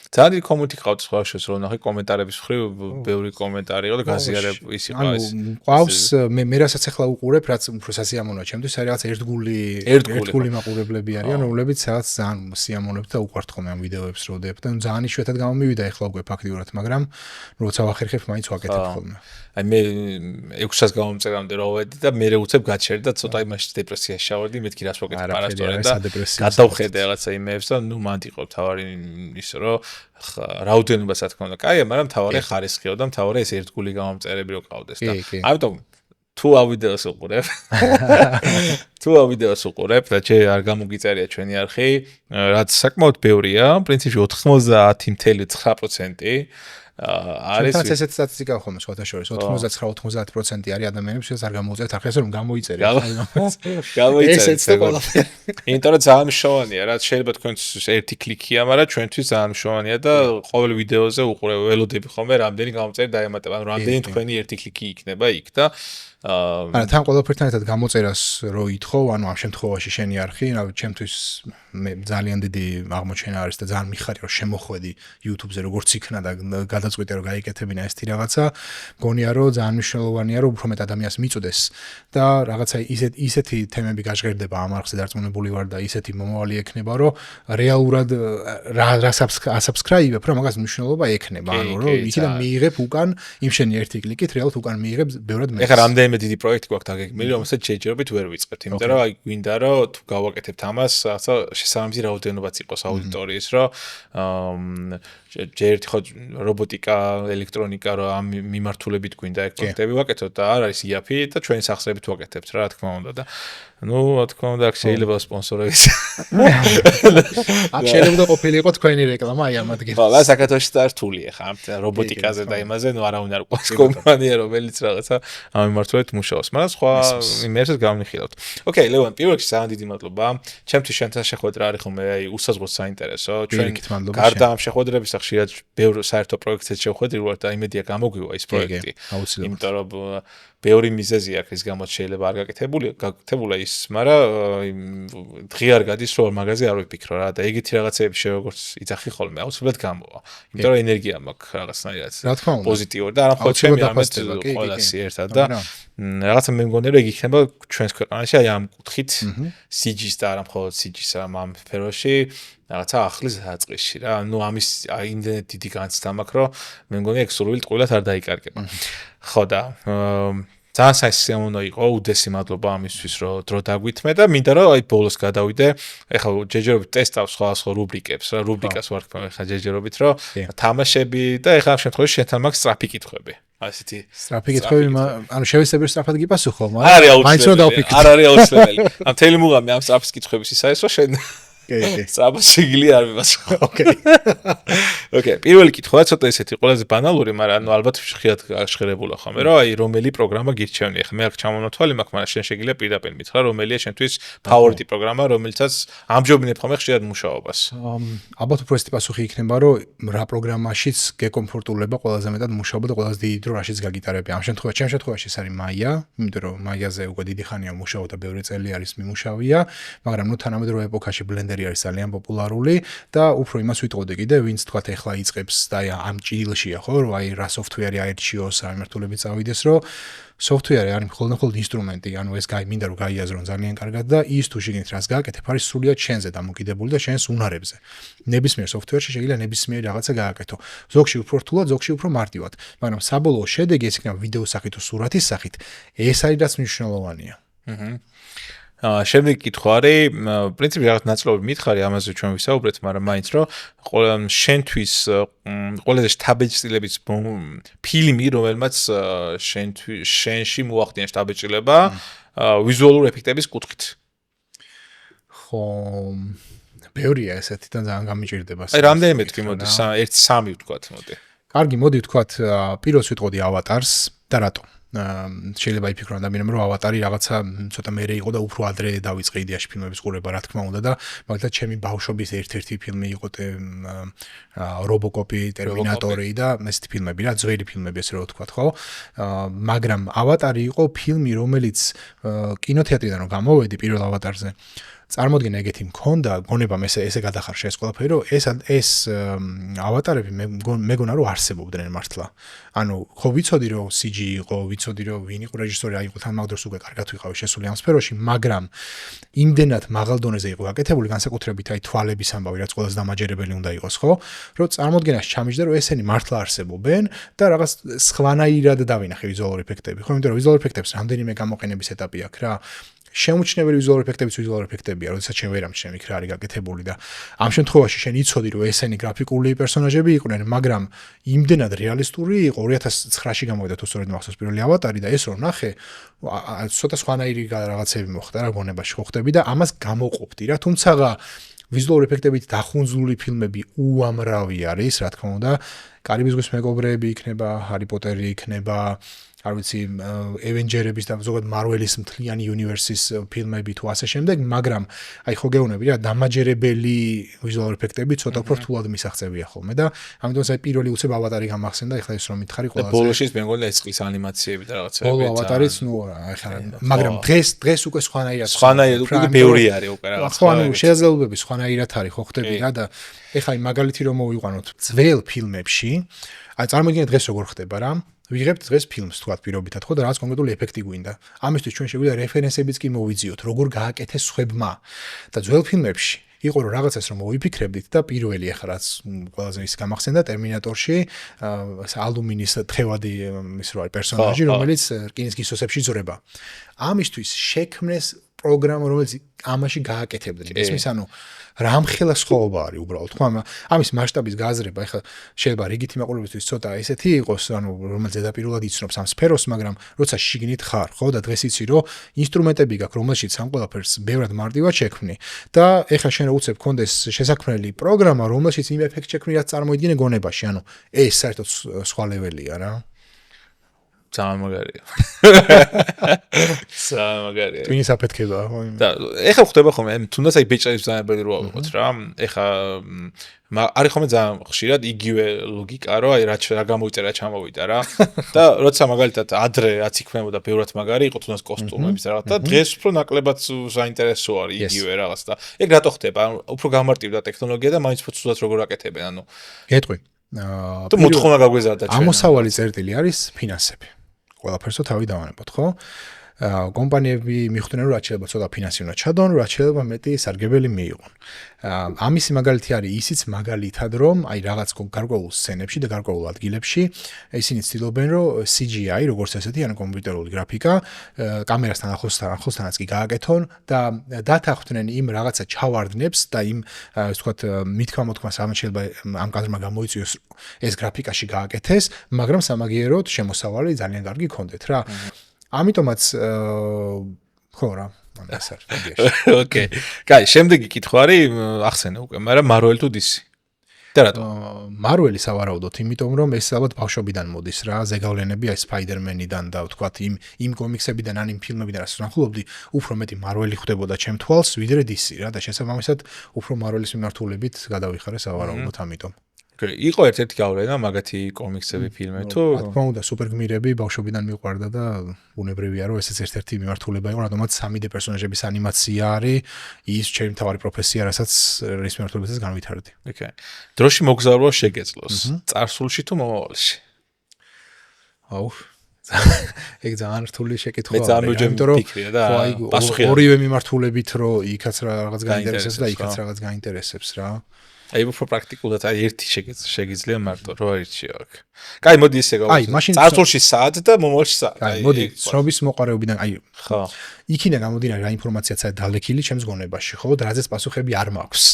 [SPEAKER 2] ძალიან დიდი კომენტი ყავთ სხვა შეს რომ ნახე კომენტარების მხრივ ბევრი კომენტარი იყო და გაზიარებ ის იყო ეს.
[SPEAKER 1] ყავს მე რასაც ახლა უყურებ რაც უფრო სასიამოვნოა ჩემთვის არის რაღაც ერთგული მაყურებლები არიან რომლებიც რაღაც ძალიან სიამოვნებთ და უყვართ ხოლმე ამ ვიდეოებს როდებ და ძალიან იშვიათად გამომივიდა ახლა უკვე ფაქტიურად მაგრამ როცა ვახერხებ მაინც ვაკეთებ ხოლმე.
[SPEAKER 2] აი მე 600 გამომწერამდე რა ვედი და მე უცებ გაჩერდი და ცოტა იმაში დეპრესიაში შავარდი მეთქი რას ვაკეთებ არასწორად და გადავხედე რაღაცა იმეებს და ნუ მანდიყო თავარი ისე რომ რაოდენობა რა თქმა უნდა კაია მაგრამ თავარი ხარისხიო და თავარი ეს ერთგული გამომწერები რო ყავდეს და ამიტომ თუ ავიდეოს უყურებ და ჯერ არ გამოგიწერია ჩვენი არხი რაც საკმაოდ ბევრია პრინციპში 90.9% არის
[SPEAKER 1] ესეც სტატისტიკა ხომ სხვათა შორის 99-90% არის ადამიანები შეს არ გამოუწერთ არხებს რომ გამოიწერეთ
[SPEAKER 2] გამოიწერეთ იმიტომ რომ ძალიან მნიშვნელოვანია რაც შეიძლება თქვენთვის ერთი კლიკია მაგრამ ჩვენთვის ძალიან მნიშვნელოვანია და ყოველ ვიდეოზე უყურებ ველოდები ხოლმე რამდენი გამომწერი დაემატება ანუ რამდენი თქვენი ერთი კლიკი იქნება იქ და
[SPEAKER 1] არა თან ყველაფერთან ერთად გამოწერას რო ითხოვ ანუ ამ შემთხვევაში შენი არხი რა ჩემთვის მე ძალიან დიდი აღმოჩენა არის და ძალიან მიხარი რომ შემოხვედი YouTube-ზე როგორც იქნა და გადაწყვიტე რომ გაიკეთებინა ეს რაღაცა მგონია რომ ძალიან მნიშვნელოვანია რომ უფრო მეტ ადამიანს მიწოდეს და რაღაცა ისეთი თემები გაჟღერდება ამ არხზე დარწმუნებული ვარ და ისეთი მომავალი ექნება რომ რეალურად რა subscribe-ებ რომ მაგას მნიშვნელობა ექნება ანუ რომ იქიდან მიიღებ უკან იმ შენი ერთი კლიკით რეალურად უკან მიიღებ ბევრად მეტს
[SPEAKER 2] ეხლა რამდენიმე დიდი პროექტი გვაქვს დაგეგმილი რომელსაც შეჯერობით ვერ ვიწყებთ იმიტომ რომ აი გვინდა რომ თუ გავაკეთებთ ამას რაღაცა შესაბამისი რაოდენობაც იყოს აუდიტორიის რომ ჯერ ხო რობოტიკა ელექტრონიკა რომ ამ მიმართულებით გვინდა ეგ პროექტები ვაკეთოთ და არ არის იაფი და ჩვენი სახსრებით ვაკეთებთ რა თქმა უნდა და ნუ რა თქმა უნდა აქ შეიძლება სპონსორების
[SPEAKER 1] აქ შეიძლება ყოფილიყო თქვენი რეკლამა აი ამ ადგილას
[SPEAKER 2] ხო და საქართველოში და რთული ხა რობოტიკაზე და იმაზე ნუ არავინ არ ყავს კომპანია რომელიც რაღაცა ამ მიმართულებით მუშაობს მაგრამ სხვა იმერსაც გამნიხილავთ ოკეი ლევან პირველ რიგში ძალიან დიდი მადლობა ჩემთვის შენთან შეხვედრა არის ხოლმე აი უსაზღვროდ საინტერესო ჩვენ გარდა ამ შეხვედრების ხშირად ბევრ საერთო პროექტებს შევხვედრი ვარ და იმედია გამოგვივა ის პროექტი იმიტომ რომ ბევრი მიზეზი აქვს ის გამოც შეიძლება არ გაკეთებულა ის მაგრამ დღე არ გადის რომ მაგაზე არ ვიფიქრო რა და ეგეთი რაღაცეები როგორც იძახი ხოლმე აუცილებლად გამოვა იმიტომ რომ ენერგია მაქვს რაღაცნაირად პოზიტიური და არა მხოლოდ ჩემი ამეთ ყველასი ერთად და რაღაცა მე მგონია რომ იგი იქნება ჩვენს ქვეყანაში აი ამ კუთხით CG-ს და არა მხოლოდ CG-ს ამ სფეროში რაღაცა ახლის დაწყისში რა. ნუ ამის იმდენად დიდი განცდა მაქვს, რომ მე მგონი ეგ სურვილით ყვილად არ დაიკარგება. ხო და ძალიან სასიამოვნო იყო, უდესი მადლობა ამისთვის, რომ დრო დაგვითმე და მინდა რომ აი ბოლოს გადავიდე. ეხლა ჯერჯერობით ტესტავს სხვადასხვა რუბრიკებს რა, რუბრიკას ვარქმევ ეხლა ჯერჯერობით, რომ თამაშები და ეხლა ამ შემთხვევაში შენთან მაქვს სწრაფი კითხვები. ასეთი
[SPEAKER 1] სწრაფი კითხვები, ანუ შევისწრებთ სწრაფად გიპასუხო,
[SPEAKER 2] მაგრამ მაინც რომ დავფიქრე. არ არის აუცილებელი. ამ თელი მუღამი ამ სწრაფის კითხვების ისაა, რომ შენ სწრაფად შეგილი არ მიპასუხო. ოკეი, პირველი კითხვა ცოტა ესეთი ყველაზე ბანალური, მაგრამ ანუ ალბათ ხშირად აღშხერებულა ხომ, რომ აი რომელი პროგრამა გირჩევნია. ხა მე აქ ჩამონათვალი მაქვს, მაგრამ შენ შეგიძლია პირდაპირ მითხრა, რომელია შენთვის ფავორიტი პროგრამა, რომელიცაც ამჯობინებ ხომ ხშირად მუშაობას.
[SPEAKER 1] ალბათ უფრო ესეთი პასუხი იქნება, რომ რა პროგრამაშიც გეკომფორტულება ყველაზე მეტად მუშაობა და ყველაზე დიდი დრო რაშიც გაგიტარები. ამ შემთხვევაში ეს არის Maya, იმიტომ რომ Maya-ზე უკვე დიდი ხანია მუშაობ და ბევრი წელი არის მიმუშავია, მაგრამ ნუ თანამედროვე ეპოქაში Blender არის ძალიან პოპულარული და უფრო იმას ვიტყოდი კიდე, ვინც თქვა ეხლა იწყებს და ამ ჭილშია ხო, რომ აი რა სოფტვერი აერჩიოს, რა მიმართულებით წავიდეს, რომ სოფტვერი არის მხოლოდ ინსტრუმენტი, ანუ ეს მინდა რომ გაიაზრონ ძალიან კარგად და ის თუ შეგინით რას გააკეთებ, არის სრულიად შენზე დამოკიდებული და შენს უნარებზე. ნებისმიერ სოფტვერში შეიძლება ნებისმიერი რაღაცა გააკეთო. ზოგში უფრო რთულად, ზოგში უფრო მარტივად, მაგრამ საბოლოო შედეგი ეს იქნება ვიდეოს სახით თუ სურათის სახით, ეს არის რაც მნიშვნელოვანია.
[SPEAKER 2] შემდეგი კითხვა არის, პრინციპი რაღაც ნაწილობრივ მითხარი, ამაზე ჩვენ ვისაუბრეთ, მაგრამ მაინც რომ შენთვის ყველაზე შთაბეჭდილების ფილმი, რომელმაც შენში მოახდინა შთაბეჭდილება ვიზუალური ეფექტების კუთხით.
[SPEAKER 1] ხო, ბევრია ესეთი და ძალიან გამიჭირდება.
[SPEAKER 2] აი, რამდენიმე თქვი, მოდი, 1-3 ვთქვათ, მოდი.
[SPEAKER 1] კარგი, მოდი ვთქვათ, პირველს ვიტყოდი ავატარს და რატო? შეიძლება იფიქრო ადამიანმა რომ ავატარი რაღაცა ცოტა მერე იყო და უფრო ადრე დავიწყე იდეაში ფილმების ყურება რა თქმა უნდა და მაგალითად ჩემი ბავშვობის ერთ-ერთი ფილმი იყო რობოკოპი, ტერმინატორი და ესეთი ფილმები რა, ძველი ფილმები ესე რომ ვთქვათ, ხო? მაგრამ ავატარი იყო ფილმი, რომელიც კინოთეატრიდან რომ გამოვედი პირველ ავატარზე წარმოდგენა ეგეთი მქონდა, გონებამ ესე გადახარშა ეს ყველაფერი, რომ ეს ავატარები მეგონა რომ არსებობდნენ მართლა. ანუ ხო ვიცოდი რომ CG იყო, ვიცოდი რომ ვინ იყო რეჟისორი, აი იყო თან მაგ დროს უკვე კარგად ვიყავი შესული ამ სფეროში, მაგრამ იმდენად მაღალ დონეზე იყო გაკეთებული, განსაკუთრებით აი თვალების ამბავი, რაც ყველაზე დამაჯერებელი უნდა იყოს, ხო? რომ წარმოდგენაში ჩამიჯდა რომ ესენი მართლა არსებობენ და რაღაც სხვანაირად დავინახე ვიზუალური ეფექტები, ხო? იმიტომ რომ ვიზუალურ ეფექტებს რამდენიმე გამოყენების ეტაპი აქვს რა. შემოჩნეველი ვიზუალური ეფექტებია, როდესაც შენ ვერ ამჩნევ იქ რა არის გაკეთებული და ამ შემთხვევაში შენ იცოდი რომ ესენი გრაფიკული პერსონაჟები იყვნენ, მაგრამ იმდენად რეალისტური იყო 2009-ში გამოვიდა თუ სწორედ მახსოვს პირველი ავატარი და ეს რომ ნახე, ცოტა სხვანაირი რაღაცები მოხდა რა გონებაში ხო ხდები და ამას გამოყოფდი რა, თუმცა ვიზუალური ეფექტებით დახუნძლული ფილმები უამრავი არის, რა თქმა უნდა, კარიბის ზღვის მეგობრები იქნება, ჰარი პოტერი იქნება, არ ვიცი, Avengers-ების და ზოგადად Marvel-ის მთლიანი universe-ის ფილმები თუ ასე შემდეგ, მაგრამ აი ხო გეუბნები რა, დამაჯერებელი ვიზუალური ეფექტები ცოტა უფრო რთულად მისაღწევია ხოლმე და ამიტომ აი პირველი უცებ ავატარი გამახსენდა, ეხლა ეს რომ მითხარი ყველაზე.
[SPEAKER 2] ბოლოშიც მე მგონი ეს წყლის ანიმაციები და რაღაცები.
[SPEAKER 1] ბოლო ავატარიც, ნუ ეხლა მაგრამ დღეს უკვე სხვანაირად
[SPEAKER 2] უკვე ბევრი არის უკვე რაღაც.
[SPEAKER 1] ხო, ანუ შესაძლებლობები სხვანაირად არის, ხო ხდები რა და ეხლა აი მაგალითი რომ მოვიყვანოთ ძველ ფილმებში, აი წარმოიდგინეთ დღეს როგორ ხდება რა. ვიღებთ დღეს ფილმს თქვათ პირობითად ხო და რაღაც კონკრეტული ეფექტი გვინდა. ამისთვის ჩვენ შეგვიძლია რეფერენსებიც კი მოვიძიოთ, როგორ გააკეთეს სხვებმა. და ძველ ფილმებში იყო რომ რაღაცას რომ მოვიფიქრებდით და პირველი ახლა რაც ყველაზე ის გამახსენდა ტერმინატორში, ალუმინის თხევადი ის რო არის პერსონაჟი, რომელიც რკინის გისოსებში ძრება. ამისთვის შექმნეს პროგრამა, რომელიც ამაში გააკეთებდნენ. ისმის ანუ რამხელა სხვაობა არის უბრალოდ. ხო, ამის მასშტაბის გააზრება, ეხლა შეიძლება რიგითი მაყურებელისთვის ცოტა ესეთი იყოს, ანუ რომელიც ზედაპირულად იცნობს ამ სფეროს, მაგრამ როცა შიგნით ხარ, ხო, და დღეს იცი, რომ ინსტრუმენტები გაქვს, რომელშიც ამ ყველაფერს ბევრად მარტივად შექმნი და ეხლა შენ უცებ კონდეს შესაქმნელი პროგრამა, რომელშიც იმ ეფექტს შექმნი, რაც წარმოიდგინე გონებაში, ანუ ეს საერთოდ სხვა ლეველია რა.
[SPEAKER 2] ძალიან მაგარია. ძალიან მაგარია.
[SPEAKER 1] ტვინის აფეთქება, ხო?
[SPEAKER 2] და ეხლა ხდება ხოლმე, თუნდაც აი ბეჭდების ბრძანებელი რო ავიღოთ რა. ეხლა არის ხოლმე ძალიან ხშირად იგივე ლოგიკა, რომ აი რა გამოიწერა, ჩამოვიდა რა. და როცა მაგალითად ადრე რაც იქმნებოდა ბევრად მაგარი იყო თუნდაც კოსტუმების რაღაც და დღეს უფრო ნაკლებად საინტერესო არის იგივე რაღაც და ეგ რატო ხდება? უფრო გამარტივდა ტექნოლოგია და მაინც უფრო ცუდად როგორ აკეთებენ, ანუ.
[SPEAKER 1] გეტყვი.
[SPEAKER 2] თუ მოთხოვნა გაგვეზარდა ჩვენ.
[SPEAKER 1] ამოსავალი წერტილი არის ფინანსები. ყველაფერსო თავი დავანებოთ, ხო? კომპანიები მიხვდნენ რომ რაც შეიძლება ცოტა ფინანსი უნდა ჩადონ, რაც შეიძლება მეტი სარგებელი მიიღონ. ამისი მაგალითი არის ისიც მაგალითად რომ აი რაღაც გარკვეულ სცენებში და გარკვეულ ადგილებში ისინი ცდილობენ რომ CGI როგორც ესეთი ანუ კომპიუტერული გრაფიკა კამერასთან ახლოსთანაც კი გააკეთონ და დათანხმდნენ იმ რაღაცა ჩავარდნებს და იმ ასე ვთქვათ მithქმა-მოთქმას ამ შეიძლება ამ კადრმა გამოიწვიოს ეს გრაფიკაში გააკეთეს, მაგრამ სამაგიეროდ შემოსავალი ძალიან კარგი კონდეთ რა. ამიტომაც ხო რა ეს არის.
[SPEAKER 2] ოკეი. კაი, შემდეგი კითხვა არის ახსენე უკვე, მაგრამ Marvel თუ DC? და რატო?
[SPEAKER 1] Marvel-ი სავარაუდოდ, იმიტომ რომ ეს ალბათ ბავშვობიდან მოდის რა, ზეგავლენები აი Spider-Man-იდან და ვთქვათ იმ კომიქსებიდან ან იმ ფილმებიდან რაც ნახულობდი, უფრო მეტი Marvel-ი ხვდებოდა ჩემ თვალს, ვიდრე DC რა და შესაბამისად უფრო Marvel-ის მიმართულებით გადავიხარე სავარაუდოდ ამიტომ.
[SPEAKER 2] იყო ერთ-ერთი გავლენა მაგათი კომიქსები, ფილმები თუ
[SPEAKER 1] რა თქმა უნდა, სუპერგმირები ბავშვობიდან მიყვარდა და უნებრივია რომ ესეც ერთ-ერთი მიმართულება იყო, რადგანაც 3D პერსონაჟების ანიმაცია არის ის ჩემი მთავარი პროფესია, რასაც რის მიმართულებითაც განვითარდი.
[SPEAKER 2] ოკეი. დროში მოგზაურობა შეგეძლოს. წარსულში თუ მომავალში?
[SPEAKER 1] აუ ეგ ძალიან რთული შეკითხვაა.
[SPEAKER 2] მე ძალიან მჯერ ფიქრია და
[SPEAKER 1] ორივე მიმართულებით რომ იქაც რაღაც გაინტერესებს და იქაც რაღაც გაინტერესებს რა.
[SPEAKER 2] აი უფრო პრაქტიკულად აი ერთი შეგიძლია მარტო რო არჩიო აქ. კაი, მოდი ესე გავუძინო. წარსულში საათ და მომავალში საათ.
[SPEAKER 1] აი, მოდი, ცნობის მოყარეობიდან აი ხო. იქიდან გამომდინარე რა ინფორმაციაც არის დალექილი ჩემს გონებაში, ხო, და რაზეც პასუხები არ მაქვს.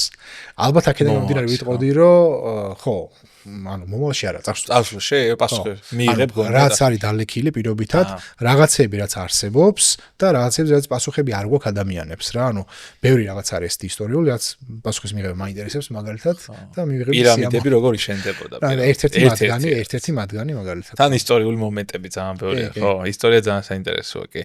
[SPEAKER 1] ალბათ აქედან გამომდინარე ვიტყოდი, რომ ხო, ანუ მომავალში არა,
[SPEAKER 2] წარსულში პასუხები მიიღებ გონება.
[SPEAKER 1] რაც არის დალექილი პირობითად, რაღაცები რაც არსებობს და რაღაცები რაც პასუხები არ გვაქვს ადამიანებს რა, ანუ ბევრი რაღაც არის ეს ისტორიული, რაც პასუხის მიღება მაინტერესებს მაგალითად და მივიღებ
[SPEAKER 2] პირამიდები როგორი შენდებოდა.
[SPEAKER 1] ერთ-ერთი მათგანი მაგალითად.
[SPEAKER 2] თან ისტორიული მომენტები ძალიან ბევრია, ხო, ისტორია ძალიან საინტერესოა კი.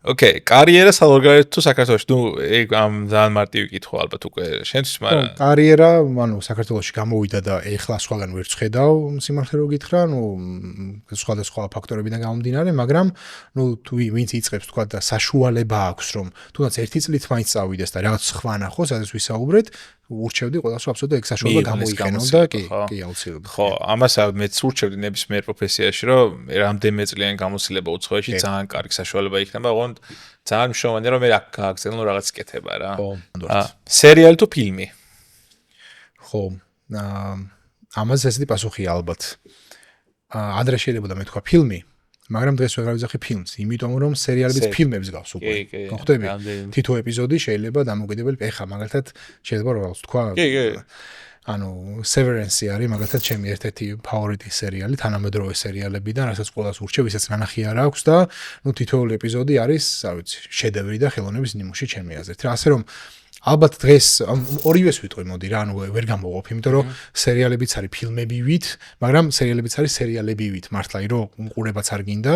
[SPEAKER 2] ოკეი, კარიერა სალორგარეთ თუ საქართველოში? ნუ ეგ ამ ძალიან მარტივი კითხვა ალბათ უკვე შენთვის, მაგრამ
[SPEAKER 1] კარიერა, ანუ საქართველოში გამოვიდა და ეხლა სხვაგან ვერ ვხედავ, სიმართლე რო გითხრა, ნუ სხვადასხვა ფაქტორებიდან გამომდინარე, მაგრამ ნუ თუ ვინც იწყებს თქვა და საშუალება აქვს, რომ თუნდაც ერთი წლით მაინც წავიდეს და რაღაც სხვა ნახოს, სადაც ვისაუბრეთ, ურჩევდი ყველას აბსოლუტურად ეგ საშუალება გამოიყენონ და კი აუცილებლად.
[SPEAKER 2] ხო, ამას მეც ურჩევდი ნებისმიერ პროფესიაში, რომ რამდენიმე წლიანი გამოცდილება უცხოეთში ძალიან კარგი საშუალება იქნება, ოღონდ ძალიან მნიშვნელოვანია რომ მე აქ გააგზავნო რაღაც კეთება რა. სერიალი თუ ფილმი?
[SPEAKER 1] ხო, ამაზე ესეთი პასუხია ალბათ. ადრე შეიძლება მე თქვა ფილმი, მაგრამ დღეს ვეღარ ვიძახი ფილმს, იმიტომ რომ სერიალებიც ფილმებს გავს უკვე. ხვდები? თითო ეპიზოდი შეიძლება დამოკიდებელი, ეხა მაგალითად შეიძლება რომ თქვა ანუ Severance არის მაგალითად ჩემი ერთ-ერთი ფავორიტი სერიალი, თანამედროვე სერიალებიდან, რასაც ყველას ურჩევ, ისაც ნანახი არ აქვს და ნუ თითოეული ეპიზოდი არის, რა ვიცი, შედევრი და ხელოვნების ნიმუში ჩემი აზრით. რა ასე რომ ალბათ დღეს ორივეს ვიტყვი მოდი რა, ანუ ვერ გამოვყოფ, იმიტომ რომ სერიალებიც არის ფილმებივით, მაგრამ სერიალებიც არის სერიალებივით, მართლა რომ უყურებაც არ გინდა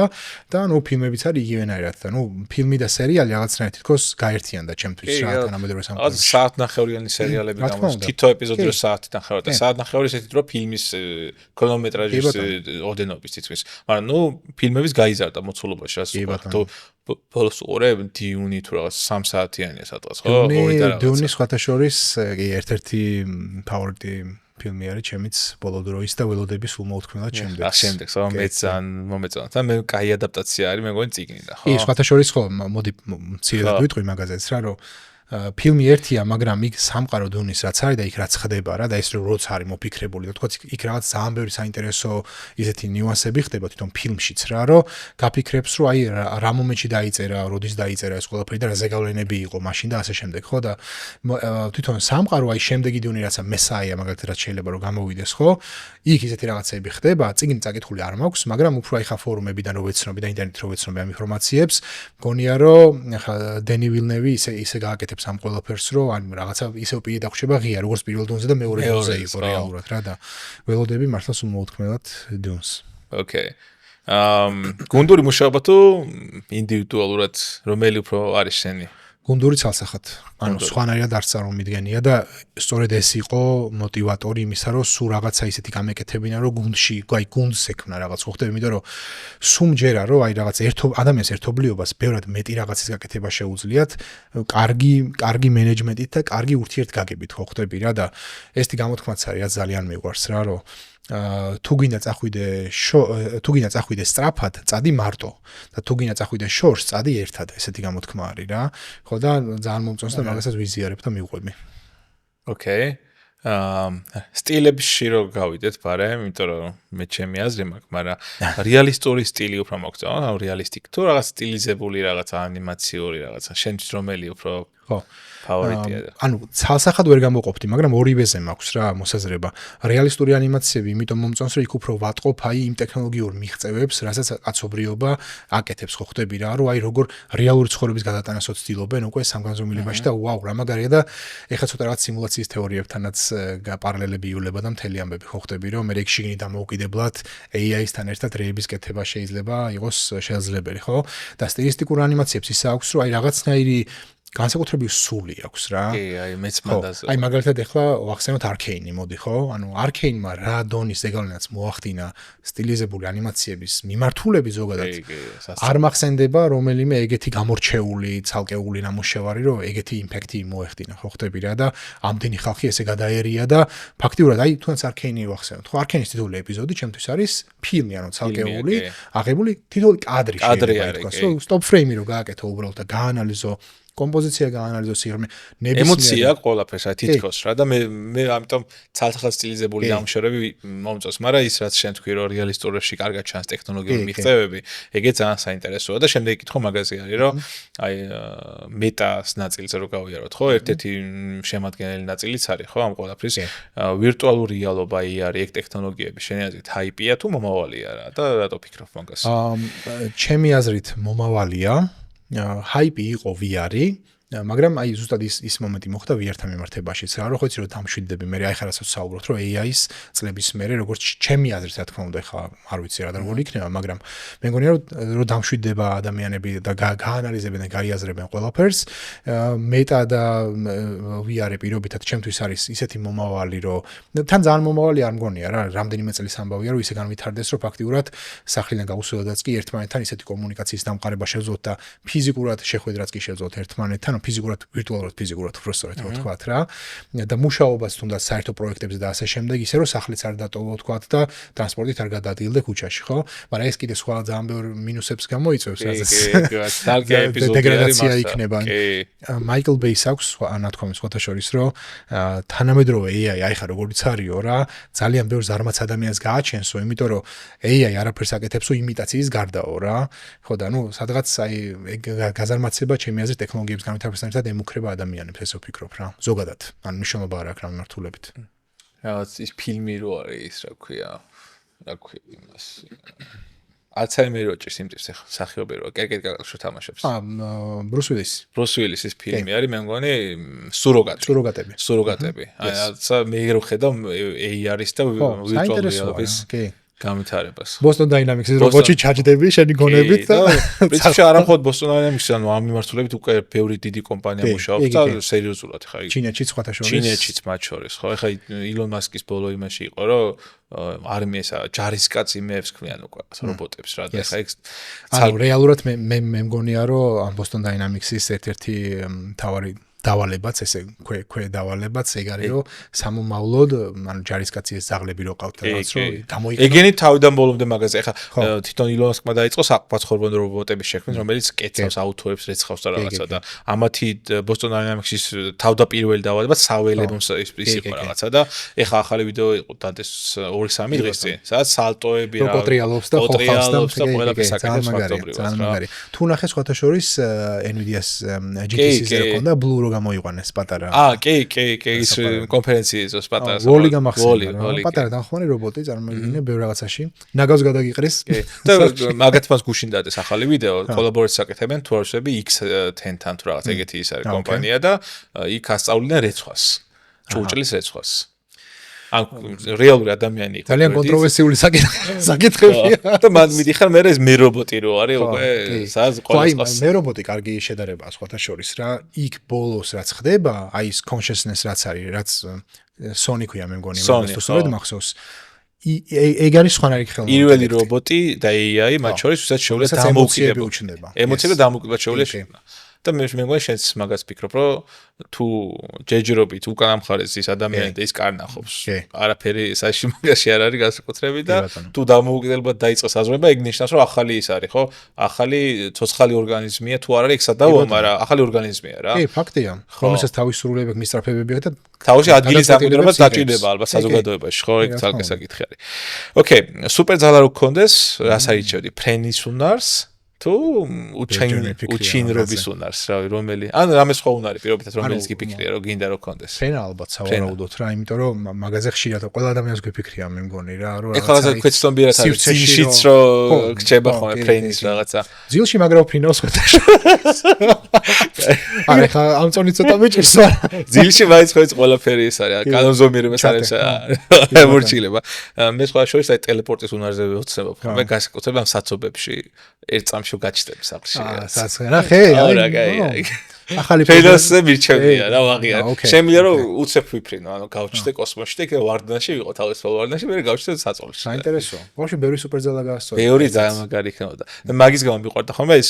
[SPEAKER 1] და ნუ ფილმებიც არის იგივენაირად და ნუ ფილმი და სერიალი რაღაცნაირად თითქოს გაერთიანდა ჩემთვის რა თანამედროვე სამყაროში.
[SPEAKER 2] საათნახევრიანი სერიალები გამოდის, თითო ეპიზოდი რო საათნახევრი და საათნახევრი ესეთი რომ ფილმის ქრონომეტრაჟის ოდენობის თითქმის, მაგრამ ნუ ფილმების გაიზარდა მოცულობაში, ასე ვთქვათ, თუ ბოლოს უყურებ დიუნი თუ რაღაც 3 საათიანია სადღაც, ხო?
[SPEAKER 1] დიუნი სხვათა შორის ერთ-ერთი ფავორიტი ფილმი არის ჩემიც ბოლო დროის და ველოდები სულ მოუთქმელად შემდეგ.
[SPEAKER 2] შემდეგს, ხო, მეც ძალიან მომეწონა და მე კაი ადაპტაცია არის, მე მგონი წიგნიდან, ხო?
[SPEAKER 1] კი, სხვათა შორის ხო, მოდი მცირედ ვიტყვი მაგაზეც რა, რომ ფილმი ერთია, მაგრამ იქ სამყარო დონის რაც არის და იქ რაც ხდება რა და ეს როც არის მოფიქრებული და თქო იქ რაღაც ძალიან ბევრი საინტერესო ისეთი ნიუანსები ხდება თვითონ ფილმშიც რა, რომ გაფიქრებს რომ აი რა მომენტში დაიწერა, როდის დაიწერა ეს ყველაფერი და რა ზეგავლენები იყო მაშინ და ასე შემდეგ, ხო და თვითონ სამყარო აი შემდეგი დონე რაცა მესაია მაგალითად რაც შეიძლება რომ გამოვიდეს, ხო? იქ ისეთი რაღაცები ხდება, წიგნი წაკითხული არ მაქვს, მაგრამ უფრო აი ხა ფორუმებიდან რო ვეცნობი და ინტერნეტით რო ვეცნობი ამ ინფორმაციებს, მგონია რომ ხა დენი ვილნევი ისე გააკეთებს ამ ყველაფერს, რომ ანუ რაღაცა ისევ პირი დახვდება ღია, როგორც პირველ დონეზე და მეორე დონეზე იყო რეალურად რა და ველოდები მართლა სულ მოუთქმელად დონს.
[SPEAKER 2] ოკეი. გუნდური მუშაობა თუ ინდივიდუალურად რომელი უფრო არის შენი?
[SPEAKER 1] გუნდური ცალსახად. ანუ სხვანაირად არც არ მომიდგენია და სწორედ ეს იყო მოტივატორი იმისა, რომ სულ რაღაცა ისეთი გამეკეთებინა, რომ გუნდში, აი გუნდს ექმნა რაღაც ხდება, იმიტომ რომ სულ მჯერა, რომ აი რაღაც ადამიანის ერთობლიობას ბევრად მეტი რაღაცის გაკეთება შეუძლიათ, კარგი მენეჯმენტით და კარგი ურთიერთგაგებით ხო ხდები რა და ესეთი გამოთქმაც არის, რაც ძალიან მიყვარს რა, რომ თუ გინდა წახვიდე სწრაფად, წადი მარტო და თუ გინდა წახვიდე შორს, წადი ერთად, ესეთი გამოთქმა არის რა. ხო და ძალიან მომწონს და მაგასაც ვიზიარებ და მივყვები.
[SPEAKER 2] ოკეი. სტილებში რო გავიდეთ ბარემ, იმიტომ რომ მე ჩემი აზრი მაქვს, მაგრამ რეალისტური სტილი უფრო მოგწონს, ანუ რეალისტიკ თუ რაღაც სტილიზებული რაღაცა ანიმაციური რაღაცა, შენთვის რომელი უფრო
[SPEAKER 1] ხო
[SPEAKER 2] ფავორიტია?
[SPEAKER 1] ანუ ცალსახად ვერ გამოყოფდი, მაგრამ ორივეზე მაქვს რა მოსაზრება. რეალისტური ანიმაციები იმიტომ მომწონს, რომ იქ უფრო ვატყობ აი იმ ტექნოლოგიურ მიღწევებს, რასაც კაცობრიობა აკეთებს, ხო ხდები რა, რომ აი როგორ რეალური ცხოვრების გადატანასაც ცდილობენ უკვე სამგანზომილებაში და ვაუ, რა მაგარია და ეხლა ცოტა რაღაც სიმულაციის თეორიებთანაც პარალელები იულება და მთელი ამბები, ხო ხდები, რომ მე იქ შიგნით დამოუკიდებლად AI-სთან ერთად რეების კეთება შეიძლება იყოს შესაძლებელი, ხო? და სტილისტიკურ ანიმაციებს ისე აქვს, რომ აი რაღაცნაირი განსაკუთრებული სული აქვს რა.
[SPEAKER 2] კი, აი მეც მანდაზე.
[SPEAKER 1] აი მაგალითად ახლა ვახსენოთ Arcane-ი, მოდი ხო? ანუ Arcane-მა რა დონის ზეგავლენაც მოახდინა სტილიზებული ანიმაციების მიმართულები ზოგადად. არ მახსენდება რომელიმე ეგეთი გამორჩეული, ცალკეული ნამუშევარი, რომ ეგეთი იმპექტი მოეხდინა, ხო ხდები რა და ამდენი ხალხი ესე გადაერია და ფაქტიურად აი თუნდაც Arcane-ი ვახსენოთ. ხო Arcane-ის თითოეული ეპიზოდი ჩემთვის არის ფილმი, ანუ ცალკეული, აღებული თითოეული კადრი შეიძლება ითქვას, რომ stop frame-ი რო გააკეთო უბრალოდ და გაანალიზო კომპოზიცია გაანალიზო სიღრმე
[SPEAKER 2] ემოცია ყველაფერს აი თითქოს რა და მე ამიტომ ცალსახად სტილიზებული ნამუშევრები მომწონს, მაგრამ ის რაც შენ თქვი რომ რეალისტურებში კარგად ჩანს ტექნოლოგიური მიღწევები, ეგეც ძალიან საინტერესოა და შემდეგ კითხო მაგაზე არის რომ აი მეტას ნაწილზე რო გავიაროთ ხო, ერთ-ერთი შემადგენელი ნაწილიც არის ხო ამ ყველაფრის ვირტუალური რეალობა არის ეგ ტექნოლოგიები შენი აზრით ჰაიპია თუ მომავალია რა და რატო ფიქრობ მაგას?
[SPEAKER 1] ჩემი აზრით მომავალია. Hype იყო VR-ი, მაგრამ აი ზუსტად ის მომენტი მოხდა VR-თან მიმართებაშიც რა, რომ ხო იცი რომ დამშვიდდები მე აი ხა რასაც საუბრობთ რომ AI-ის წლების მერე როგორც ჩემი აზრით რა თქმა უნდა ხა არ ვიცი რა და როგორ იქნება, მაგრამ მე მგონია რომ დამშვიდდება ადამიანები და გაანალიზებენ და გაიაზრებენ ყველაფერს, მეტა და VR-ი პირობითად ჩემთვის არის ისეთი მომავალი, რომ თან ძალიან მომავალი არ მგონია რა, რამდენიმე წლის ამბავია რომ ისე განვითარდეს, რომ ფაქტიურად სახლიდან გავუსვლოდაც კი ერთმანეთთან ისეთი კომუნიკაციის დამყარება შეძლოთ და ფიზიკურად შეხვედრაც კი შეძლოთ ერთმანეთთან ფიზიკურად, ვირტუალურად ფიზიკურად უბრალოდ ვთქვათ რა. და მუშაობას თუნდაც საერთო პროექტებზე და ასე შემდეგ, ისე რომ სახლიც არ დატოვო ვთქვათ და ტრანსპორტით არ გადაადგილდე ქუჩაში, ხო? მაგრამ ეს კიდე სხვა ძალიან ბევრ მინუსებს გამოიწვევს, რასაც დეგრადაცია იქნება. მაიკლ ბეის აქვს ნათქვამი სხვათა შორის, რომ თანამედროვე AI აი ხა როგორიც არისო რა, ძალიან ბევრ ზარმაც ადამიანს გააჩენსო, იმიტომ რომ AI არაფერს აკეთებსო იმიტაციის გარდაო რა. ხო და ნუ სადღაც აი გაზარმაცება ჩემი აზრით ტექნოლოგიების განვითარებასთან ერთად ემუქრება ადამიანებს, ესე ვფიქრობ რა. ზოგადად, ანუ მნიშვნელობა არ აქვს რა მიმართულებით.
[SPEAKER 2] რაღაც ის ფილმი რო არის ის რა ქვია იმას. ალცჰაიმერი რო ჭირს იმ ტიპს სახიობი რო კერკეტ კაკალშო თამაშობს.
[SPEAKER 1] ბრუს უილის.
[SPEAKER 2] ბრუს უილის ის ფილმი არის, მე მგონი სუროგატები. აი რაცა მე რო ხედავ AI არის და ვირტუალური რეალობის გამითარებას.
[SPEAKER 1] Boston Dynamics-ის რობოტი ჩაჯდები შენი გონებით და
[SPEAKER 2] პრინციპში არ ამხოდ Boston Dynamics-ი, ანუ ამ მიმართულებით უკვე ბევრი დიდი კომპანია მუშაობს და სერიოზულად ხა იქ.
[SPEAKER 1] ჩინეთშიც სხვათა შორის.
[SPEAKER 2] ჩინეთშიც მათ შორის, ხო? ეხა ილონ მასკის ბოლო იმაში იყო, რომ არმიესა ჯარისკაც იმეებს ქმნიან უკვე რობოტებს რა და ეხა იქ
[SPEAKER 1] ანუ რეალურად მე მგონია, რომ ამ Boston Dynamics-ის ერთ-ერთი თავარი დავალებაც ესე ქვე დავალებაც ეგ არის რომ სამომავლოდ ანუ ჯარისკაცის ზაღლები რო ყავთ რაღაც რომ გამოიყენო
[SPEAKER 2] ეგენი თავიდან ბოლომდე მაგაზე ეხა თვითონ ილონ მასკმა დაიწყო საყმაწხობენ რობოტების შექმნის რომელიც კეთავს აუთოებს რეცხავს და რაღაცა და ამათი Boston Dynamics-ის თავდაპირველი დავალება საველებო ის იყო რაღაცა და ეხა ახალი ვიდეო იყო დანტეს 2-3 დღის წინ სადაც სალტოები
[SPEAKER 1] რა პოტრიალობს და ხოხავს და ყველაფერს აკეთებს ფაქტობრივად თუ ნახე სხვათა შორის Nvidia-ს GTX-ზე ქონდა Blue გამოიყვანეს პატარა.
[SPEAKER 2] კი, ის კონფერენციის პატარა.
[SPEAKER 1] ვოლი გამახსენდა. პატარა დამხმარე რობოტი წარმოიდგინე ბევრ რაღაცაში. ნაგავს გადაგიყრის.
[SPEAKER 2] და მაგათ მას გუშინ დადეს ახალი ვიდეო, კოლაბორაციას აკეთებენ თვარსები X10-თან თუ რაღაც ეგეთი ის არის კომპანია და იქ ასწავლდნენ რეცხვას. ჭურჭლის რეცხვას. ან რეალური ადამიანი იყო.
[SPEAKER 1] ძალიან კონტროვერსიული საკითხებია.
[SPEAKER 2] და მან მიდიხარ მე ეს მე რობოტი რო არის უკვე სადაც
[SPEAKER 1] ყოველს მე რობოტი კარგი შედარებაა სხვათა შორის რა. იქ ბოლოს რაც ხდება, აი ეს consciousness რაც არის, რაც Sony ქვია მე მგონი, მაგრამ სწორედ მახსოვს. ეგ არის სხვანაირი ხელმოწერა.
[SPEAKER 2] პირველი რობოტი და AI მათ შორის ვისაც შეუძლია დამოუკიდებულება. ემოციები და დამოუკიდებლად შეუძლია შექმნა. და მე მგონი შენც მაგას ფიქრობ, რომ თუ ჯეჯრობით უკან ამხარეს ის ადამიანი და ის კარნახობს. არაფერი საში მაგაში არ არის განსაკუთრებით და თუ დამოუკიდებლად დაიწყეს აზრობა, ეგ ნიშნავს, რომ ახალი ის არის, ხო? ახალი ცოცხალი ორგანიზმია თუ არ არის, ეგ სადავო, მაგრამ ახალი ორგანიზმია რა.
[SPEAKER 1] კი, ფაქტია. რომელსაც თავის სრულიებები, მისწრაფებები აქვს და
[SPEAKER 2] თავში ადგილის დამკვიდრებას დაჭირდება ალბათ საზოგადოებაში, ხო? ეგ თალკე საკითხი არის. ოკეი, სუპერ ძალა რო გქონდეს, რას არიჩევდი? ფრენის უნარს თუ უჩინრობის უნარს, რავი, რომელი? ანუ რამეს ხო უნარი პირობითად რომელიც გიფიქრია, რომ გინდა რომ გქონდეს.
[SPEAKER 1] ფრენა ალბათ სავარაუდოდ რა, იმიტომ რომ მაგაზე ხშირად ყველა ადამიანს გვიფიქრია, მე მგონი რა, რომ
[SPEAKER 2] რაღაცა ქვეცნობიერად არის, ძილშიც რომ გრჩება ხოლმე ფრენის რაღაცა.
[SPEAKER 1] ძილში მაგრამ ფრინავს ხოთა. არა, ხა ამ წონი ცოტა მიჭირს.
[SPEAKER 2] ძილში მაინც ხო ის ყველაფერი ის არის, კანონზომიერებას არის ემორჩილება. მე სხვა შორის აი ტელეპორტის უნარზე ვოცნებობ, მე განსაკუთრებით ამ საცობებში ერთ წამში გაჩნდები სახლში.
[SPEAKER 1] საცხერა ხე?
[SPEAKER 2] აი. ახალი ფილოსოფია მირჩევია რა ვაღია. შემიძლია რომ უცებ ვიფრინო, ანუ გავჩნდე კოსმოსში და იქ ვარდნაში ვიყო თავისუფალ ვარდნაში, მე გავჩნდე საწოლში.
[SPEAKER 1] საინტერესოა. ბავშვი ბევრი სუპერძალა გაასწორა.
[SPEAKER 2] ბევრი ძალიან მაგარი იქნებოდა. და მაგის გამო მიყვარდა ხოლმე ის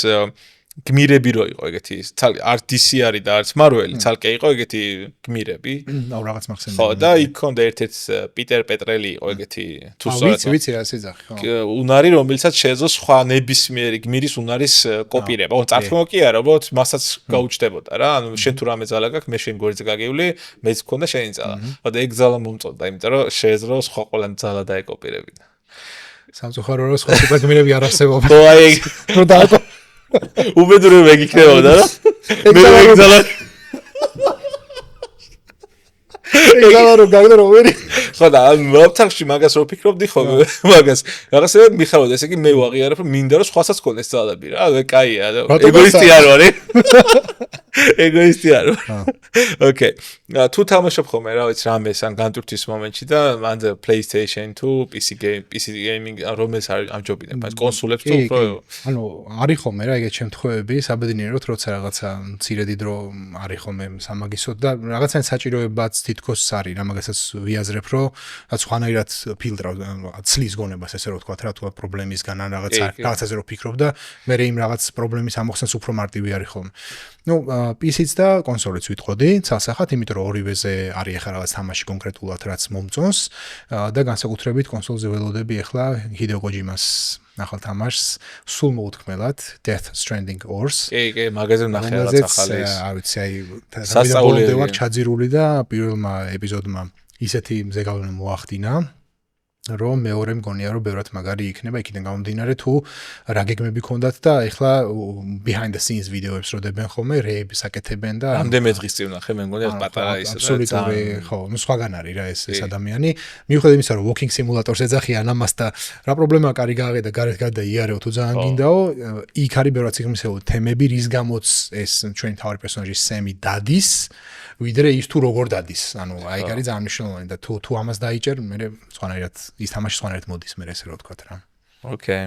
[SPEAKER 2] გმირები რო იყო ეგეთი არც DC არის და არც Marvel-ი ცალკე იყო ეგეთი გმირები.
[SPEAKER 1] აუ რაღაც მახსენდება.
[SPEAKER 2] ხო და იქ ქონდა ერთ-ერთ პიტერ პეტრელი იყო ეგეთი თუ სწორად.
[SPEAKER 1] ვიცი რა ეძახი, ხო.
[SPEAKER 2] უნარი რომელსაც შეეძლო სხვა ნებისმიერი გმირის უნარის კოპირება. ოღონდ წარქმო კი არა, უბრალოდ მასაც გაუჩნდებოდა რა. ანუ შენ თუ რამე ძალა გაქვს, მე შენ გვერდზე გაგივლი, მეც მქონდა შენი ძალა. ხო და ეგ ძალა მომწონდა, იმიტომ რომ შეეძლო სხვა ყველანი ძალა დაეკოპირებინა.
[SPEAKER 1] სამწუხარო რომ სხვა სუპერგმირები არ არსებობენ.
[SPEAKER 2] ხო აი
[SPEAKER 1] რო დააკო
[SPEAKER 2] უბედური მეგიქნებოდა რა. მე ეგზალა.
[SPEAKER 1] ეგზალა რო გაგდრო ვერი.
[SPEAKER 2] ხო და მოვთახში მაგას რო ფიქრობდი ხო მაგას. რაღაცა მიხაროდ ესე იგი მე ვაღიარებ რომ მინდა რომ სხვასაც ქონდეს ძალები რა. კაია. ეგოისტი არ ვარ. ეგოისტი არ ვარ. ოკეი. თუ თამაშობ ხოლმე რა ვიცი რამეს ან განტვირთვის მომენტში და მანძე PlayStation თუ PC gaming რომელს არის ამჯობინებ ეს კონსოლებს თუ უფრო
[SPEAKER 1] ანუ არის ხოლმე რა ეგეთ შემთხვევები საბედნიეროდ როცა რაღაცა მცირედი დრო არის ხოლმე სამაგისოდ და რაღაცა საჭიროებაც თითქოს არის რა მაგასაც ვიაზრებ რომ სხვანაირად ფილტრავ ცლის გონებას ესე რომ ვთქვა რა თუ პრობლემისგან ან რაღაცაზე რო ფიქრობ და მე იმ რაღაც პრობლემის ამოხსნას უფრო მარტივი არის ხოლმე ну PC-ც და კონსოლიც ვიტყოდი ცალსახად იმიტომ რომ ორივეზე არის ახლა რაღაც თამაში კონკრეტულად რაც მომწონს და განსაკუთრებით კონსოლზე ველოდები ახლა Hideo Kojimas ახალ თამაშს სულ მოუთქმელად Death Stranding Ors
[SPEAKER 2] კი მაგაზე ნახე რაღაც ახალი ის
[SPEAKER 1] არ ვიცი აი სასწაული ვარ ჩაძირული და პირველმა ეპიზოდმა ისეთი მზეგავლენი მოახდინა რომ მეორე მგონია რომ ბევრად მაგარი იქნება იქიდან გამომდინარე თუ რა გეგმები ქონდათ და ეხლა behind the scenes ვიდეოებს როდებენ ხოლმე რეებს აკეთებენ და
[SPEAKER 2] რამდენიმე დღის წინ ნახე მე მგონია პატარა ის
[SPEAKER 1] აბსოლუტური ხო ნუ სხვაგან არის რა ეს ადამიანი მიუხედავად იმისა რომ walking simulator-ს ეძახიან ამას და რა პრობლემაა კარი გააღე და გარეთ გადა იარეო თუ ძალიან გინდაო იქ არის ბევრად სიღრმისეული თემები რის გამოც ეს ჩვენი თავი პერსონაჟი სემი დადის ვიდრე ის თუ როგორ დადის ანუ აი არის ძალიან მნიშვნელოვანი და თუ ამას დაიჭერ მე სხვანაირად ის თამაში სხვანაირად მოდის მე ესე რო ვთქვათ რა.
[SPEAKER 2] ოკეი.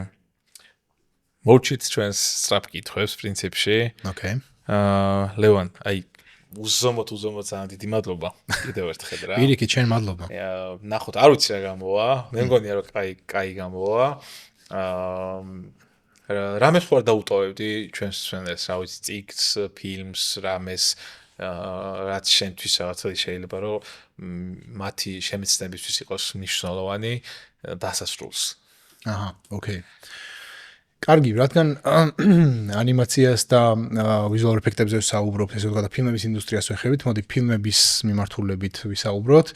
[SPEAKER 2] მოვჩით ჩვენს სწრაფ კითხვებს პრინციპში.
[SPEAKER 1] ოკეი.
[SPEAKER 2] ლევან, აი უზომოდ ძალიან დიდი მადლობა კიდევ ერთხელ რა.
[SPEAKER 1] პირიქით, შენ მადლობა.
[SPEAKER 2] ნახოთ, არ ვიცი რა გამოვა. მე მგონია რომ კაი გამოვა. რამეს ხوار დაუტოვებდი ჩვენს ეს რა ვიცი წიგნს, ფილმს, რამეს რაც შენთვის რაღაცა შეიძლება რომ მათი შემეცნებისთვის იყოს მნიშვნელოვანი დასასრულს. აჰა, ოკეი.
[SPEAKER 1] კარგი, რადგან ანიმაციას და ვიზუალურ ეფექტებზე ვსაუბრობთ, ესე ვთქვათ, ფილმების ინდუსტრიას ვეხებით, მოდი ფილმების მიმართულებით ვისაუბროთ.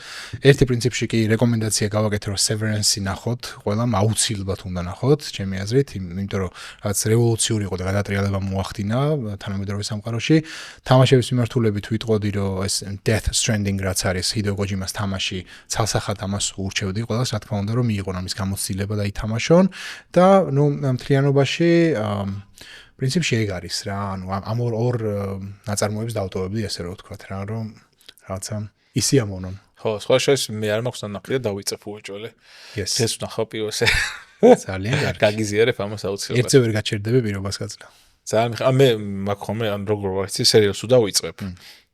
[SPEAKER 1] ერთი პრინციპში კი რეკომენდაცია გავაკეთე, რომ Severance-ი ნახოთ, ყველამ აუცილებლად უნდა ნახოთ, ჩემი აზრით, იმიტომ რომ რაც რევოლუციური იყო და გადატრიალება მოახდინა თანამედროვე სამყაროში. თამაშების მიმართულებით ვიტყოდი, რომ ეს Death Stranding რაც არის Hideo Kojimas თამაში, ცალსახად ამას ურჩევდი ყველას, რა თქმა უნდა, რომ მიიღონ ამის გამოცდილება და ითამაშონ და ნუ მთლიანობაში პრინციპში ეგ არის რა, ანუ ამ ორ ნაწარმოებს დავტოვებდი, ესე რომ ვთქვათ რა, რომ რაღაცა ისიამოვნონ.
[SPEAKER 2] ხო, სხვა შეს მე არ მაქვს ნახე და დავიწებ უეჭველე. ეს ვნახავ პირველზე.
[SPEAKER 1] ძალიან კარგი.
[SPEAKER 2] გაგიზიარებ ამას აუცილებლად.
[SPEAKER 1] ერთზე ვერ გაჩერდები პირობას გაძლევ.
[SPEAKER 2] ძალიან მე მაგ ხომე ან როგორ ვარ იცი სერიალს თუ დავიწყებ.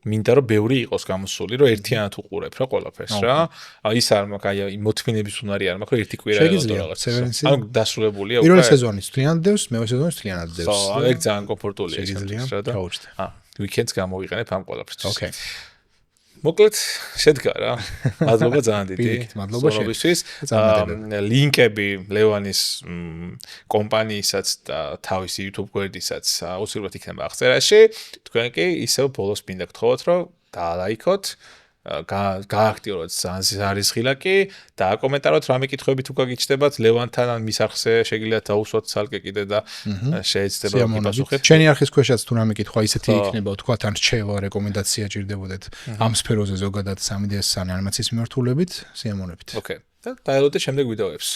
[SPEAKER 2] მინდა რომ ბევრი იყოს გამოსული, რომ ერთიანად უყურებ რა ყველაფერს რა. ის არ მაქვს აი მოთმინების უნარი არ მაქვს, რომ ერთი კვირა ელოდო რაღაც. ანუ დასრულებულია უკვე.
[SPEAKER 1] პირველი სეზონის თლიანად დევს, მეორე სეზონის თლიანად დევს.
[SPEAKER 2] ეგ ძალიან კომფორტულია ეს რა და. ვიკენდს გამოვიყენებ ამ ყველაფერს.
[SPEAKER 1] ოკეი.
[SPEAKER 2] მოკლედ შედგა რა. მადლობა ძალიან დიდი.
[SPEAKER 1] მადლობა
[SPEAKER 2] შენთვის. ლინკები ლევანის კომპანიისაც და თავისი YouTube გვერდისაც აუცილებლად იქნება აღწერაში. თქვენ კი ისევ ბოლოს მინდა გთხოვოთ, რომ დაალაიქოთ, გააქტიუროთ არის ღილაკი და აკომენტაროთ რამე კითხვები თუ გაგიჩნდებათ ლევანთან ან მის არხზე შეგიძლიათ დაუსვათ ცალკე კიდე და შეეცდება გიპასუხეთ.
[SPEAKER 1] ჩვენი არხის ქვეშაც თუ რამე კითხვა ისეთი იქნება, თქვათ ან რჩევა, რეკომენდაცია ჭირდებოდეთ ამ სფეროზე ზოგადად 3D-ს ან ანიმაციის მიმართულებით, სიამოვნებით.
[SPEAKER 2] ოკეი. და დაელოდეთ შემდეგ ვიდეოებს.